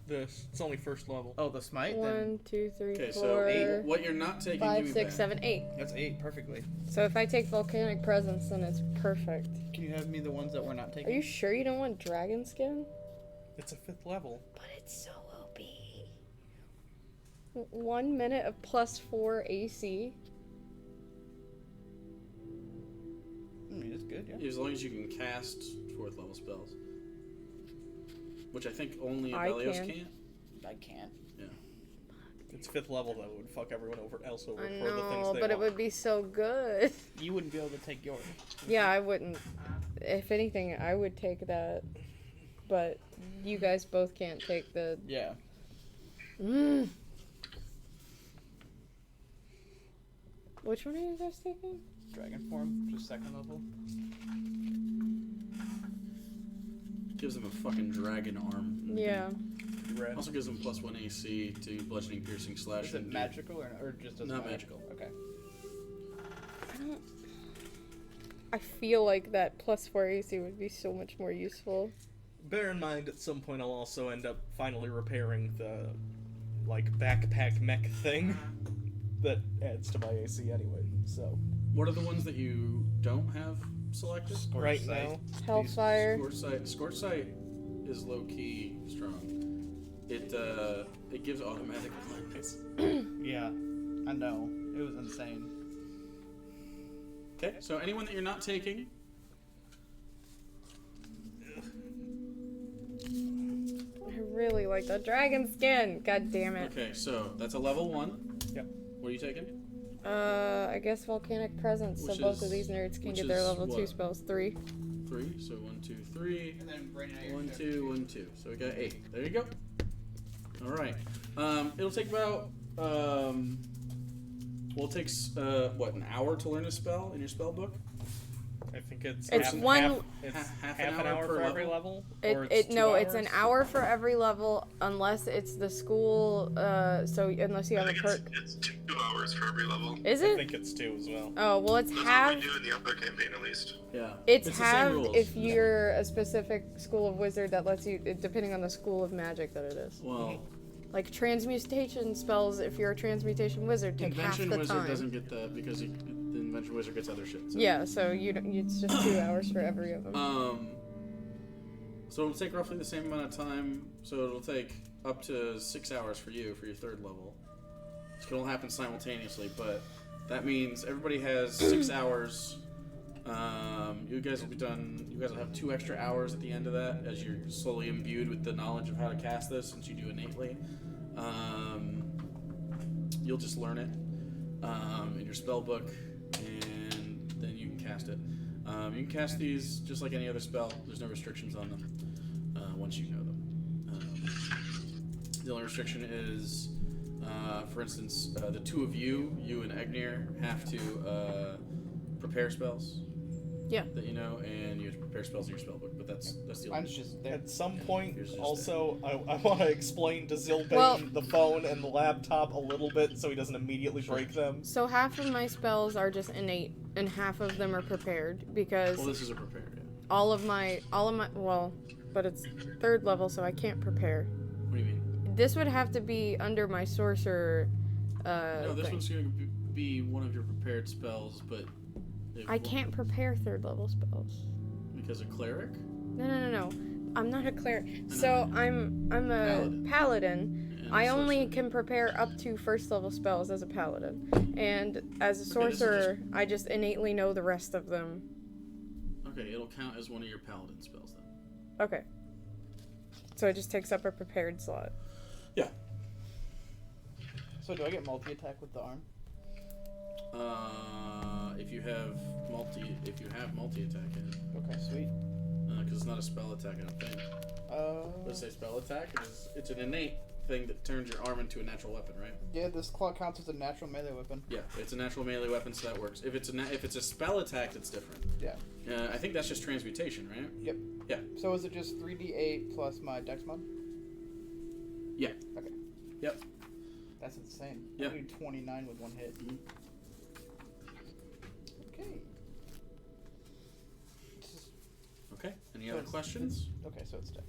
This. It's only first level. Oh, the smite. Then 1, 2, 3, Okay, 4, so what you're not taking, 5, give me 6, back. 7, 8. that's 8 perfectly. So if I take Volcanic Presence, then it's perfect. Can you have me the ones that we're not Are taking? you sure you don't want Dragon Skin? It's a 5th level. But it's so OP. 1 minute of +4 AC. I mean, it's good, yeah. As long as you can cast 4th level spells. which I think only I Abelios can. can't. I can't. It's 5th level that would fuck everyone else over I for the things know, they but it want. would be so good. You wouldn't be able to take yours. Yeah, I wouldn't. If anything, I would take that. But you guys both can't take the. Yeah. Mm. Which one are you guys taking? Dragon form, just 2nd level. Gives them a fucking dragon arm. Yeah. Red. Also gives them +1 AC to bludgeoning, piercing, slash. Is it magical or just doesn't Not matter? magical. Okay. I feel like that +4 AC would be so much more useful. Bear in mind, at some point I'll also end up finally repairing the, like, backpack mech thing that adds to my AC anyway, so. What are the ones that you don't have selected? Right Sight. now, Hellfire. Scorch Sight is low key strong. It gives automatic blindness. Yeah, I know. It was insane. Okay, so anyone that you're not taking, I really like the dragon skin. God damn it. okay, so that's a level 1. Yep. What are you taking? I guess Volcanic Presence, so Which both is- of these nerds can which get their is level 2 what? spells. 3. 3. So 1, 2, 3. And then bring out 1, 2, 1, 2. So we got 8. There you go. All right. It'll take about well, it takes what, an hour to learn a spell in your spell book? I think it's It's one- it's half half an an hour hour per for every level? level. Or It's 2 it's an hours? hour for every level, unless it's the school. So unless you I have a think perk. it's 2 hours for every level. Is I it? think it's 2 as well. Oh well, it's That's what half. we do in the other campaign, at least. Yeah. It's the same halved rules. if you're a specific school of wizard that lets you, depending on the school of magic that it is. Well, Like transmutation spells, if you're a transmutation wizard, take half Invention the Wizard time. doesn't get that because the Invention Wizard gets other shit. So. Yeah, so you don't, it's just 2 hours for every of them. So it'll take roughly the same amount of time. So it'll take up to 6 hours for you for your 3rd level. It can all happen simultaneously, but that means everybody has 6 hours. You guys will be done. You guys will have 2 extra hours at the end of that as you're slowly imbued with the knowledge of how to cast this, since you do innately. You'll just learn it in your spell book, and then you can cast it. You can cast these just like any other spell. There's no restrictions on them once you know them. The only restriction is, for instance, the 2 of you and Egnir, have to prepare spells. Yeah. That you know, and you have to prepare spells in your spellbook, but that's the only. Mine's just there. At some point, Yours is just also, I want to explain to Zilbane Well- the phone and the laptop a little bit so he doesn't immediately Sure. break them. So half of my spells are just innate, and half of them are prepared because Well, this is a prepared. Yeah. all of my well, but it's 3rd level, so I can't prepare. What do you mean? This would have to be under my sorcerer. No, this thing. one's going to be one of your prepared spells, but I can't prepare 3rd level spells. because a cleric. No. I'm not a cleric. So I'm a paladin. And I a only sorcerer. can prepare up to 1st level spells as a paladin, and as a Okay, this is sorcerer, I just innately know the rest of them. Okay, it'll count as one of your paladin spells then. Okay. So it just takes up a prepared slot. Yeah. So do I get multi-attack with the arm? If you have multi attack in it, Okay, sweet. because it's not a spell attack, I don't think. Let's say spell attack. It's an innate thing that turns your arm into a natural weapon, right? Yeah, this claw counts as a natural melee weapon. Yeah, it's a natural melee weapon, so that works. If it's a spell attack, that's different. Yeah. I think that's just transmutation, right? Yep. Yeah. So is it just 3d8 plus my dex mod? Yeah. Okay. Yep. That's insane. Yeah. I do 29 with 1 hit. Mhm. Okay. This is- Okay. Any So other it's- questions? Okay, so it's dex.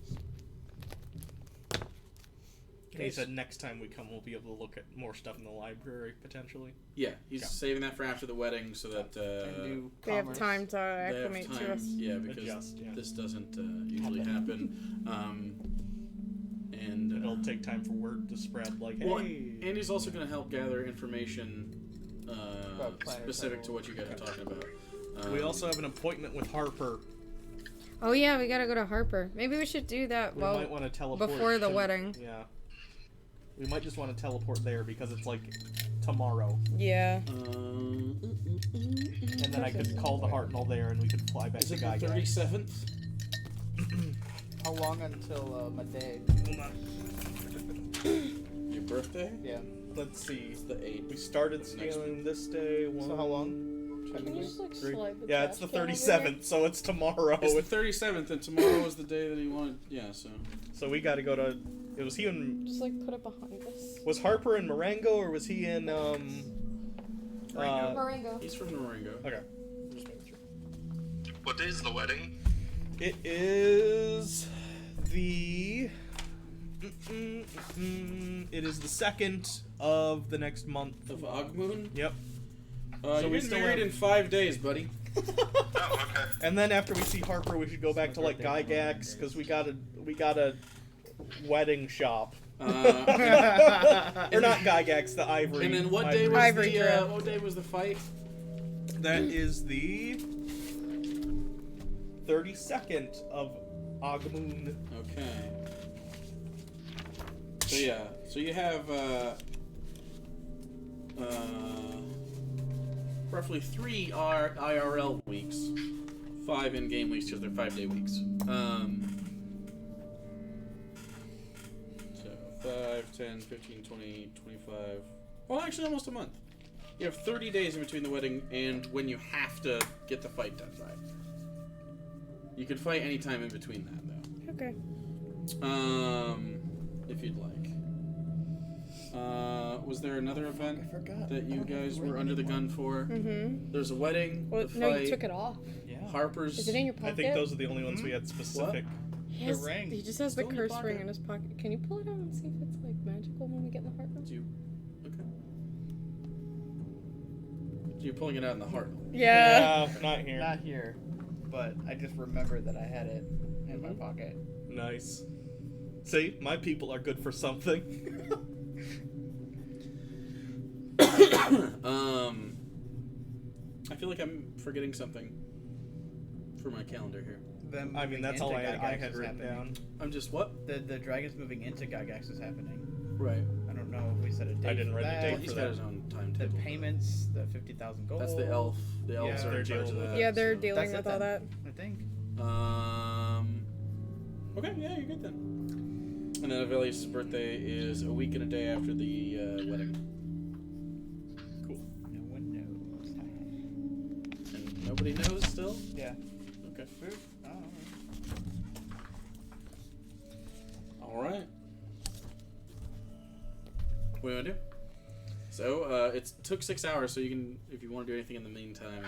And he said next time we come, we'll be able to look at more stuff in the library, potentially. Yeah, he's Yeah. saving that for after the wedding so that And do They have commerce. time to they have acclimate to time. us. Yeah, because Adjust, yeah. this doesn't usually happen. And It'll take time for word to spread, like, well, hey. Andy's also going to help gather information About planetary specific to what you guys are talking about. We also have an appointment with Harper. Oh yeah, we gotta go to Harper. Maybe we should do that We might want to teleport before the wedding. Yeah. We might just want to teleport there because it's like tomorrow. Yeah. And then I could call the Hartnell there and we could fly back Is to it the Gygax. 37th? How long until my day? Your birthday? Yeah. Let's see. It's the 8th. We started Next scaling this day. So how long? Can you just like Three. slide the Yeah, it's the trash can over 37th, so it's tomorrow. It's the 37th, and tomorrow is the day that he wanted. Yeah, so. So we got to go to. It was he here? in. Just like put it behind us. Was Harper in Marengo or was he in Marengo. He's from Marengo. Okay. Just making sure. What day is the wedding? It is the. It is the 2nd of the next month. Of Ogmoon? Yep. So we we still married have- in 5 days, buddy. Oh, okay. And then after we see Harper, we should go back to like Gygax because we got a wedding shop. Or not Gygax, the Ivory. And then what day was Ivory the Trip. what day was the fight? That is the 32nd of Agmoon. Okay. So yeah, so you have roughly 3 IRL weeks, 5 in-game weeks because they're 5-day weeks. So 5, 10, 15, 20, 25. Well, actually, almost a month. You have 30 days in between the wedding and when you have to get the fight done by. You could fight anytime in between that, though. Okay. If you'd like. Was there another event I forgot. that you guys were under the gun for? Mm-hmm. There's a wedding, Well, the no, fight, you took it off. Yeah. Harper's. Is it in your pocket? I think those are the only ones we had specific. He has- ring. He just has Still the in your curse pocket. ring in his pocket. Can you pull it out and see if it's like magical when we get in the heart room? Do you? Okay. So you're pulling it out in the heart. Yeah. Not here. Not here, but I just remembered that I had it in my Mhm. pocket. Nice. See, my people are good for something. I feel like I'm forgetting something for my calendar here. Them I mean, moving that's all into I Gygax had is written happening. down. I'm just what? The dragons moving into Gygax is happening. Right. I don't know if we set a date. didn't for write the that. date He's for got that. his own The timetable. payments, the 50,000 gold. That's the elf. The elves Yeah. are They're in charge of dealing with that. Yeah, they're so- dealing That's with it all that. then, I think. Okay, yeah, you're good then. And then Avelius' birthday is a week and a day after the wedding. Cool. No one knows. And nobody knows still? Yeah. Okay. Oh, Alright. What do you want to do? So, it took 6 hours, so you can, if you want to do anything in the meantime,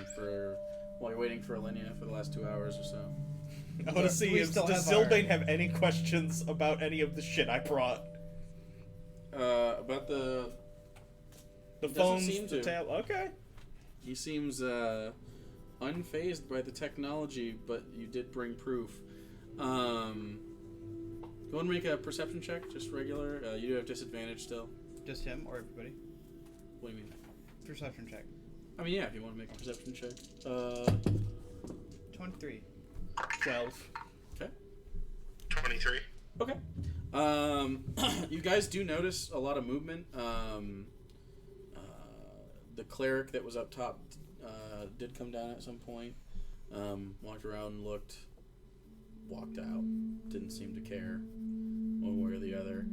while you're waiting for Alenia for the last 2 hours or so. I want to see We if still does have our- Zilbane have any questions about any of the shit I brought. About the The Doesn't phones, seem the to. tab. Okay. He seems unfazed by the technology, but you did bring proof. You want to make a perception check, just regular? You do have disadvantage still. just him or everybody? What do you mean? Perception check. I mean, yeah, if you want to make a perception check. 23. 12. 23. Okay. You guys do notice a lot of movement. The cleric that was up top did come down at some point. Walked around, looked, walked out. Didn't seem to care one way or the other.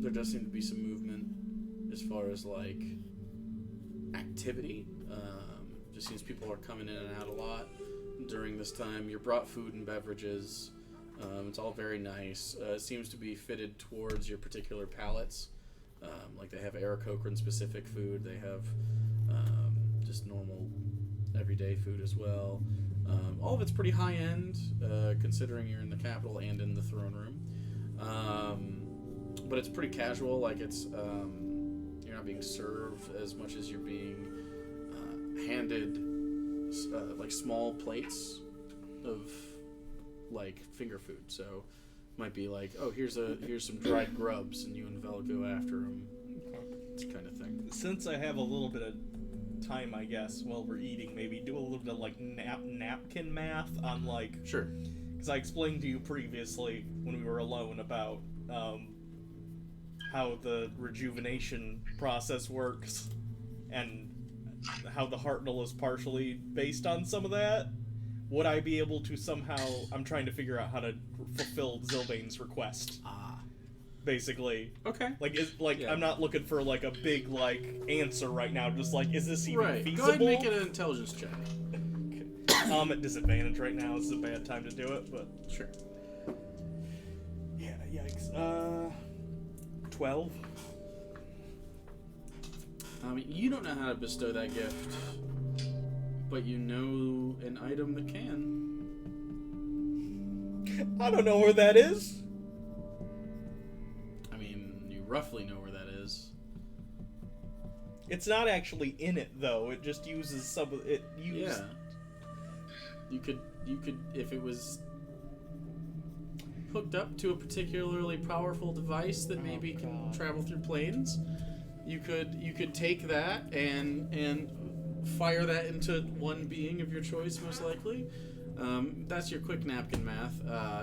There does seem to be some movement as far as like activity. Just seems people are coming in and out a lot during this time. You're brought food and beverages. It's all very nice. It seems to be fitted towards your particular palates. Like they have Aarakocra specific food. They have just normal everyday food as well. All of it's pretty high end, considering you're in the capital and in the throne room. But it's pretty casual. Like it's you're not being served as much as you're being handed like small plates of like finger food. So might be like, oh, here's some dried grubs, and you and Vel go after them. It's kind of thing. Since I have a little bit of time, I guess, while we're eating, maybe do a little bit of like napkin math on like, Sure. because I explained to you previously when we were alone about how the rejuvenation process works and how the Hartnell is partially based on some of that. Would I be able to somehow... I'm trying to figure out how to fulfill Zylvain's request. Basically. Okay. Like, Yeah. I'm not looking for, like, a big, like, answer right now. Just, like, is this even Right. feasible? Go ahead and make it an intelligence check. I'm at disadvantage right now. This is a bad time to do it, but... Sure. Yeah, yikes. 12? You don't know how to bestow that gift, but you know an item that can. I don't know where that is. I mean, you roughly know where that is. It's not actually in it, though. It just uses some of it. Yeah. You could, if it was hooked up to a particularly powerful device that maybe can travel through planes, you could take that and fire that into one being of your choice, most likely. That's your quick napkin math.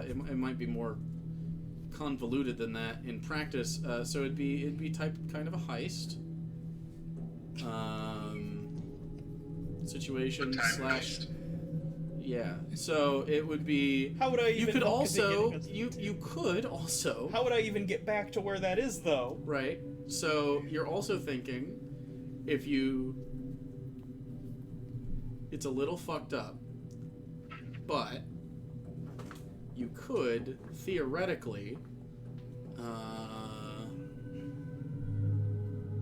It might be more convoluted than that in practice. So it'd be kind of a heist situation slash. Yeah. So it would be. How would I even? You could also. Against You could also. How would I even get back to where that is, though? Right. So you're also thinking, if you. It's a little fucked up, but you could theoretically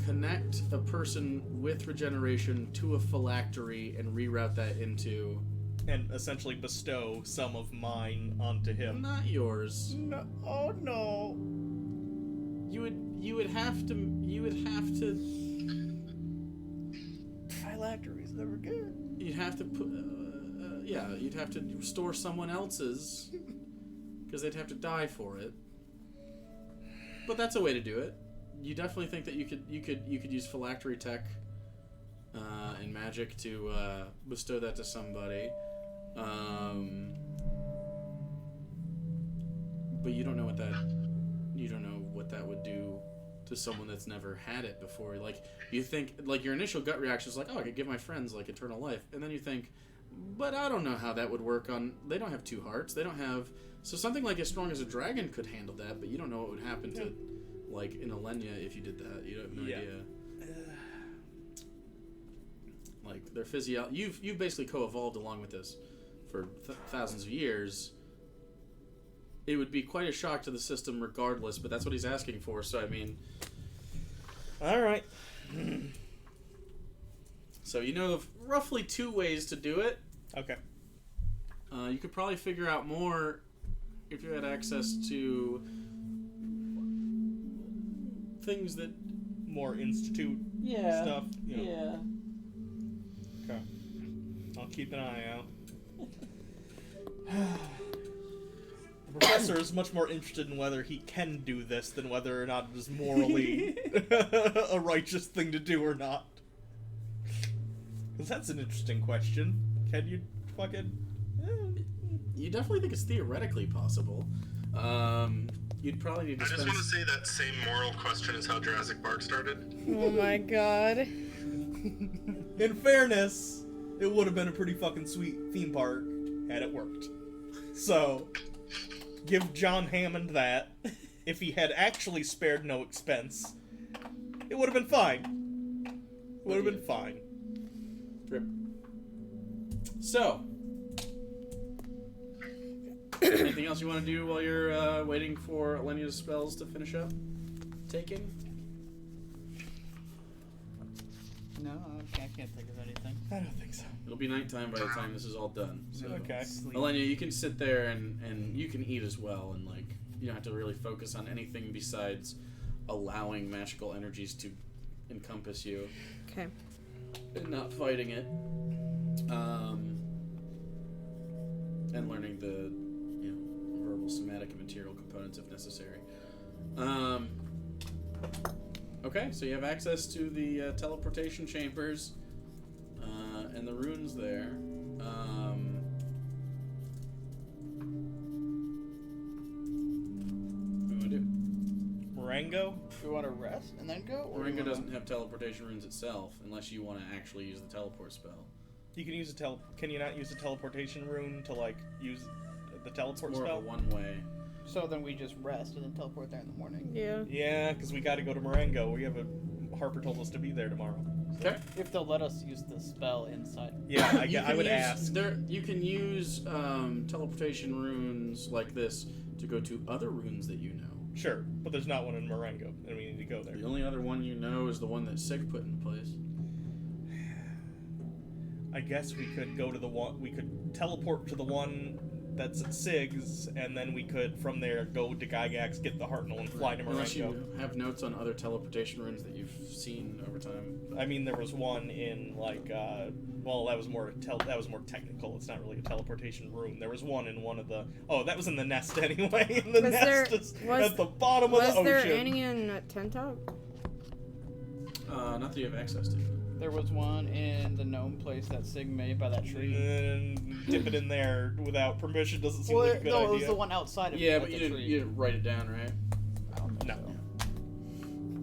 connect a person with regeneration to a phylactery and reroute that into. And essentially bestow some of mine onto him. Not yours. No, oh no. You would have to. Phylactery's never good. You'd have to put. Yeah, you'd have to restore someone else's, because they'd have to die for it. But that's a way to do it. You definitely think that you could use phylactery tech and magic to bestow that to somebody. But you don't know what that would do to someone that's never had it before. Like, you think, like, your initial gut reaction is like, oh, I could give my friends like eternal life, and then you think, but I don't know how that would work on. They don't have two hearts. They don't have. So something like as strong as a dragon could handle that, but you don't know what would happen to, like, an Alenia if you did that. You have no idea. Like, their you've basically co-evolved along with this for thousands of years. It would be quite a shock to the system regardless, but that's what he's asking for, so I mean... Alright. So you know of roughly 2 ways to do it. Okay. You could probably figure out more if you had access to things that... More institute stuff. You know. Okay. I'll keep an eye out. The professor is much more interested in whether he can do this than whether or not it is morally a righteous thing to do or not. Because that's an interesting question. Can you fucking... You definitely think it's theoretically possible. You'd probably need to I just spend... want to say that same moral question is how Jurassic Park started. Oh my god. In fairness, it would have been a pretty fucking sweet theme park had it worked. So, give John Hammond that. If he had actually spared no expense, it would have been fine. It would have been fine. Rip. So, anything else you want to do while you're waiting for Alenia's spells to finish up? Taking? No, I can't think of anything. I don't think so. It'll be nighttime by the time this is all done. So, Okay. Alenia, you can sit there and you can eat as well, and like you don't have to really focus on anything besides allowing magical energies to encompass you Okay. and not fighting it. And learning the verbal, somatic, and material components if necessary. Okay, so you have access to the teleportation chambers. and the rune's there. What do we want to do? Marengo? Do we want to rest and then go? Or do we Moringa wanna- doesn't have teleportation runes itself, unless you want to actually use the teleport spell. You can use Can you not use a teleportation rune to like use the teleport More spell? of a one-way. So then we just rest and then teleport there in the morning. Yeah. Yeah, because we got to go to Marengo. Harper told us to be there tomorrow. Okay. If they'll let us use the spell inside. Yeah, I would use, ask. You can use teleportation runes like this to go to other runes that you know. Sure, but there's not one in Marengo, and we need to go there. The only other one you know is the one that Sig put in place. I guess we could go to the one. We could teleport to the one that's at Sig's, and then we could from there go to Gygax, get the Hartnell, and fly to Unless Marengo. you have notes on other teleportation runes that you've seen over time. I mean, there was one in like, well, that was more technical. It's not really a teleportation rune. There was one in one of the. Oh, that was in the nest anyway. And the Was nest there- is was- at the bottom of Was the there ocean. any in Tentop? Not that you have access to. There was one in the gnome place that Sig made by that tree. And dip it in there without permission doesn't seem Well, like a good no, idea. it was the one outside of Yeah, like but you the didn't tree. write it down, right? I don't think No. so.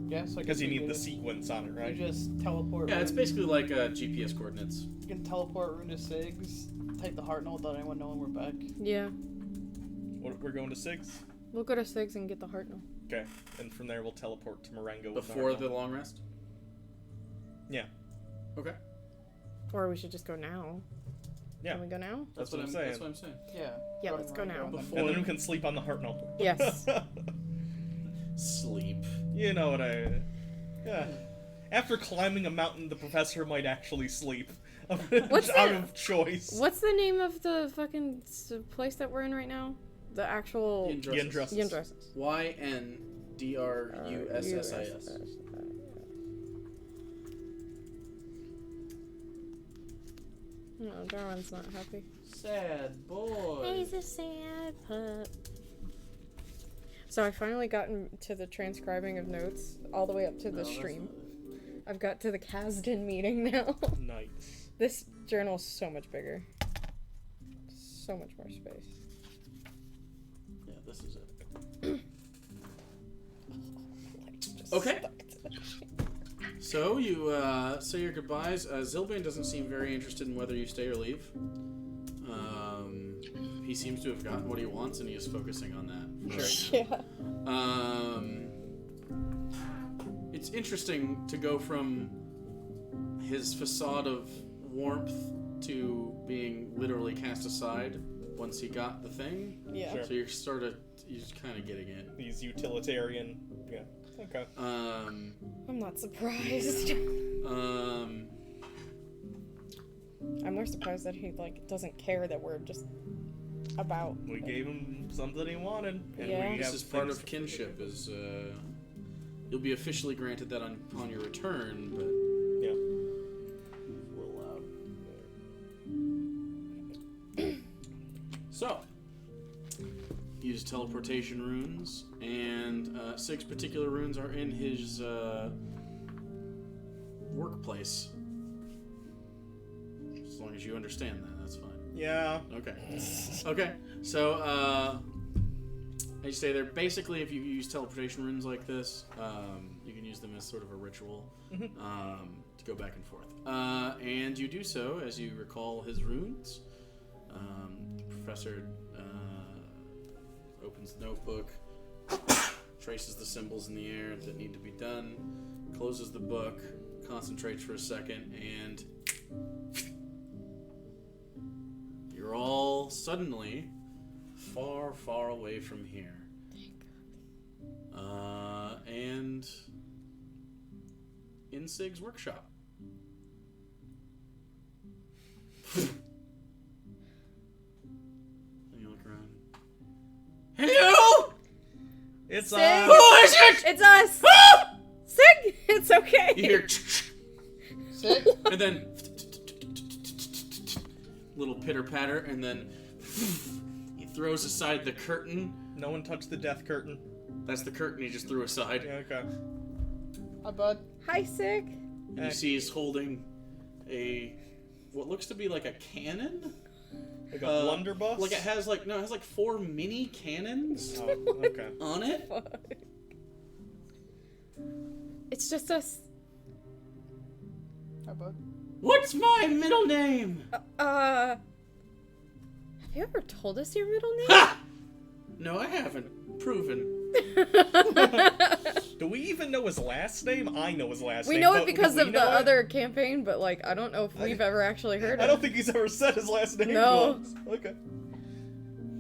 Yeah, so I Because guess you we need the could- sequence on it, You right? just teleport. Yeah, it's rune. basically like GPS coordinates. You can teleport rune to Sig's, take the Hartnell without anyone knowing we're back. Yeah. We're going to Sig's? We'll go to Sigs and get the Hartnell. Okay, and from there we'll teleport to Marengo. with Before Hartnell. the long rest? Yeah. Okay. Or we should just go now. Yeah. Can we go now? That's what I'm saying. That's what I'm saying. Yeah. Yeah, to let's go Marengo now. and then- Before- And then we can sleep on the Hartnell. Yes. Sleep. You know what I... Yeah. After climbing a mountain, the professor might actually sleep. What's out that? of choice. What's the name of the fucking place that we're in right now? The actual Yendrussus. Yendrussus. YNDRUSSIS. No, Darwin's not happy. Sad boy. He's a sad pup. So I finally gotten to the transcribing of notes all the way up to the stream. I've got to the Kasdan meeting now. Nice. This journal's so much bigger. So much more space. Yeah, this is it. Okay. So you say your goodbyes. Zilbane doesn't seem very interested in whether you stay or leave. He seems to have gotten what he wants, and he is focusing on that. Right now. Yeah. It's interesting to go from his facade of warmth to being literally cast aside once he got the thing. Yeah. Sure. So you're just kind of getting it. He's utilitarian. Yeah. Okay. I'm not surprised. I'm more surprised that he doesn't care that we're just about. We gave him something he wanted. And Yeah. we This have is part things of to- kinship. Is you'll be officially granted that upon your return, but Yeah. we'll. So, use teleportation runes, and 6 particular runes are in his workplace. As long as you understand that, that's fine. Yeah. Okay. Okay. So, I say they're basically, if you use teleportation runes like this, you can use them as sort of a ritual to go back and forth. And you do so as you recall his runes. The professor opens the notebook, traces the symbols in the air that need to be done, closes the book, concentrates for a second, and you're all suddenly far, far away from here. And in Sig's workshop. And you look around. Hello! It's Sig? Who is it? It's us! Sig! It's okay! You hear Sig? and then little pitter patter, and then he throws aside the curtain. No one touched the death curtain. That's the curtain he just threw aside. Yeah, okay. Hi, bud. Hi, Sig! And you see he's holding a what looks to be like a cannon. Like a blunderbuss? Like it has like 4 mini cannons Oh, okay. on it. Fuck. It's just us. Hi, bud. What's my middle name? Have you ever told us your middle name? Ha! No, I haven't. Proven. Do we even know his last name? I know his last We name. know but it because do we of the know it? other campaign, but like I don't know if we've ever actually heard I it. don't think he's ever said his last name No. once. Okay.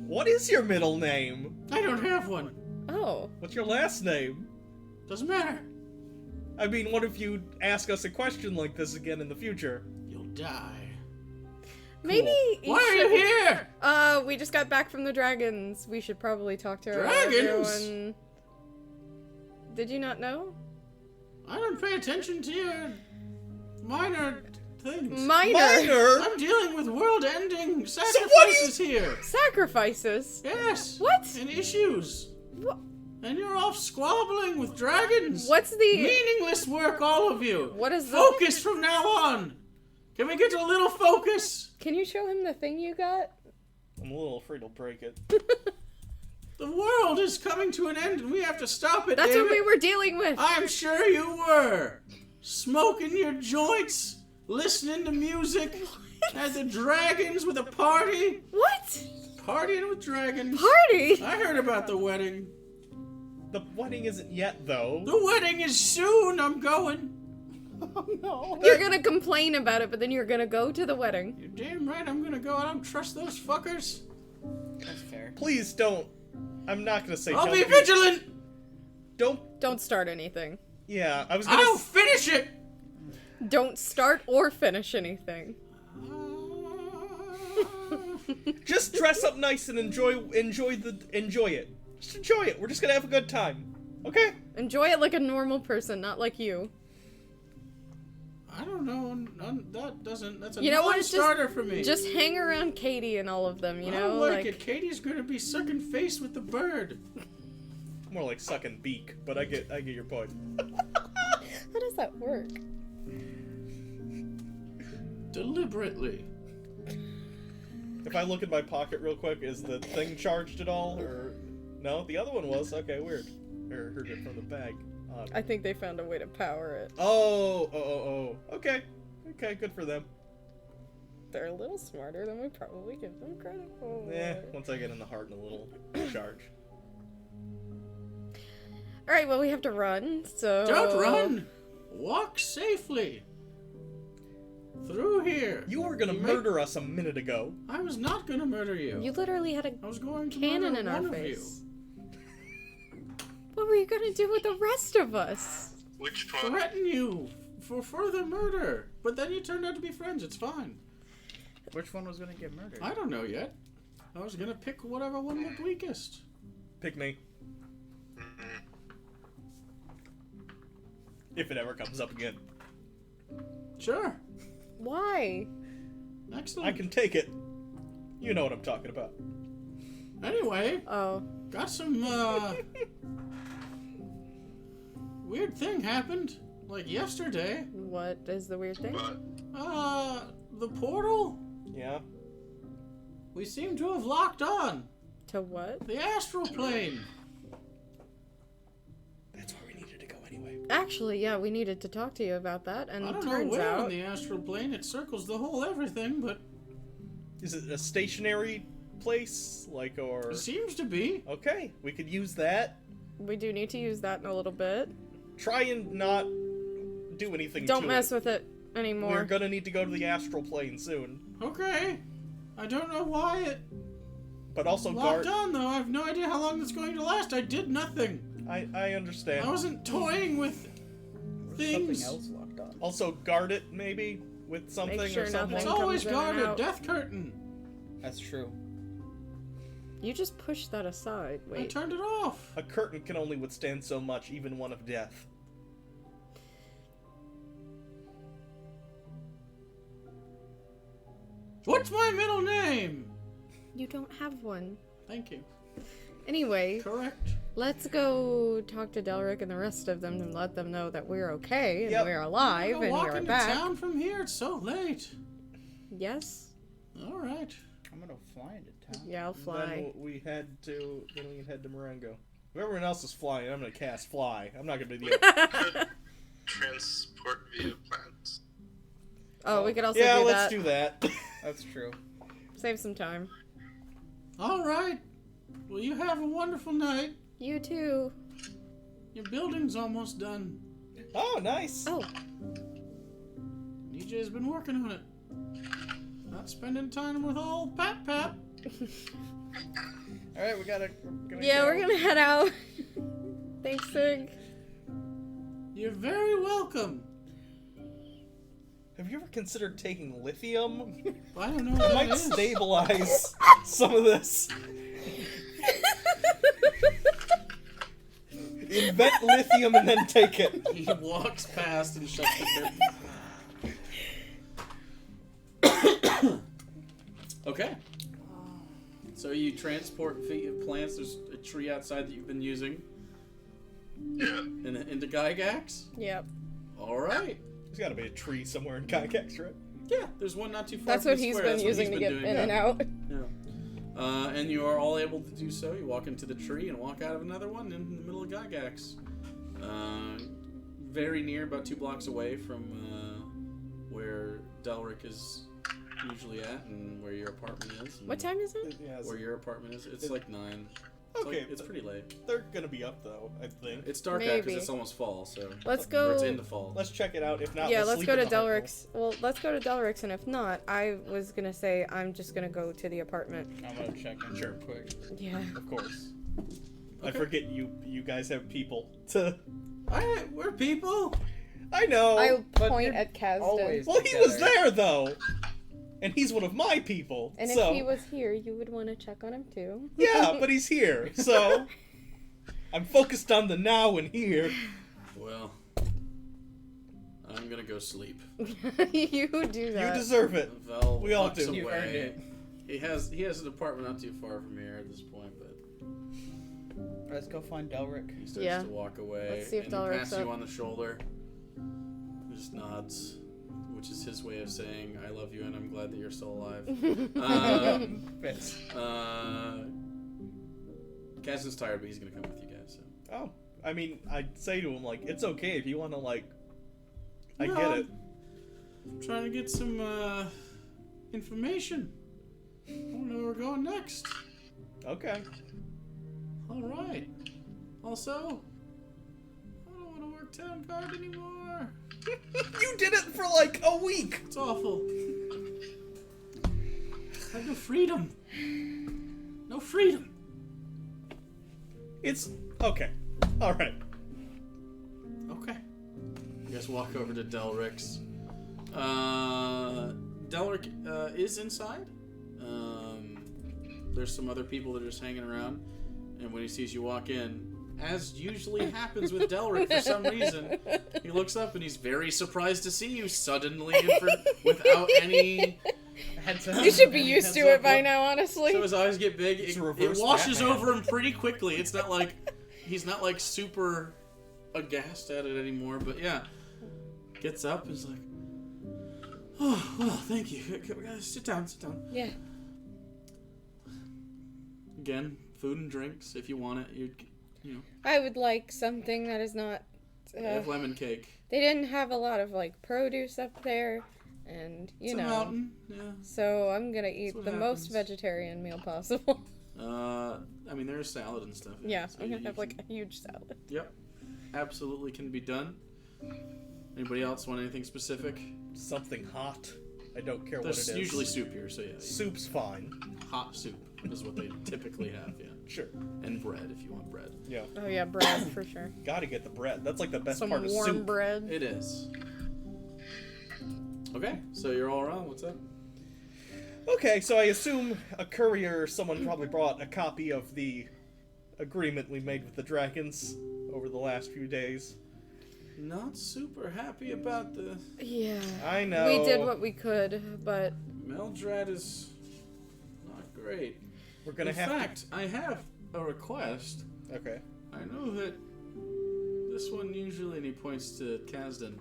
What is your middle name? I don't have one. Oh, What's your last name? Doesn't matter. I mean, what if you ask us a question like this again in the future? You'll die. maybe. Why are you here? We just got back from the dragons. We should probably talk to Dragons? everyone. Did you not know? I don't pay attention to your minor things. Minor I'm dealing with world-ending what do you- sacrifices here. sacrifices. Yes. What? And issues. What? And you're off squabbling with dragons. What's the? Meaningless work, all of you. What is the? Focus from now on. Can we get a little focus? Can you show him the thing you got? I'm a little afraid he'll break it. The world is coming to an end, and we have to stop it. That's David. what we were dealing with. I'm sure you were. Smoking your joints, listening to music, at the dragons with a party. What? Partying with dragons. Party? I heard about the wedding. The wedding isn't yet, though. The wedding is soon. I'm going. Oh no. You're gonna complain about it, but then you're gonna go to the wedding. You're damn right I'm gonna go. I don't trust those fuckers. That's fair. Please don't. I'm not gonna say. I'll don't be vigilant. Don't. Don't start anything. Yeah, I was gonna. I'll finish it. Don't start or finish anything. Just dress up nice and enjoy it. Just enjoy it. We're just gonna have a good time. Okay? Enjoy it like a normal person, not like you. I don't know. That's a You know what, it's just- non-starter for me. Just hang around Katie and all of them, you I know? don't like it. Katie's gonna be sucking face with the bird. More like sucking beak, but I get your point. How does that work? Deliberately. If I look in my pocket real quick, is the thing charged at all? Or no? The other one was. Okay, weird. Or heard it from the bag. Odd. I think they found a way to power it. Oh. Okay. Okay, good for them. They're a little smarter than we probably give them credit for. Once I get in the heart and a little charge. Alright, well, we have to run, so. Don't run. Walk safely. Through here. You were gonna You murder us a minute ago. I was not gonna murder you. You literally had a I was going to cannon murder in our one of face. What were you gonna do with the rest of us? Which you. one? Threaten you for further murder. But then you turned out to be friends. It's fine. Which one was gonna get murdered? I don't know yet. I was gonna pick whatever one looked weakest. Pick me. If it ever comes up again. Sure. Why? Excellent. I can take it. You know what I'm talking about. Anyway, Oh. got some, weird thing happened. Like yesterday. What is the weird thing? But The portal? Yeah? We seem to have locked on. To what? The astral plane. That's where we needed to go anyway. Actually, yeah, we needed to talk to you about that, and I don't know turns where out on the astral plane it circles the whole everything, but Is it a stationary place? Like, or... it seems to be. Okay, we could use that. we do need to use that in a little bit. Try and not do anything Don't to mess it. with it anymore. We're gonna need to go to the astral plane soon. Okay. I don't know why it But also locked guard... on, though. I have no idea how long it's going to last. I did nothing. I understand. I wasn't toying with things. Something else locked on. Also guard it, maybe, with something sure or something. It's nothing always comes in and guarded. out. Death curtain. That's true. You just pushed that aside. I Wait. turned it off. A curtain can only withstand so much, even one of death. What's my middle name? You don't have one. Thank you. Anyway, Correct. let's go talk to Delric and the rest of them and let them know that we're okay and Yep. we're I'm alive gonna and walk we're into back. town from here. It's so late. Yes. All right. I'm gonna fly into town. Yeah, I'll fly. Then we head to Marengo. If everyone else is flying, I'm gonna cast fly. I'm not gonna be the Transport via plants. Oh, we could also yeah, do let's that. do that. That's true. Save some time. All right. Well, you have a wonderful night. You too. Your building's almost done. Oh, nice. Oh, DJ's been working on it. Not spending time with old Pap Pap. All right, we're gonna yeah, go. we're gonna head out. Thanks, Sig. You're very welcome. Have you ever considered taking lithium? I don't know It what it might is. stabilize some of this. Invent lithium and then take it. He walks past and shuts the door. Okay. So you transport plants. There's a tree outside that you've been using Yeah. into Gygax. Yep. All right. There's got to be a tree somewhere in Gygax, right? Yeah, there's one not too far. That's from what the he's square. been That's what using he's to been get doing, in and out. Yeah. And you are all able to do so. You walk into the tree and walk out of another one in the middle of Gygax. Very near, about 2 blocks away from where Delric is usually at and where your apartment is. And What time is it? Yeah, Where your apartment is. It's like 9. okay, It's pretty late. they're gonna be up though, I think. It's dark out Maybe. because it's almost fall, so. Let's Or go. it's into fall. Let's check it out. If not, Yeah, we'll let's sleep go in to the Hartwell. Delric's. Well, let's go to Delric's, and if not, I was gonna say I'm just gonna go to the apartment. I'm gonna check in Sure. real quick. Yeah. Of course. I Okay. forget you guys have people to. We're people. I know. I but point you're at Kasdan. always- Well, he was together. there though, and he's one of my people. And so if he was here, you would want to check on him too. yeah, but he's here, so I'm focused on the now and here. Well, I'm gonna go sleep. You do You that. deserve it. Val We all walks do. You away. earned it. He has an apartment not too far from here at this point, but Let's go find Delric. he starts Yeah. to walk away. Let's see if and he Delric's passes you up. on the shoulder. Just nods, which is his way of saying "I love you" and I'm glad that you're still alive. Fits. Kasdan's tired, but he's gonna come with you guys. So. Oh, I mean, I'd say to him like, it's okay if you want to like. I No, get it. I'm trying to get some information. I don't know where we're going next. Okay. All right. Also, I don't want to work town guard anymore. You did it for like a week. It's awful. I have no freedom. No freedom. It's okay. All right. Okay. You guys walk over to Delric's. Delric is inside. There's some other people that are just hanging around, and when he sees you walk in, as usually happens with Delric for some reason, he looks up and he's very surprised to see you suddenly and without any. Heads up. You should be Any used to heads it up? by now, honestly. So his eyes get big. It's It reverse washes Batman. over him pretty quickly. It's not like he's not like super aghast at it anymore. But yeah, gets up and is like, "Oh, well, thank you. Sit down, sit down." Yeah. Again, food and drinks if you want it. You know, I would like something that is not. I have lemon cake. They didn't have a lot of like produce up there, and you It's know. a mountain. Yeah. So I'm gonna eat what the most happens. vegetarian meal possible. I mean, there's salad and stuff. Yeah, so I'm you gonna have can- like a huge salad. Yep. Absolutely can be done. Anybody else want anything specific? Something hot. I don't care There's what it is. usually soup here, so yeah. Soup's fine. Hot soup is what they typically have, yeah. Sure. And bread if you want bread. Yeah. Oh yeah, bread for sure. Gotta get the bread. That's like the best Some part of warm soup. bread. It is. Okay, so you're all around. What's up? Okay, so I assume a courier or someone probably brought a copy of the agreement we made with the dragons over the last few days. Not super happy about the Yeah. I know. We did what we could, but Meldrad is not great. We're gonna In have fact, I have a request. to. Okay. I know that this one usually, and he points to Kasdan,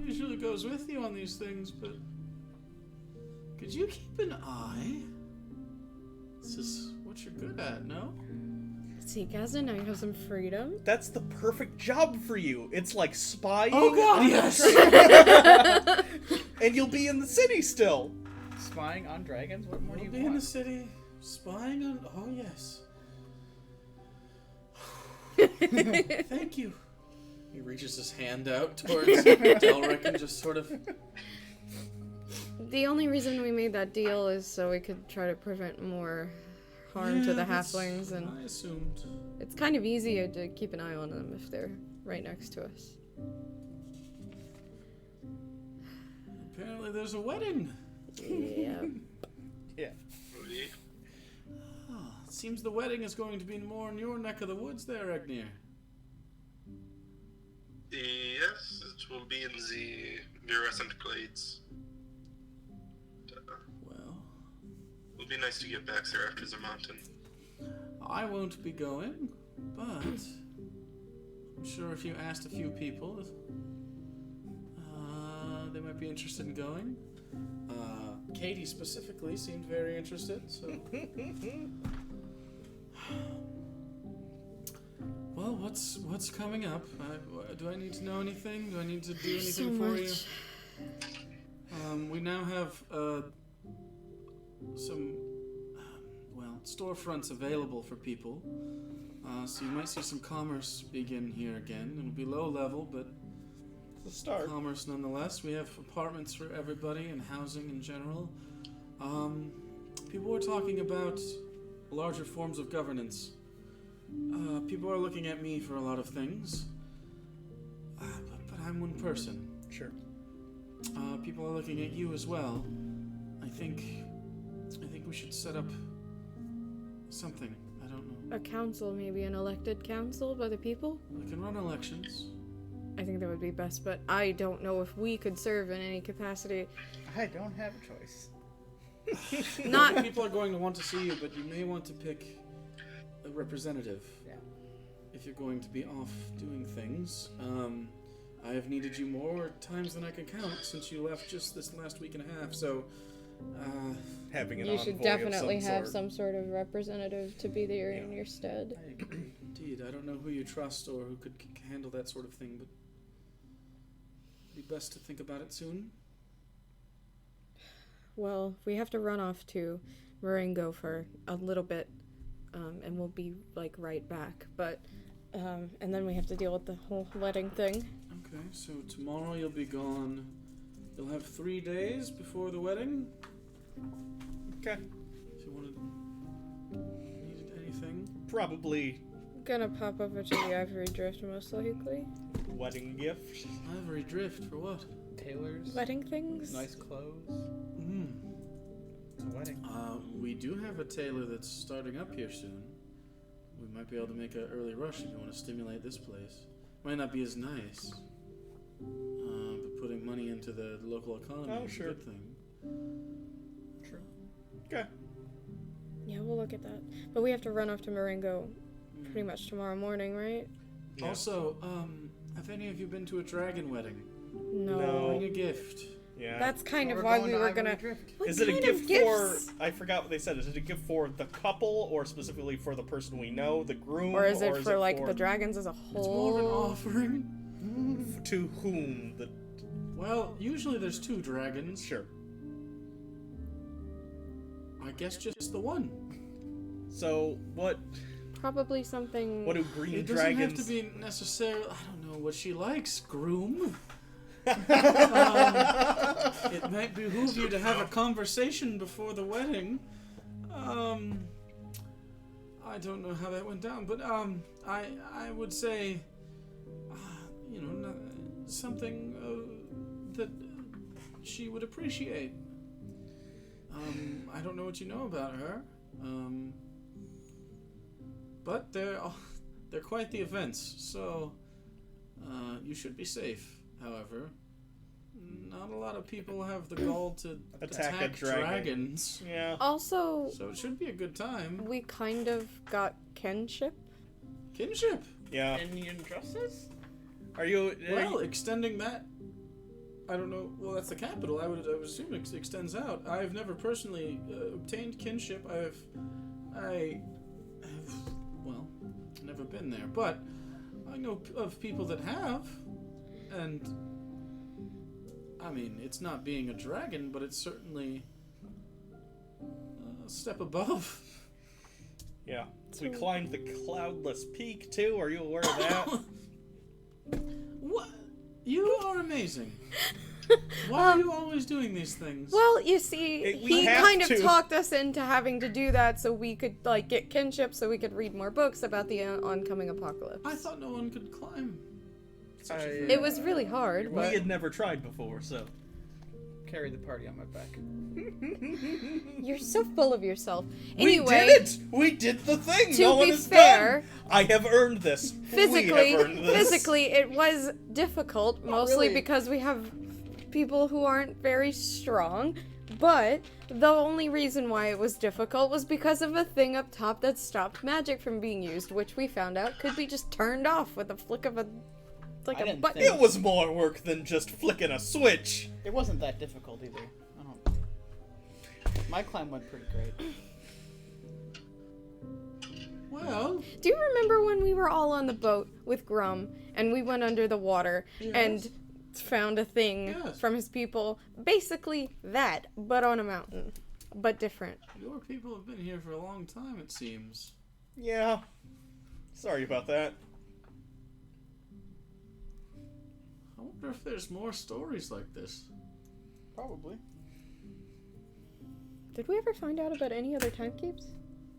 usually goes with you on these things, but Could you keep an eye? This is what you're good at, no? See, Gazda, now you have some freedom. That's the perfect job for you. It's like spying. Oh god, on yes! the and you'll be in the city still. Spying on dragons? What more do We'll you be in the want? city, spying on... Oh, yes. Thank you. He reaches his hand out towards Delric and just sort of... The only reason we made that deal is so we could try to prevent more harm to the that's halflings, what and I assumed. it's kind of easier to keep an eye on them if they're right next to us. Apparently there's a wedding. Yeah. Yeah. Really? It seems the wedding is going to be more in your neck of the woods there, Egnir. Yes, it will be in the Virescent Glades. Well, It'll be nice to get back there after the mountain. I won't be going, but I'm sure if you asked a few people, they might be interested in going. Katie specifically seemed very interested, so... Well, what's coming up? Do I need to know anything? Do I need to do anything for you? We now have some storefronts available for people. So you might see some commerce begin here again. It'll be low level, but It's a start. commerce nonetheless. We have apartments for everybody and housing in general. People were talking about larger forms of governance. People are looking at me for a lot of things. But I'm one person. Sure. People are looking at you as well. I think we should set up something. I don't know. A council, maybe an elected council by the people? We can run elections. I think that would be best, but I don't know if we could serve in any capacity. I don't have a choice. Not People are going to want to see you, but you may want to pick a representative. Yeah. If you're going to be off doing things. I have needed you more times than I can count since you left just this last week and a half, so Having an you should envoy definitely of some have sort. some sort of representative to be there in your stead. I agree. Indeed, I don't know who you trust or who could handle that sort of thing, but it'd be best to think about it soon. Well, we have to run off to Marengo for a little bit, and we'll be like right back. But and then we have to deal with the whole wedding thing. Okay, so tomorrow you'll be gone. You'll have 3 days before the wedding. Okay. If you wanted need anything. Probably Gonna pop over to the Ivory Drift most likely. wedding gift. Ivory Drift for what? Tailors, Wedding things. nice clothes. It's a wedding. We do have a tailor that's starting up here soon. We might be able to make an early rush if you want to stimulate this place. Might not be as nice, but putting money into the local economy is sure. a good thing. Okay. Yeah, we'll look at that. But we have to run off to Marengo pretty much tomorrow morning, right? Yeah. Also, have any of you been to a dragon wedding? No. Bring a gift. Yeah. That's kind We're of why going we to were Ivory gonna. Drift. What Is it a kind gift of for? gifts? I forgot what they said. Is it a gift for the couple, or specifically for the person we know, the groom, Or is it for like the dragons as a whole? It's more of an offering. to whom? The Well, usually there's 2 dragons. sure. I guess just the one. So what? Probably something. What do green It doesn't dragons? have to be necessarily. I don't know what she likes, groom. It might behoove you to have a conversation before the wedding. I don't know how that went down, but I would say, something that she would appreciate. I don't know what you know about her, but they're quite the events, so you should be safe. However, not a lot of people have the gall to Attack a dragon. dragons, Yeah. Also, so it should be a good time. we kind of got kinship. Kinship. Yeah. Indian justice? Are you? Well, extending that I don't know. Well, that's the capital. I would assume it extends out. I've never personally obtained kinship. I have, well, never been there, but I know of people that have, and I mean, it's not being a dragon, but it's certainly a step above. Yeah. We climbed the Cloudless Peak too. Are you aware of that? What? You are amazing. Why are you always doing these things? Well, you see, We he have kind of to. talked us into having to do that so we could, like, get kinship so we could read more books about the oncoming apocalypse. I thought no one could climb. It was really hard, We but had never tried before, so. Carry the party on my back. you're so full of yourself. We Anyway, did it! We did the thing! to No one be has fair, done! I have earned this. physically, We have earned this. it was difficult, mostly really. because we have people who aren't very strong. But the only reason why it was difficult was because of a thing up top that stopped magic from being used, which we found out could be just turned off with a flick of a I didn't button. think- It was more work than just flicking a switch. It wasn't that difficult either. I don't... My climb went pretty great. Well, Do you remember when we were all on the boat with Grum and we went under the water and found a thing Yes. from his people? Basically that, but on a mountain. But different. your people have been here for a long time, it seems. Yeah. Sorry about that. I wonder if there's more stories like this. Probably. Did we ever find out about any other time keeps?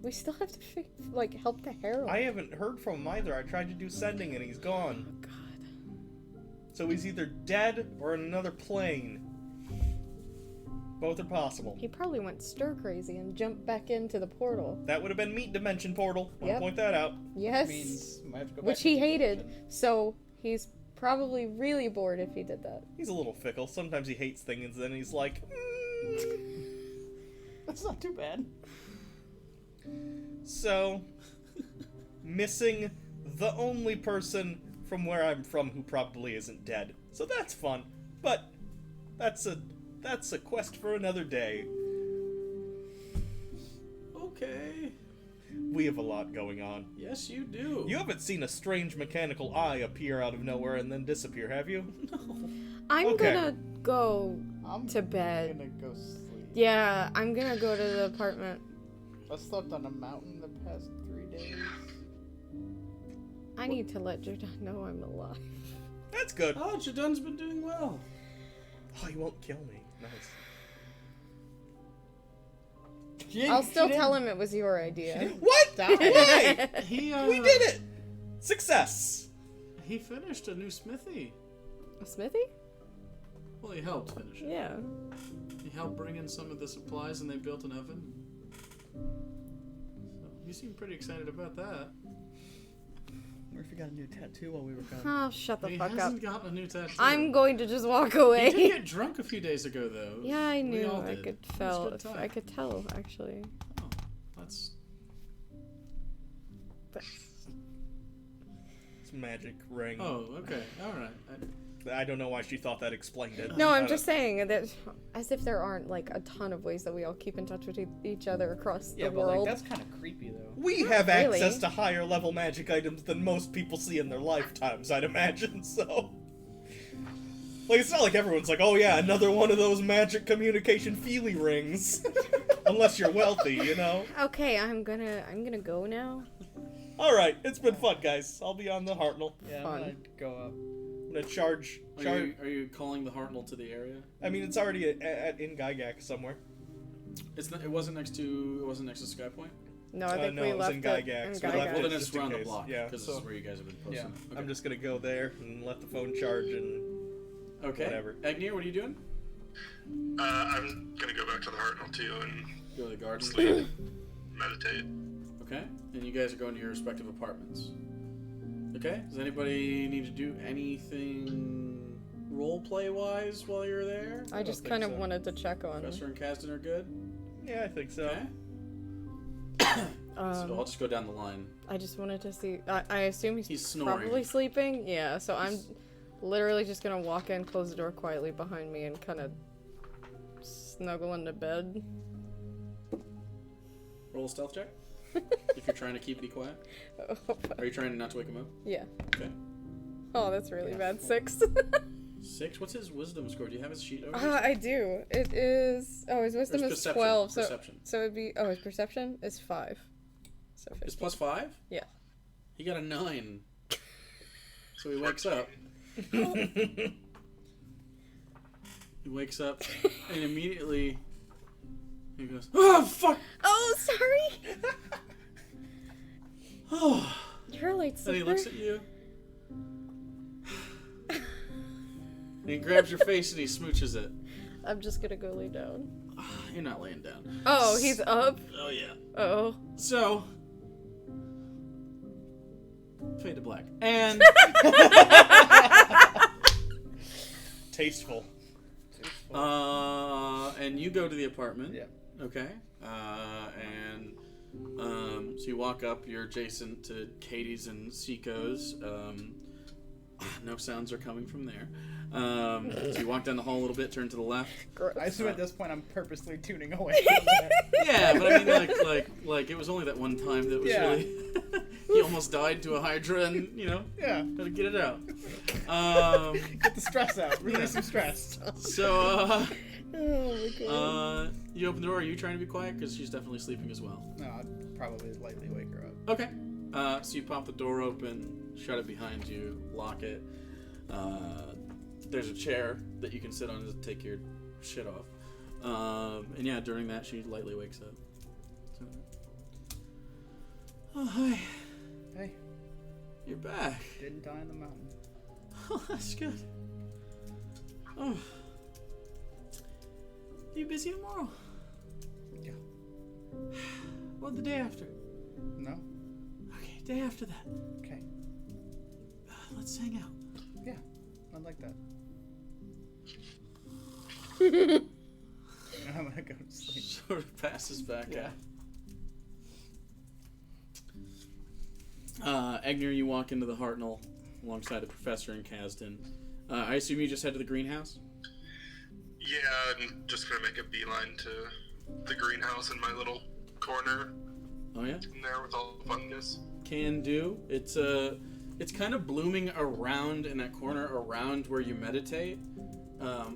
We still have to help the Herald. I haven't heard from him either. I tried to do sending and he's gone. Oh, God. So he's either dead or in another plane. Both are possible. He probably went stir crazy and jumped back into the portal. That would have been Meat Dimension Portal. Want to Yep. point that out. Yes. Means might have to go Which back he to hated. dimension. So he's probably really bored if he did that. He's a little fickle. Sometimes he hates things and then he's like, That's not too bad. So, missing the only person from where I'm from who probably isn't dead. So that's fun. But that's a quest for another day. Okay. We have a lot going on. Yes, you do. You haven't seen a strange mechanical eye appear out of nowhere and then disappear, have you? I'm Okay. gonna go I'm to bed. gonna go sleep. Yeah, I'm gonna go to the apartment. I slept on a mountain the past 3 days. I need to let Jordan know I'm alive. That's good. Oh, Jadun's been doing well. Oh, he won't kill me. Nice. I'll still tell him it was your idea. What? Why? He We did it! Success! He finished a new smithy. A smithy? Well, he helped finish it. Yeah. He helped bring in some of the supplies, and they built an oven. So you seem pretty excited about that. Wonder if you got a new tattoo while we were gone. Oh, shut the He fuck up. hasn't gotten a new tattoo. I'm going to just walk He away. did get drunk a few days ago, though. Yeah, I We knew. all I did. could It was a tell. good time. I could tell, actually. Oh, that's But It's a magic ring. Oh, okay. All right. I don't know why she thought that explained it. no, I I'm don't- just saying that, as if there aren't like a ton of ways that we all keep in touch with each other across Yeah, the but world. like that's kind of creepy though. We have really. access to higher level magic items than most people see in their lifetimes, I'd imagine, so. Like, it's not like everyone's like, oh yeah, another one of those magic communication feely rings. Unless you're wealthy, you know? Okay, I'm gonna go now. Alright, it's been fun, guys. I'll be on the Hartnell. Yeah, Fun. I'm gonna go up. I'm gonna charge. Are you calling the Hartnell to the area? I mean, it's already in Gygax somewhere. It's not. It wasn't next to Sky Point. No, I think no, we it was left in it Gygax. in We left Gygax. Well, then just it's in around the case. block. Yeah, Because so- this is where you guys have been posting. Yeah. Okay. I'm just gonna go there and let the phone charge and. Okay. whatever. Agneer, what are you doing? I'm gonna go back to the Hartnell too and Go to the garden. sleep, meditate. Okay. And you guys are going to your respective apartments. Okay. Does anybody need to do anything role play wise while you're there? I just think kind of so. wanted to check on. Professor and Kasdan are good. Yeah, I think so. Okay. So I'll just go down the line. I just wanted to see. I assume he's He's snoring. probably sleeping. Yeah, so literally just gonna walk in, close the door quietly behind me, and kind of snuggle into bed. Roll a stealth check. If you're trying to keep me quiet. Are you trying not to wake him up? Yeah. Okay. Oh, that's really bad. 6. 6? What's his wisdom score? Do you have his sheet over? I do. It is. Oh, his wisdom Or is perception. 12. So, Perception. so it'd be. Oh, his perception is 5. So 15. Is plus 5? Yeah. He got a 9. So he wakes up. He wakes up and immediately he goes, "Oh fuck!" Oh, sorry. Oh. You're a late And sleeper. he looks at you. And he grabs your face and he smooches it. I'm just gonna go lay down. You're not laying down. Oh, he's up. Oh yeah. Oh. So fade to black. And Tasteful. and you go to the apartment. Yeah. Okay. And so you walk up. You're adjacent to Katie's and Seiko's. No sounds are coming from there. So you walk down the hall a little bit, turn to the left. I assume at this point I'm purposely tuning away from that. Yeah, but I mean, like it was only that one time that was Yeah. really. He almost died to a Hydra, and Yeah. had to get it out. Get the stress out. Release some stress. So Oh my god. you open the door. Are you trying to be quiet? Because she's definitely sleeping as well. No, I'd probably lightly wake her up. Okay. So you pop the door open, shut it behind you, lock it. There's a chair that you can sit on to take your shit off. And yeah, during that, she lightly wakes up. So, oh, hi. Hey, You're back. didn't die in the mountain. Oh, that's good. Oh. You busy tomorrow? Yeah. What the day after? No? Okay, day after that. Okay. Let's hang out. Yeah, I'd like that. I'm gonna go to sleep. Sort of passes back Yeah. out. Egner, you walk into the Hartnell alongside the professor and Kasdan. I assume you just head to the greenhouse? Yeah, I'm just gonna make a beeline to the greenhouse in my little corner Oh yeah? in there with all the fungus. Can do. It's kind of blooming around in that corner around where you meditate.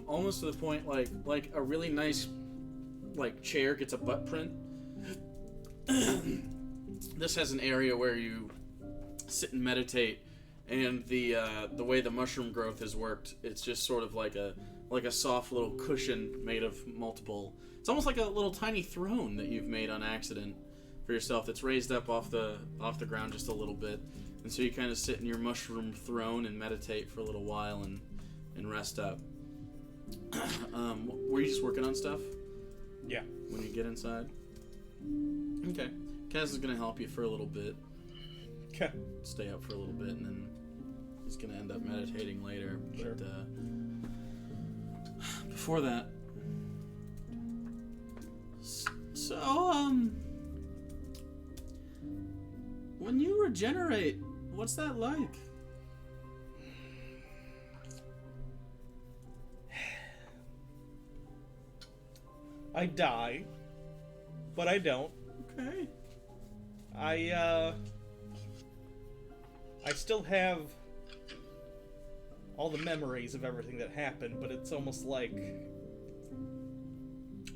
Almost to the point like a really nice chair gets a butt print. This has an area where you sit and meditate, and the way the mushroom growth has worked, it's just sort of like a soft little cushion made of multiple. It's almost like a little tiny throne that you've made on accident for yourself. That's raised up off the ground just a little bit, and so you kind of sit in your mushroom throne and meditate for a little while and rest up. Were you just working on stuff? Yeah. When you get inside? Okay. Kaz is gonna help you for a little bit. Okay. Stay up for a little bit, and then he's gonna end up meditating later. Sure. But before that, so when you regenerate, what's that like? I die, but I don't. Okay. I still have all the memories of everything that happened, but it's almost like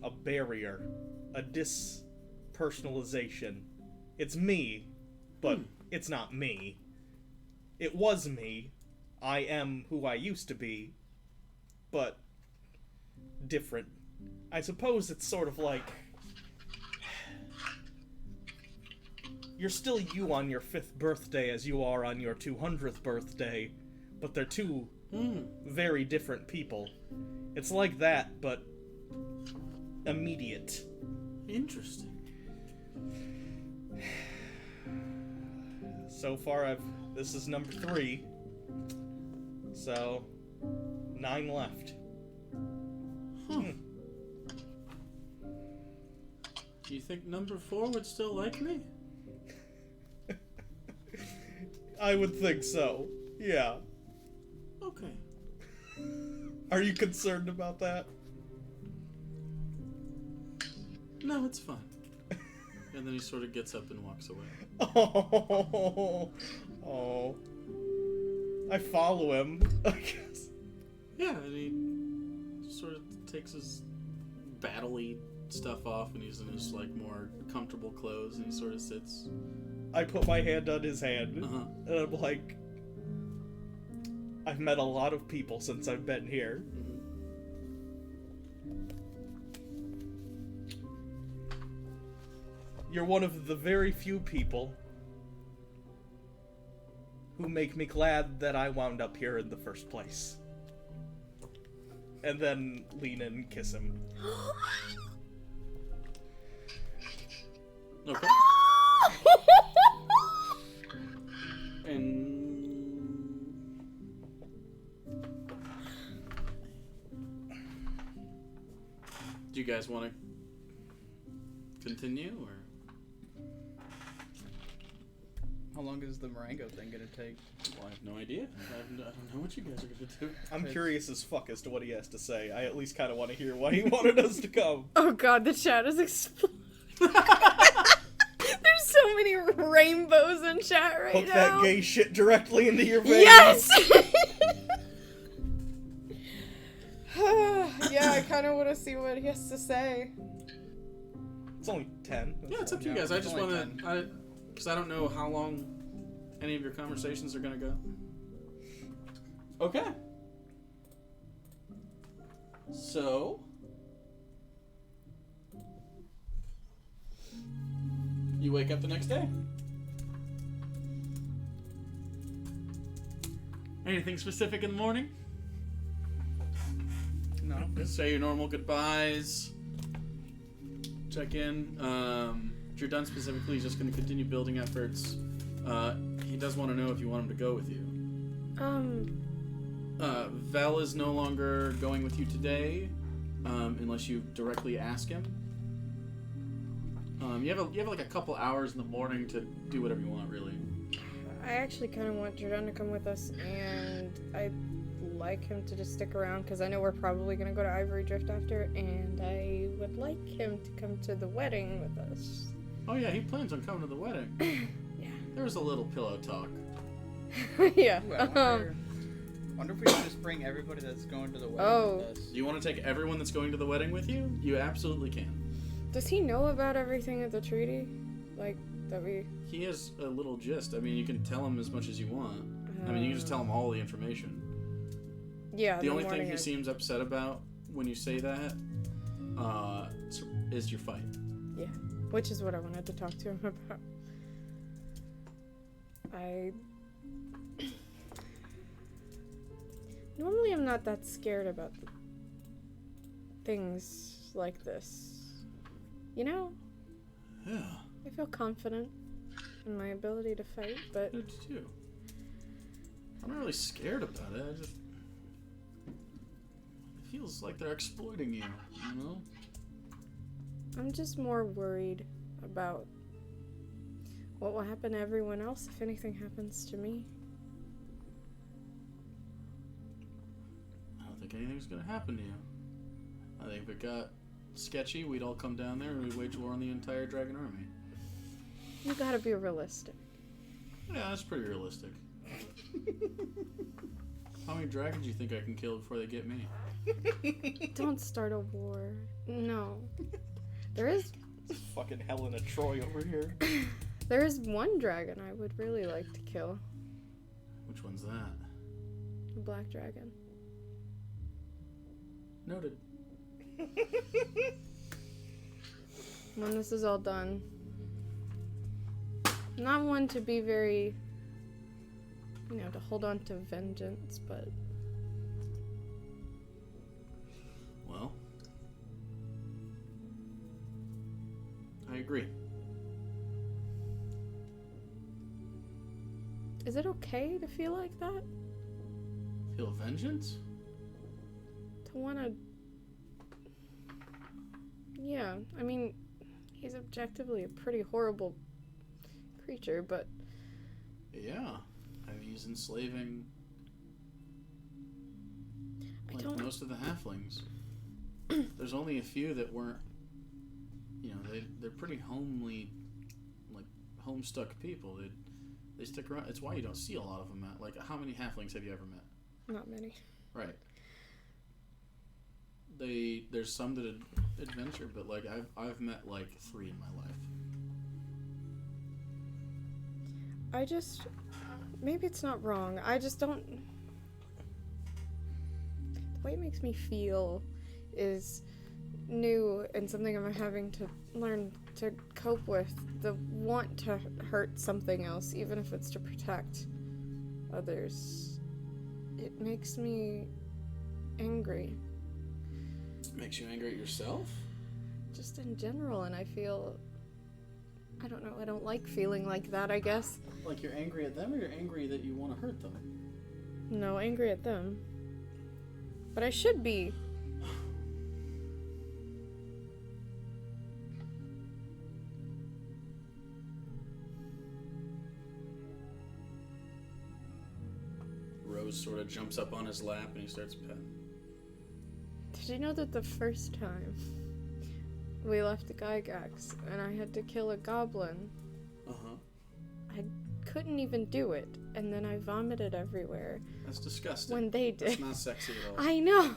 a barrier, a dispersonalization. It's me, but it's not me. It was me. I am who I used to be, but different. I suppose it's sort of like you're still you on your 5th birthday as you are on your 200th birthday, but they're two very different people. It's like that, but immediate. Interesting. So far, this is number 3, so 9 left. Do you think number 4 would still like me? I would think so. Yeah. Okay. Are you concerned about that? No, it's fine. And then he sort of gets up and walks away. Oh. I follow him, I guess. Yeah, and he sort of takes his battle-y stuff off, and he's in his, like, more comfortable clothes, and he sort of sits. I put my hand on his hand, Uh-huh. and I'm like, I've met a lot of people since I've been here. You're one of the very few people who make me glad that I wound up here in the first place. And then lean in and kiss him. Okay. And do you guys want to continue, or? How long is the Marengo thing gonna take? Well, I have no idea. I don't know what you guys are gonna do. I'm curious as fuck as to what he has to say. I at least kind of want to hear why he wanted us to come. Oh god, the chat is exploding. There's so many rainbows in chat right Hook now. that gay shit directly into your veins. Yes! Yeah, I kind of want to see what he has to say. It's only 10. Yeah, it's up to you Yeah, guys. I it's just only want to, because I don't know how long any of your conversations are gonna go. Okay. So, you wake up the next day. Anything specific in the morning? No. Just say your normal goodbyes. Check in. If you're done specifically, he's just going to continue building efforts. He does want to know if you want him to go with you. Vel is no longer going with you today, unless you directly ask him. You have like a couple hours in the morning to do whatever you want, really. I actually kind of want Jordan to come with us, and I'd like him to just stick around because I know we're probably going to go to Ivory Drift after, and I would like him to come to the wedding with us. Oh yeah, he plans on coming to the wedding. Yeah. There was a little pillow talk. Yeah. Ooh, I wonder if we should just bring everybody that's going to the wedding Oh. with us. Do you want to take everyone that's going to the wedding with you? You absolutely can. Does he know about everything at the treaty? Like, that we... He has a little gist. I mean, you can tell him as much as you want. I mean, you can just tell him all the information. Yeah, The only thing morning he seems upset about when you say that is your fight. Yeah, which is what I wanted to talk to him about. Normally I'm not that scared about things like this. You know? Yeah, I feel confident in my ability to fight, but... I do too. I'm not really scared about it. It feels like they're exploiting you, you know? I'm just more worried about what will happen to everyone else if anything happens to me. I don't think anything's gonna happen to you. I think if it got sketchy, we'd all come down there and we'd wage war on the entire dragon army. You gotta be realistic. Yeah, that's pretty realistic. How many dragons do you think I can kill before they get me? Don't start a war. No. There is Fucking Helena Troy over here. one dragon I would really like to kill. Which one's that? A black dragon. Noted. When this is all done. Not one to be very, to hold on to vengeance, but Well, I agree. is it okay to feel like that? Feel vengeance? To wanna... Yeah, I mean, he's objectively a pretty horrible creature, but... Yeah. I mean, he's enslaving like don't- most of the halflings. There's only a few that weren't. You know, they're pretty homely, like homestuck people. They stick around. It's why you don't see a lot of them. Like, how many halflings have you ever met? Not many. Right. There's some that adventure, but like I've met like 3 in my life. I just, maybe it's not wrong. I just don't. The way it makes me feel is new and something I'm having to learn to cope with. The want to hurt something else, even if it's to protect others. It makes me angry. Makes you angry at yourself? Just in general, and I feel. I don't know, I don't like feeling like that, I guess. Like you're angry at them, or you're angry that you want to hurt them? No, angry at them. But I should be. Rose sort of jumps up on his lap and he starts petting. Did you know that the first time we left the Gygax and I had to kill a goblin, I couldn't even do it, and then I vomited everywhere That's disgusting. when they did. That's not sexy at all. I know.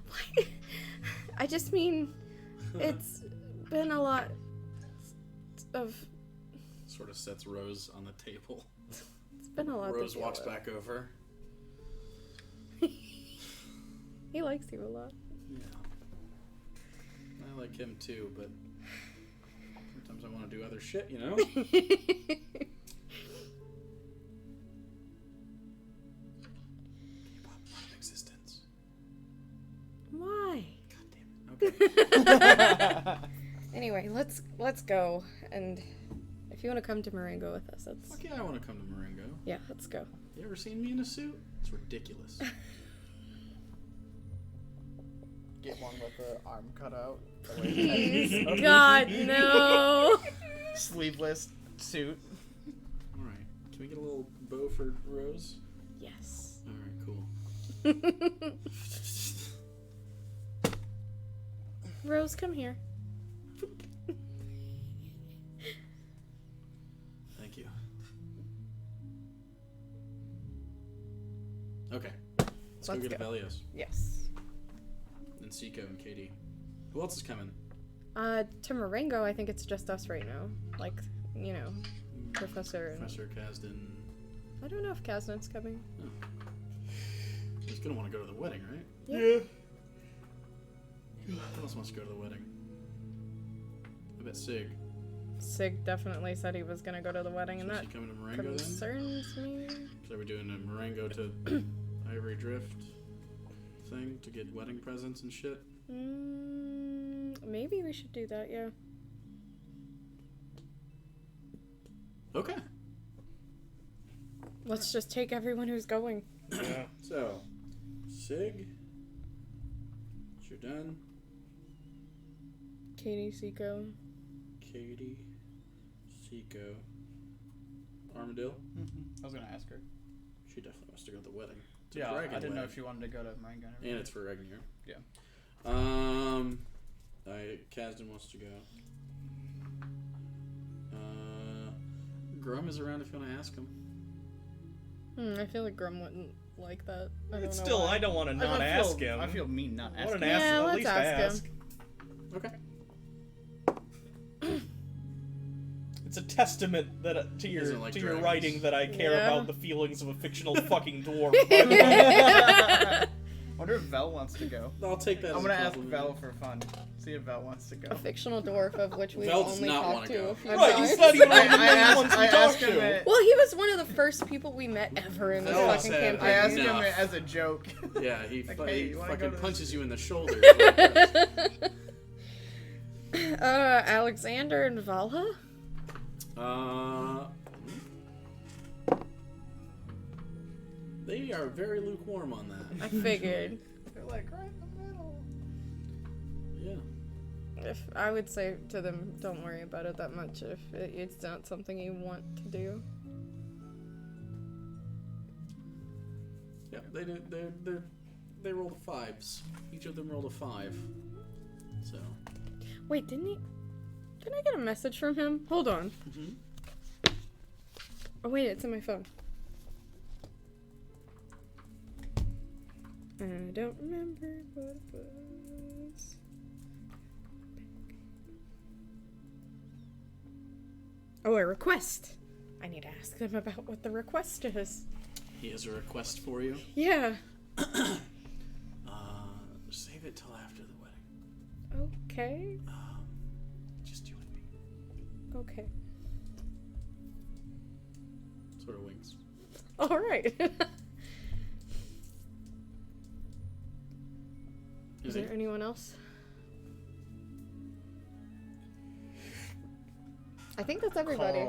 Why? I just mean, it's been a lot of. Sort of sets Rose on the table. It's been a lot. Rose to deal walks with. back over. He likes you a lot. Yeah. I like him too, but sometimes I want to do other shit, you know? Existence. Why? God damn it. Okay. Anyway, let's go, and if you want to come to Marengo with us, that's Fuck yeah, I want to come to Marengo. yeah, let's go. You ever seen me in a suit? It's ridiculous. Get one with the arm cut out. Please, God, no. Sleeveless suit. Alright. Can we get a little bow for Rose? Yes. Alright, cool. Rose, come here. Thank you. Okay. Let's go Let's get go. Velios. Yes. And Seiko and Katie. Who else is coming? To Marengo, I think it's just us right now. Like, you know, Professor and... Professor Kasdan. I don't know if Kaznet's coming. He's gonna want to go to the wedding, right? Yeah. Who else wants to go to the wedding? I bet Sig. Sig definitely said he was gonna go to the wedding, and So that she coming to Marengo then? concerns me. So we're doing a Marengo to Ivory Drift thing to get wedding presents and shit. Maybe we should do that, yeah. Okay. Let's just take everyone who's going. Yeah. So, Sig, Jordan, Katie, Seiko. Katie, Seiko, Armadillo. I was gonna ask her. She definitely wants to go to the wedding. It's a Yeah, dragon I didn't know wedding. if she wanted to go to Marengo. And it's for Regnir. Yeah. Kasdan wants to go. Grum is around if you want to ask him. I feel like Grum wouldn't like that. I don't It's know still, why. I don't want to not I ask feel, him. I feel mean not I want asking. to ask, Yeah, at let's least ask ask. Okay. It's a testament that to your doesn't like to your dragons. writing that I care Yeah. about the feelings of a fictional fucking dwarf. I wonder if Vel wants to go. I'll take that. I'm as a gonna ask compliment. Vel for fun. See if Vel wants to go. A fictional dwarf of which we've Vel does only not talked wanna to go. a few Right, times. he's not even one of the main I ones we I talk asked him to. it. Well, he was one of the first people we met ever in this Vel fucking said- I asked campaign. him Enough. it as a joke. Yeah, he, Like, fu- hey, he you wanna go fucking to punches this? you in the shoulder. Alexander and Valha? They are very lukewarm on that. I figured. They're like right in the middle. Yeah. If I would say to them, don't worry about it that much if it's not something you want to do. Yeah, they're they rolled 5s. Each of them rolled a 5. So. Wait, didn't I get a message from him? Hold on. Mhm. Oh wait, it's in my phone. I don't remember what it was. Oh, a request. I need to ask them about what the request is. He has a request for you. Yeah. Save it till after the wedding. Okay. Just you and me. Okay. Sort of winks. All right. Is there anyone else? I think that's everybody.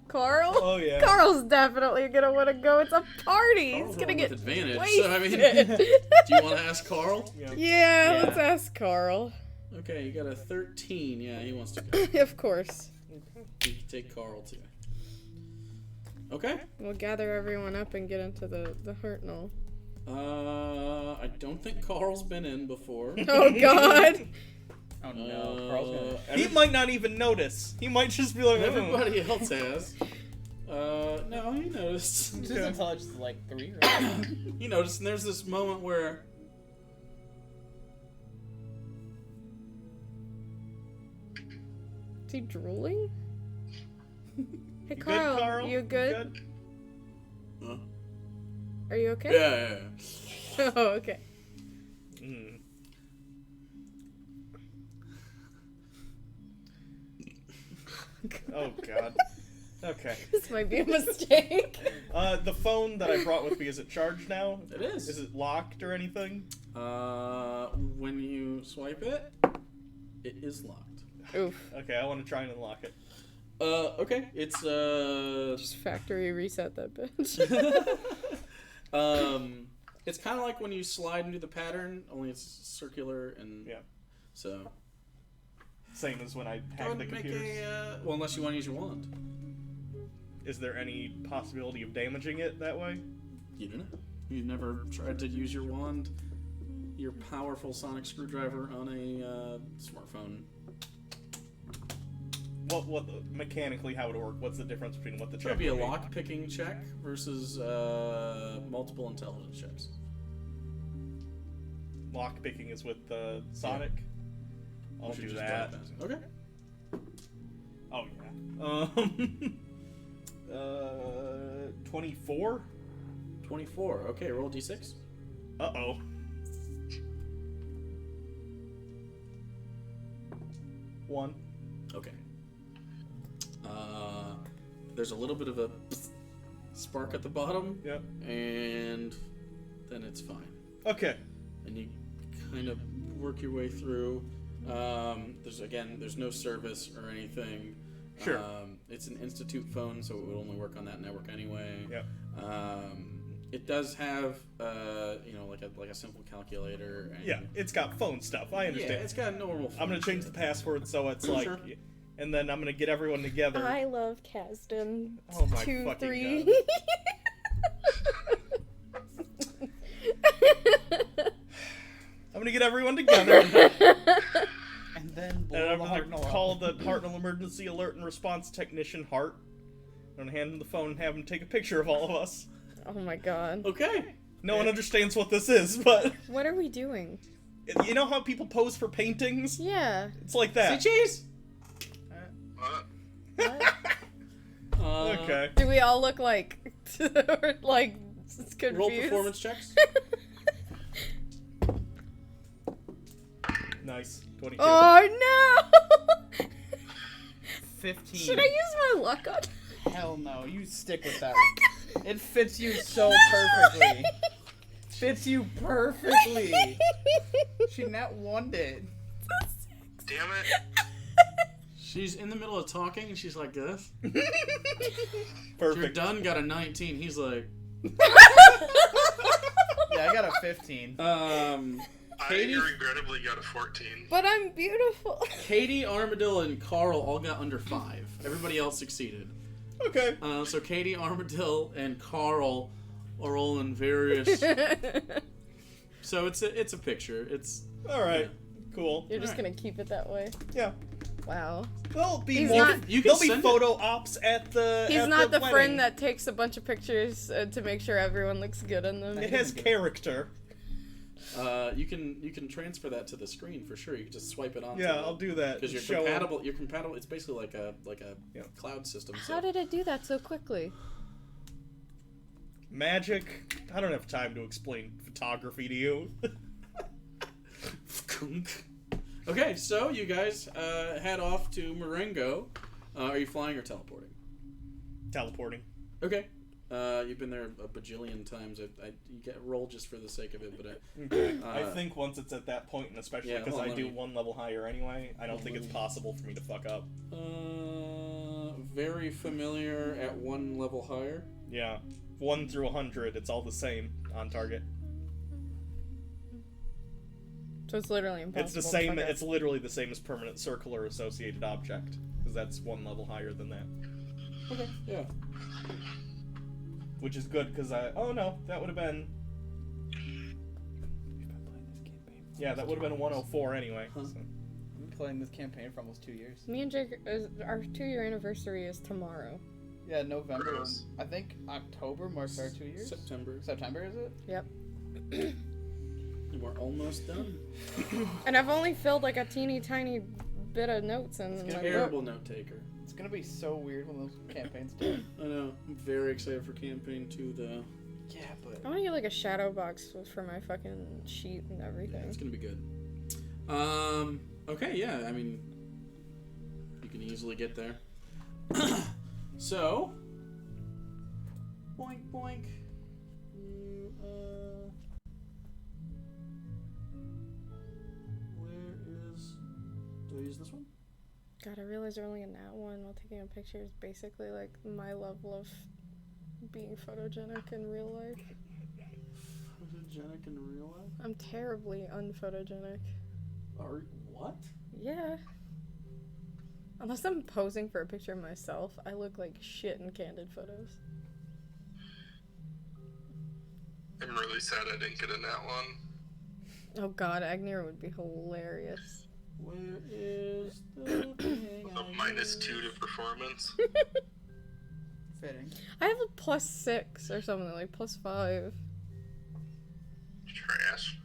Carl? Oh, yeah. Carl's definitely gonna want to go. It's a party. Carl's He's gonna rolling get with advantage. wasted. So I mean, do you want to ask Carl? Yeah, let's ask Carl. Okay, you got a 13. Yeah, he wants to go. Of course. You can take Carl too. Okay. We'll gather everyone up and get into the Hurtnell. I don't think Carl's been in before. Oh God. Oh no, Carl's gonna. He might not even notice. He might just be like, "Oh." Everybody else has. No, he noticed. His intelligence is like 3, right? He noticed, and there's this moment where Is he drooling? Hey You Carl, good, Carl? you good? Huh? Are you okay? Yeah. Oh, okay. Mm. Oh god. Okay. This might be a mistake. The phone that I brought with me, is it charged now? It is. Is it locked or anything? When you swipe it, it is locked. Oof. Okay, I want to try and unlock it. Okay, it's Just factory reset that bitch. it's kind of like when you slide into the pattern, only it's circular and Yeah. So. Same as when I Go hacked ahead the and make computers. well, unless you want to use your wand. Is there any possibility of damaging it that way? You don't know. You've never tried to use your wand, your powerful sonic screwdriver on a smartphone. What mechanically how would it work? What's the difference between what the It check would be a would lock picking check versus multiple intelligence checks. Lock picking is with Sonic. I'll You should do just that. drive past. Okay. Oh yeah. 24. 24. Okay, roll d6. Uh-oh. One. Okay. There's a little bit of a spark at the bottom, Yep. and then it's fine. Okay. And you kind of work your way through. There's no service or anything. Sure. It's an Institute phone, so it would only work on that network anyway. Yep. It does have, like a simple calculator. And, Yeah, it's got phone stuff. I Yeah, understand. it's got normal. I'm gonna change the password so it's like, Sure. and then I'm gonna get everyone together. I love Kasdan. Oh my 2, fucking 3. I'm gonna get everyone together. And then And I'm blow the gonna Hartnell call up. the Hartnell Emergency Alert and Response Technician Hart. I'm gonna hand him the phone and have him take a picture of all of us. Oh my God. Okay. No one understands what this is, but What are we doing? you know how people pose for paintings? Yeah. It's like that. Say cheese. What? Okay. Do we all look like like confused? Roll performance checks. Nice. 22. Oh no! 15. Should I use my luck on? Hell no, you stick with Oh that. It fits you so perfectly. Fits you perfectly. She net won it. Damn it. She's in the middle of talking and she's like this. You're Perfect. done. Got a 19. He's like, Yeah, I got a 15. Katie, I regrettably got a 14. But I'm beautiful. Katie, Armadillo, and Carl all got under 5. Everybody else succeeded. Okay. So Katie, Armadillo, and Carl are rolling various So it's a picture. It's All right. Cool. You're just Alright. gonna keep it that way. Yeah. Wow. There'll be He's more. not- You can There'll be send photo ops at the. He's at not the wedding. friend that takes a bunch of pictures to make sure everyone looks good on them. It has character. you can transfer that to the screen for sure. You can just swipe it on. Yeah, I'll do that. Because you're Show 'em. compatible. You're compatible. It's basically like a Yeah. cloud system. How did it do that so quickly? Magic. I don't have time to explain photography to you. Okay, so you guys head off to Marengo. Are you flying or teleporting? Teleporting. Okay. You've been there a bajillion times. You get roll just for the sake of it, but I think once it's at that point, and especially yeah, because hold I on, do let me- one level higher anyway, I don't think it's possible for me to fuck up. very familiar at one level higher. Yeah. 1 through 100, it's all the same on target. So it's literally impossible. It's the to same. fuck up. It's literally the same as permanent circle or associated object, because that's one level higher than that. Okay. Yeah. Which is good because oh no, that would have been. Yeah, that would have been 104 anyway. Huh. So. I've been playing this campaign for almost 2 years. Me and Jake, our 2-year anniversary is tomorrow. Yeah, November. Gross. I think October marks our 2 years. September. September, is it? Yep. And we're almost done. And I've only filled like a teeny tiny bit of notes in my book. Terrible note taker. It's gonna be so weird when those campaigns do. I know. I'm very excited for campaign 2 though. Yeah, but I want to get like a shadow box for my fucking sheet and everything. It's gonna be good. Okay, yeah, I mean, you can easily get there. So, boink boink. Where is? Do I use this one? God, I realized rolling a nat 1 while taking a picture is basically like my level of being photogenic in real life. Photogenic in real life? I'm terribly unphotogenic. Or what? Yeah. Unless I'm posing for a picture of myself, I look like shit in candid photos. I'm really sad I didn't get a nat one. Oh god, Agnir would be hilarious. Where is the thing? A -2 to performance. fitting. I have a +6 or something, like +5. Trash.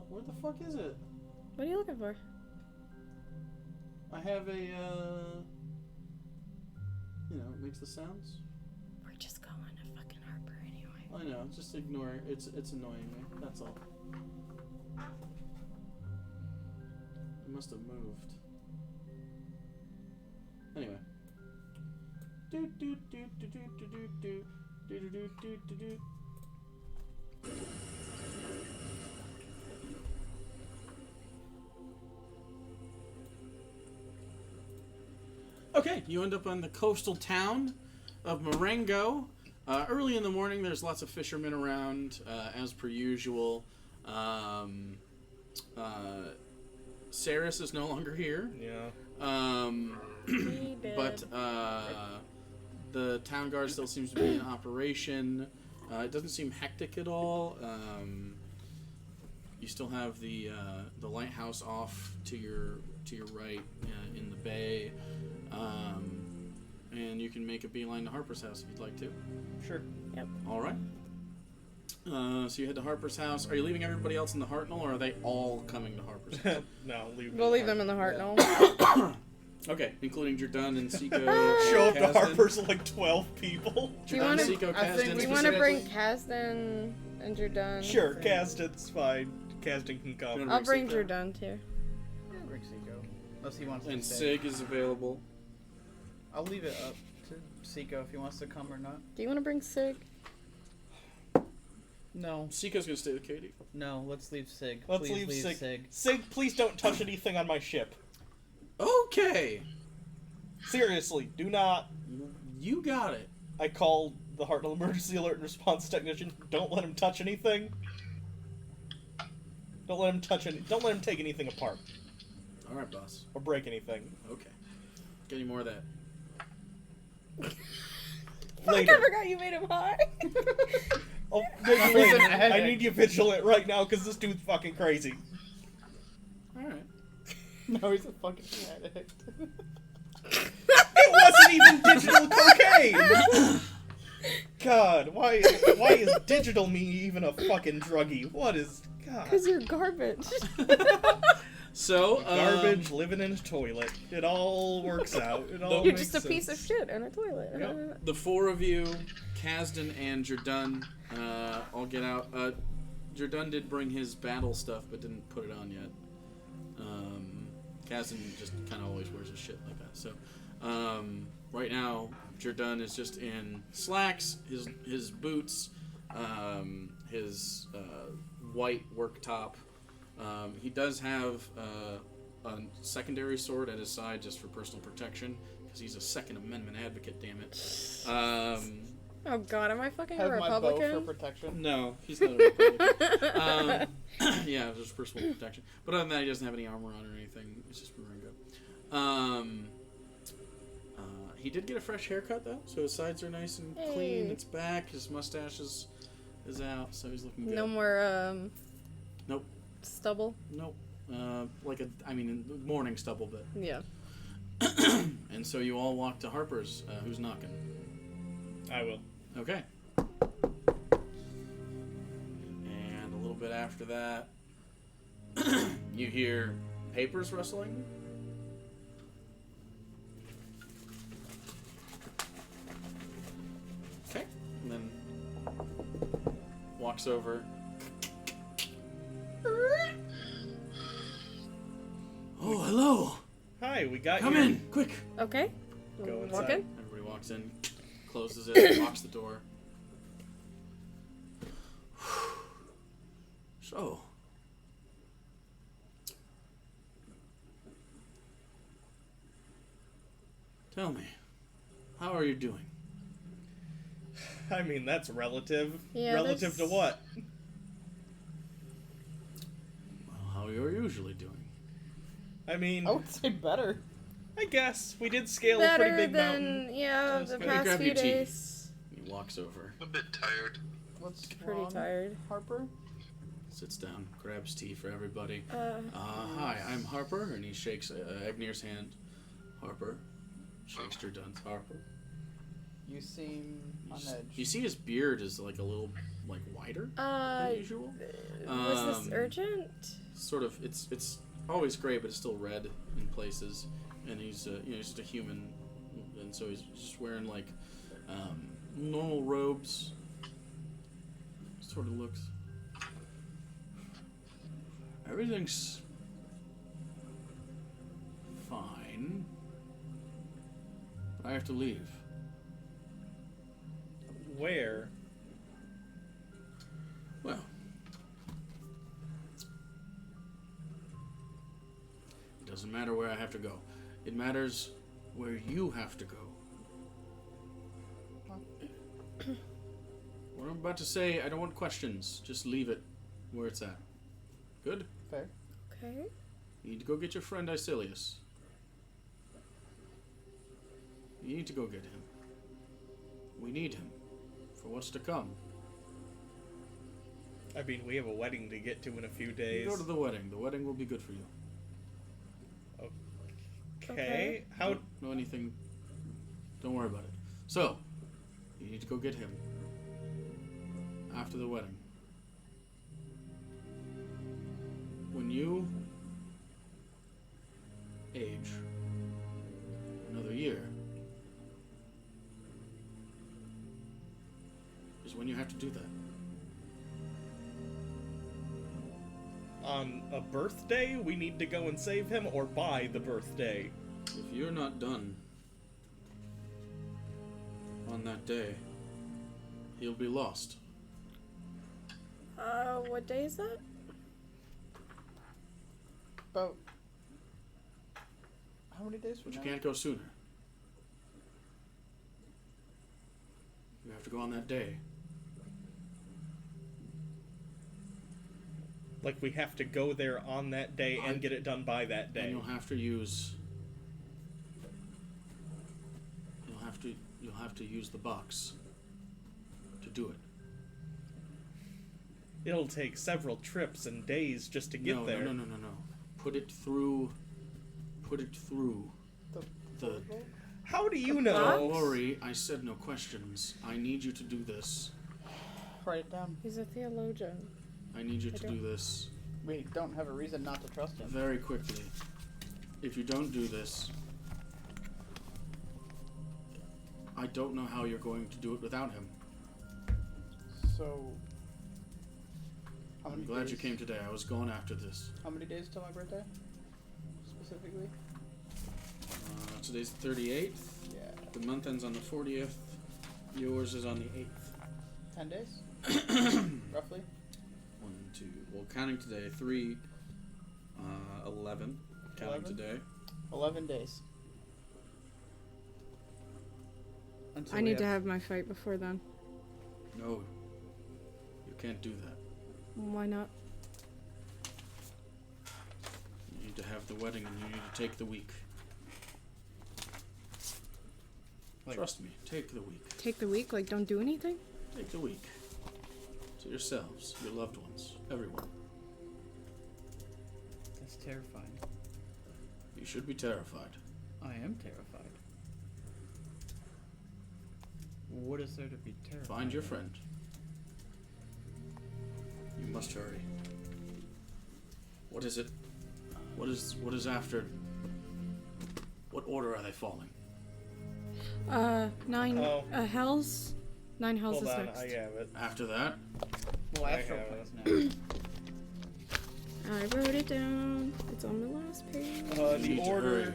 Where the fuck is it? What are you looking for? I have a, it makes the sounds. We're just going to fucking Harper anyway. I know, just ignore it. It's annoying me. That's all. It must have moved. Anyway. Do do do do do do do do do do do do do. Okay, you end up on the coastal town of Marengo. Early in the morning, there's lots of fishermen around, as per usual. Saris is no longer here. Yeah. He did. But the town guard still seems to be in operation. It doesn't seem hectic at all. You still have the lighthouse off to your right in the bay, and you can make a beeline to Harper's house if you'd like to. Sure. All right. So you head to Harper's house. Are you leaving everybody else in the Hartnell, or are they all coming to Harper's house? No, leave. We'll leave them in the Hartnell. Okay, including Jordan and Seiko. Show up to Kasdan. Harper's like 12 people. Do you Jordan, wanna- Seiko, I think Kasdan, Do you we want to bring specifically- Kasdan and Jordan? Sure, Kasdan's fine. Kasdan can come. Jordan- I'll bring Seiko. Jordan too. Bring Seiko. Unless he wants And to stay. Sig is available. I'll leave it up to Seiko if he wants to come or not. Do you want to bring Sig? No. Seiko's gonna stay with Katie. No, let's leave Sig. Let's Please leave Sig. Sig. Sig, please don't touch anything on my ship. Okay, Seriously, do not. you got it. I called the Hartnell Emergency Alert and Response Technician. Don't let him touch anything. Don't let him touch any. Don't let him take anything apart All right, boss. or break anything. Okay. Get any more of that? Fuck, later. I forgot you made him high. Oh, maybe later. Listen, I need you vigilant right now because this dude's fucking crazy. All right. No, he's a fucking addict. It wasn't even digital cocaine! God, why is digital me even a fucking druggie? What is... God. Because you're garbage. So Garbage, living in a toilet. It all works out. It all You're makes just a piece of sense. shit in a toilet. Yep. The four of you, Kasdan and Jerdun, all get out. Jerdun did bring his battle stuff, but didn't put it on yet. Kasdan just kind of always wears his shit like that. So, right now, Jerdun is just in slacks, his boots, his white work top. He does have a secondary sword at his side just for personal protection, because he's a Second Amendment advocate, damn it. Oh god, am I fucking a Have my bow for Republican? protection. No, he's not a Republican. Yeah, just personal protection. But other than that, he doesn't have any armor on or anything. It's just Maringo. He did get a fresh haircut, though, so his sides are nice and clean. Hey. It's back. His mustache is out, so he's looking good. No more, Nope. stubble? Nope. Morning stubble, but... Yeah. And so you all walk to Harper's. Who's knocking? I will. Okay. And a little bit after that, you hear papers rustling. Okay. And then walks over. Oh, hello. Hi, we got Come your... in, quick. Okay. Go Walk inside. in. Everybody walks in, closes it, locks the door. So, tell me, how are you doing? I mean, that's relative. Yeah, Relative to that's- what? Well, how you're usually doing. I mean, I would say better. I guess we did scale a pretty Better big than, mountain. yeah, That's the good. past Grab few your tea. days. He walks over, I'm a bit tired. What's Pretty wrong, tired. Harper? sits down, grabs tea for everybody. Uh, Hi, I'm Harper, and he shakes Agnir's hand. Harper. Shakes Jerdun's. Harper. You seem on edge. You see his beard is like a little wider uh, than usual. was this Um, urgent? Sort of. It's always gray, but it's still red in places. And he's he's just a human, and so he's just wearing normal robes. Sort of looks. Everything's fine. I have to leave. Where? Well, it doesn't matter where I have to go. It matters where you have to go. What I'm about to say, I don't want questions. Just leave it where it's at. Good? Fair. Okay. You need to go get your friend Icilius. You need to go get him. We need him for what's to come. I mean, we have a wedding to get to in a few You days. go to the wedding. The wedding will be good for you. Okay. How? Don't know anything. Don't worry about it. So, you need to go get him after the wedding. When you age another year is when you have to do that. On a birthday, we need to go and save him, or by the birthday? If you're not done on that day, he'll be lost. What day is that? About how many days from But you now? can't go sooner. You have to go on that day. Like, we have to go there on that day and get it done by that And day. you'll have to use. You'll have to use the box to do it. It'll take several trips and days just to get No. there. No. Put it through the How do you Don't know? worry, I said no questions. I need you to do this. Write it down. He's a theologian. I need you I to don't- do this We don't have a reason not to trust him. very quickly. If you don't do this, I don't know how you're going to do it without him. So, how many I'm glad you days- came today. I was going after this. How many days till my birthday? Specifically? Today's the 38th. Yeah. The month ends on the 40th. Yours is on the 8th. 10 days? Roughly? 1, 2. Well, counting today, 3, 11. Counting 11? today. 11 days. Until I we need to have my fight before then. No, you can't do that. Why not? You need to have the wedding and you need to take the week. Like- Trust me, take the week. Take the week? Like, don't do anything? Take the week. To yourselves, your loved ones, everyone. That's terrifying. You should be terrified. I am terrified. What is there to be terrified? Find your of? friend. You must hurry. What is it? What is after? What order are they falling? 9 Oh. hells. 9 hells Hold is on, next. I have it. After that? Well, I astral have planes now. I wrote it down. It's on the last page. You The need to order hurry.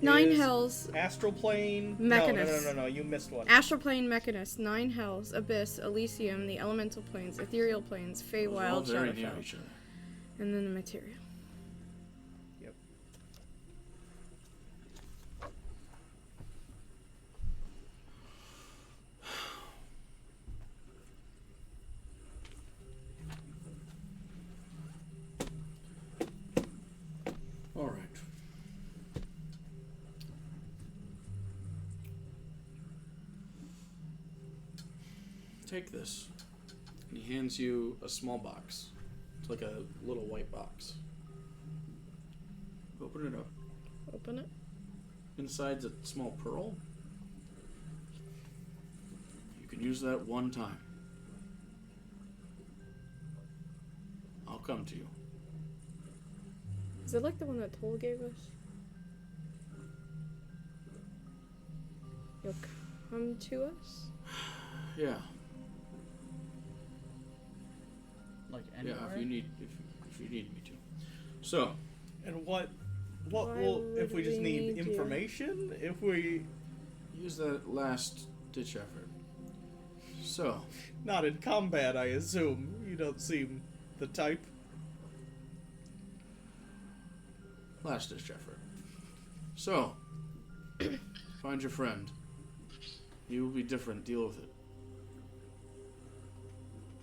9 is hells. Astral plane. Mechanist. No. You missed one. Astral plane, Mechanist, 9 hells, Abyss, Elysium, the elemental planes, ethereal planes, Those are all Feywild, very near Shadowfell, each other. and then the material. Yep. All right. Take this. And he hands you a small box. It's like a little white box. Open it up. Open it. Inside's a small pearl. You can use that one time. I'll come to you. Is it like the one that Toll gave us? You'll come to us? Yeah. Like Yeah, anywhere? if you need me to. So, And what Why will if would we just we need need you? information? If we use that last ditch effort. So, not in combat, I assume. You don't seem the type. last ditch effort. So, find your friend. He will be different. Deal with it.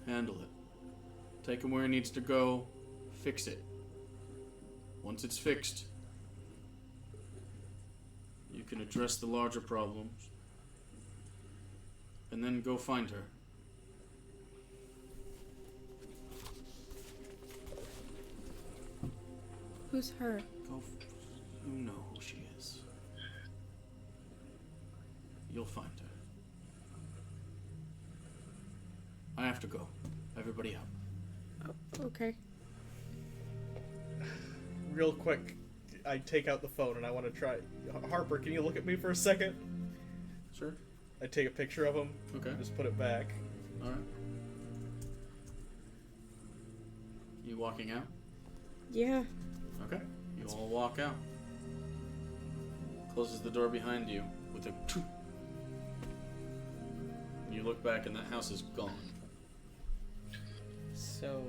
Handle it. Take him where he needs to go. Fix it. Once it's fixed, you can address the larger problems. And then go find her. Who's her? You know who she is. You'll find her. I have to go. Everybody out. Okay. Real quick, I take out the phone and I want to try. Harper, can you look at me for a second? Sure. I take a picture of him. Okay. Just put it back. Alright. You walking out? Yeah. Okay. You all walk out. Closes the door behind you with a "Phew." You look back and that house is gone. So,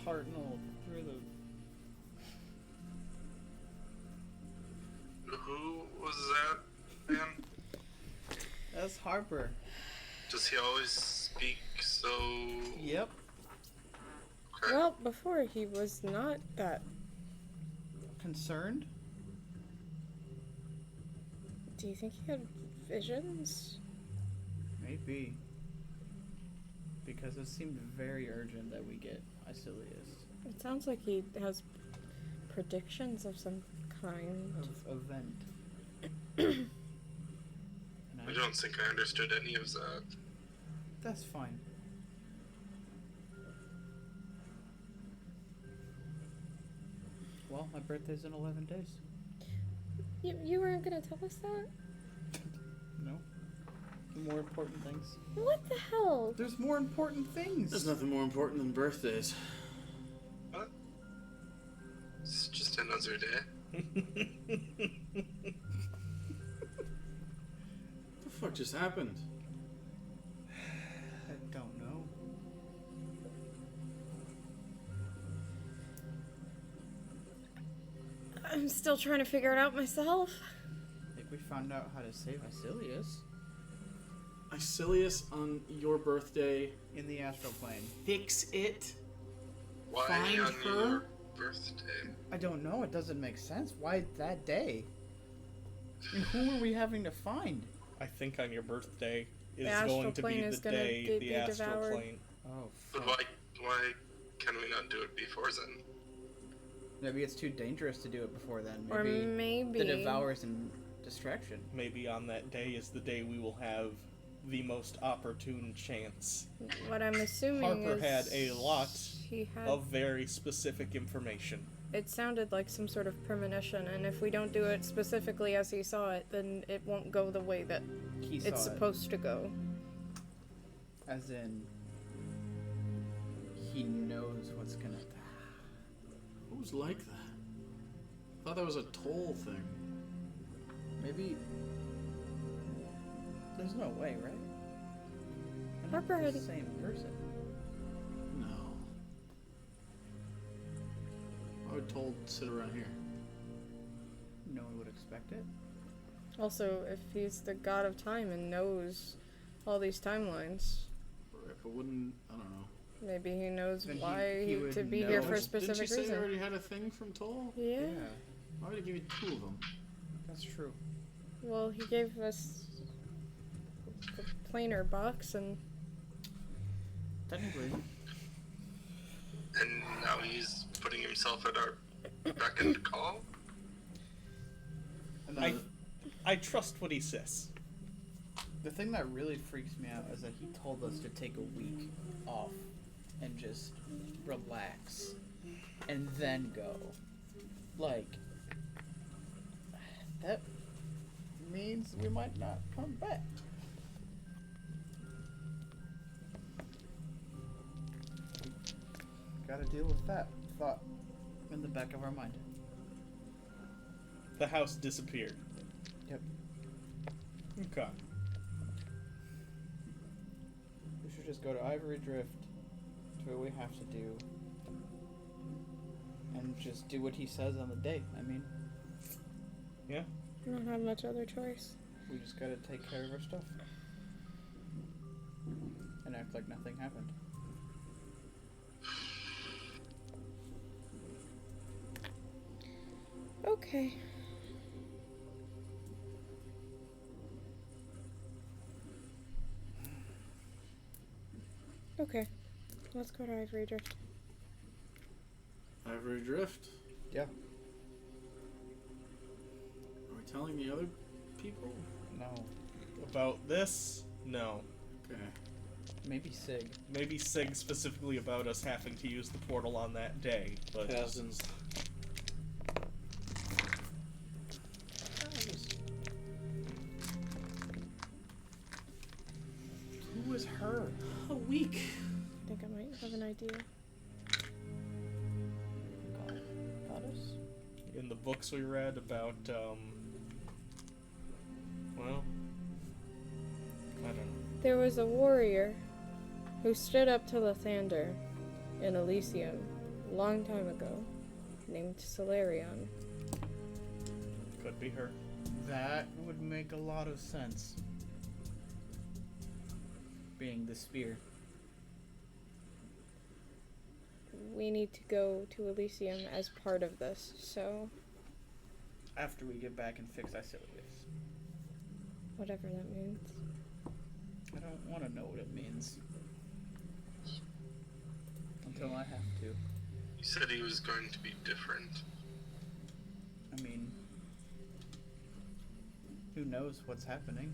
Hartnell through the. Who was that, man? That's Harper. Does he always speak so? Yep. Okay. Well, before he was not that. Concerned? Do you think he had visions? Maybe. Because it seemed very urgent that we get Icilius. It sounds like he has predictions of some kind. Of event. I don't think I understood any of that. That's fine. Well, my birthday's in 11 days. You weren't gonna tell us that? No. More important things. What the hell? There's more important things. There's nothing more important than birthdays. What? It's just another day. What the fuck just happened? I don't know. I'm still trying to figure it out myself. I think we found out how to save Icilius Icilius on your birthday. in the astral plane. Fix it. Why Find on her? your birthday? I don't know. It doesn't make sense. Why that day? And who are we having to find? I think on your birthday is The astral going to plane be is the gonna day be the astral devoured. plane. Oh, But fuck. why can we not do it before then? Maybe it's too dangerous to do it before then. Or Maybe maybe the devour's in distraction. Maybe on that day is the day we will have the most opportune chance what I'm assuming Harper is had a lot he had of very specific information. it sounded like some sort of premonition, and if we don't do it specifically as he saw it, then it won't go the way that He saw it's it. supposed to go. As in, he knows what's gonna. Who's like that? I thought that was a toll thing. Maybe. There's no way, right? They're not Harper the had- same person. No. Why would toll sit around here? No one would expect it. Also, if he's the god of time and knows all these timelines, Right, but wouldn't, I don't know. maybe he knows Then why he would to be know. here for a Didn't specific she say reason. he already had a thing from toll? Yeah. Why would he give you two of them? That's true. Well, he gave us the planar box, and Technically. And now he's putting himself at our beck and call? And I trust what he says. the thing that really freaks me out is that he told us to take a week off and just relax and then go. Like, that means we might not come back. Gotta deal with that thought in the back of our mind. The house disappeared. Yep. Okay. We should just go to Ivory Drift, do what we have to do, and just do what he says on the day. I mean, Yeah. I don't have much other choice. we just gotta take care of our stuff. And act like nothing happened. Okay. Okay. Let's go to Ivory Drift. Ivory Drift? Yeah. Are we telling the other people? No. About this? No. Okay. Maybe Sig. Maybe Sig specifically about us having to use the portal on that day, but Cousins. Who was her? A week. I think I might have an idea. Goddess? in the books we read about, well, I don't know. There was a warrior who stood up to Lathander in Elysium a long time ago, named Solarion. Could be her. That would make a lot of sense. Being the spear. We need to go to Elysium as part of this, so After we get back and fix Icilius. Whatever that means. I don't want to know what it means. Until I have to. He said he was going to be different. I mean, who knows what's happening?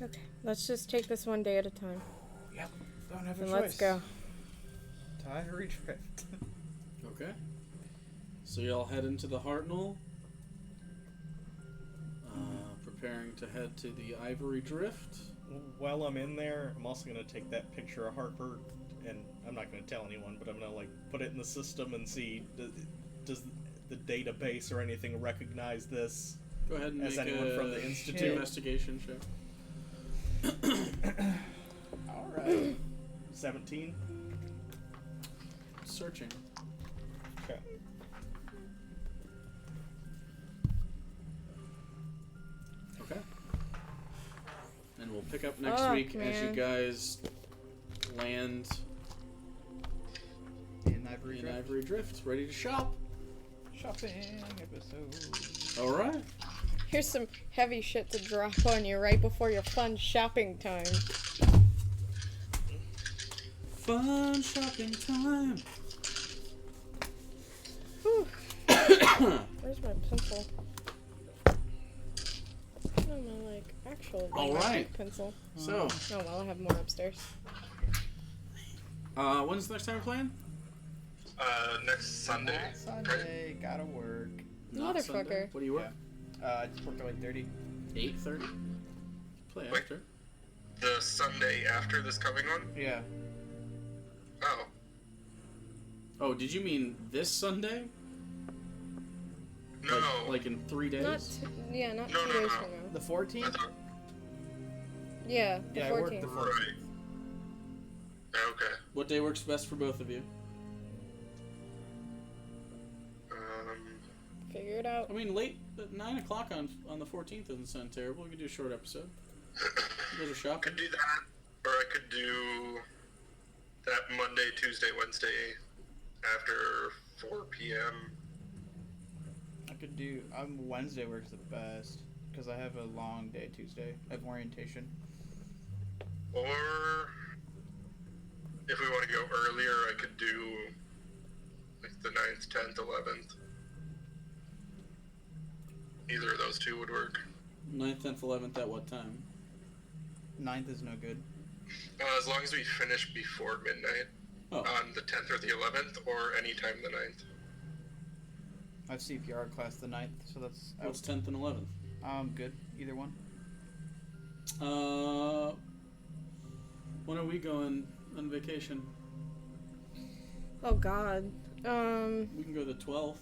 Okay, let's just take this one day at a time. Yep. Don't have a And choice. let's go. Time to redrift. Okay. So y'all head into the Hartnell. Preparing to head to the Ivory Drift. While I'm in there, I'm also gonna take that picture of Harper, and I'm not gonna tell anyone, but I'm gonna like put it in the system and see does the database or anything recognize this Go ahead and as make anyone a from the institute. investigation check. All right. 17. Searching. Okay. Okay. And we'll pick up next Fuck, week as you man. guys land In Ivory in Drift. Ivory Drift, ready to shop. Shopping episode. All right. Here's some heavy shit to drop on you right before your fun shopping time. Fun shopping time. Whew. Where's my pencil? No, my like actual All magnetic right. pencil. So, Oh well, I have more upstairs. when's the next time we're playing? Next Sunday. Not Sunday. Gotta work. Not Motherfucker. Sunday. What do you work? I just worked at like 30. 8:30. Play Wait. after. The Sunday after this coming on? Yeah. Oh. Oh, did you mean this Sunday? No. Like in 3 days? Not not No, 2 no, days no. from now. The I 14th? thought. Yeah, the Yeah, I worked 14th. the Right. Okay. What day works best for both of you? Figure it out. I mean, late at 9 o'clock on the 14th doesn't sound terrible. We could do a short episode. You guys are I shopping. could do that, or I could do that Monday, Tuesday, Wednesday after 4 p.m. I could do. Wednesday works the best because I have a long day Tuesday. I have orientation. Or if we want to go earlier, I could do like the 9th, 10th, 11th. Either of those two would work. 9th, 10th, 11th at what time? 9th is no good. As long as we finish before midnight Oh, on the 10th or the 11th, or anytime the 9th. I have CPR class the 9th, so that's what's 10th and 11th? good. Either one. When are we going on vacation? Oh God. We can go the 12th.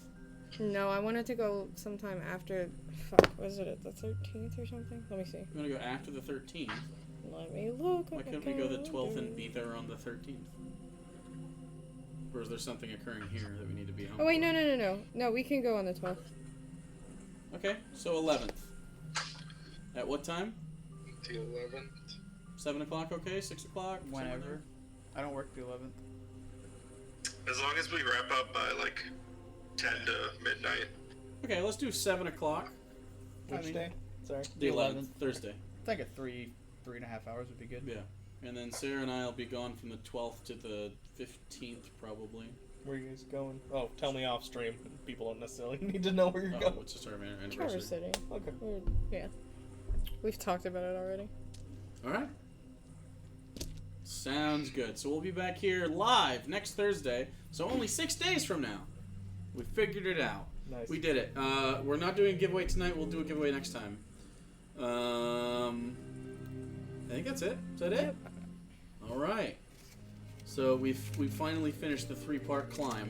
No, I wanted to go sometime after. Fuck, was it the 13th or something? Let me see. We want to go after the 13th. Let me look. Why can't we go the 12th and be there on the 13th? Or is there something occurring here that we need to be home? Oh wait, for? no. No, we can go on the 12th. Okay, so 11th. At what time? The 11th. 7 o'clock, okay? 6 o'clock? somewhere Whenever. I don't work the 11th. As long as we wrap up by like 10 to midnight. there? Okay, let's do 7 o'clock. Which day? Sorry. The 11th, 11th. Thursday. I think a 3.5 hours would be good. Yeah. And then Sarah and I will be gone from the 12th to the 15th, probably. Where are you guys going? Oh, tell me off stream. People don't necessarily need to know where you're Oh, going. it's just our anniversary. Traverse City. Okay. Yeah. We've talked about it already. All right. Sounds good. So we'll be back here live next Thursday. So only 6 days from now. We figured it out. Nice. We did it. We're not doing a giveaway tonight. We'll do a giveaway next time. I think that's it. Is that it? Yep. All right. So we've finally finished the 3-part climb,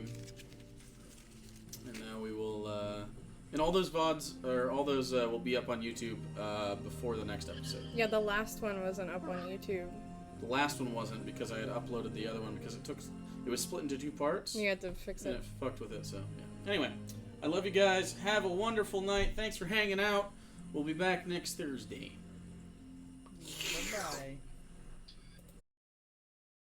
and now we will. And all those VODs or all those will be up on YouTube before the next episode. Yeah, the last one wasn't up on YouTube. The last one wasn't because I had uploaded the other one because it was split into 2 parts. You had to fix And it. it fucked with it, so yeah. Anyway, I love you guys. Have a wonderful night. Thanks for hanging out. We'll be back next Thursday. Bye-bye.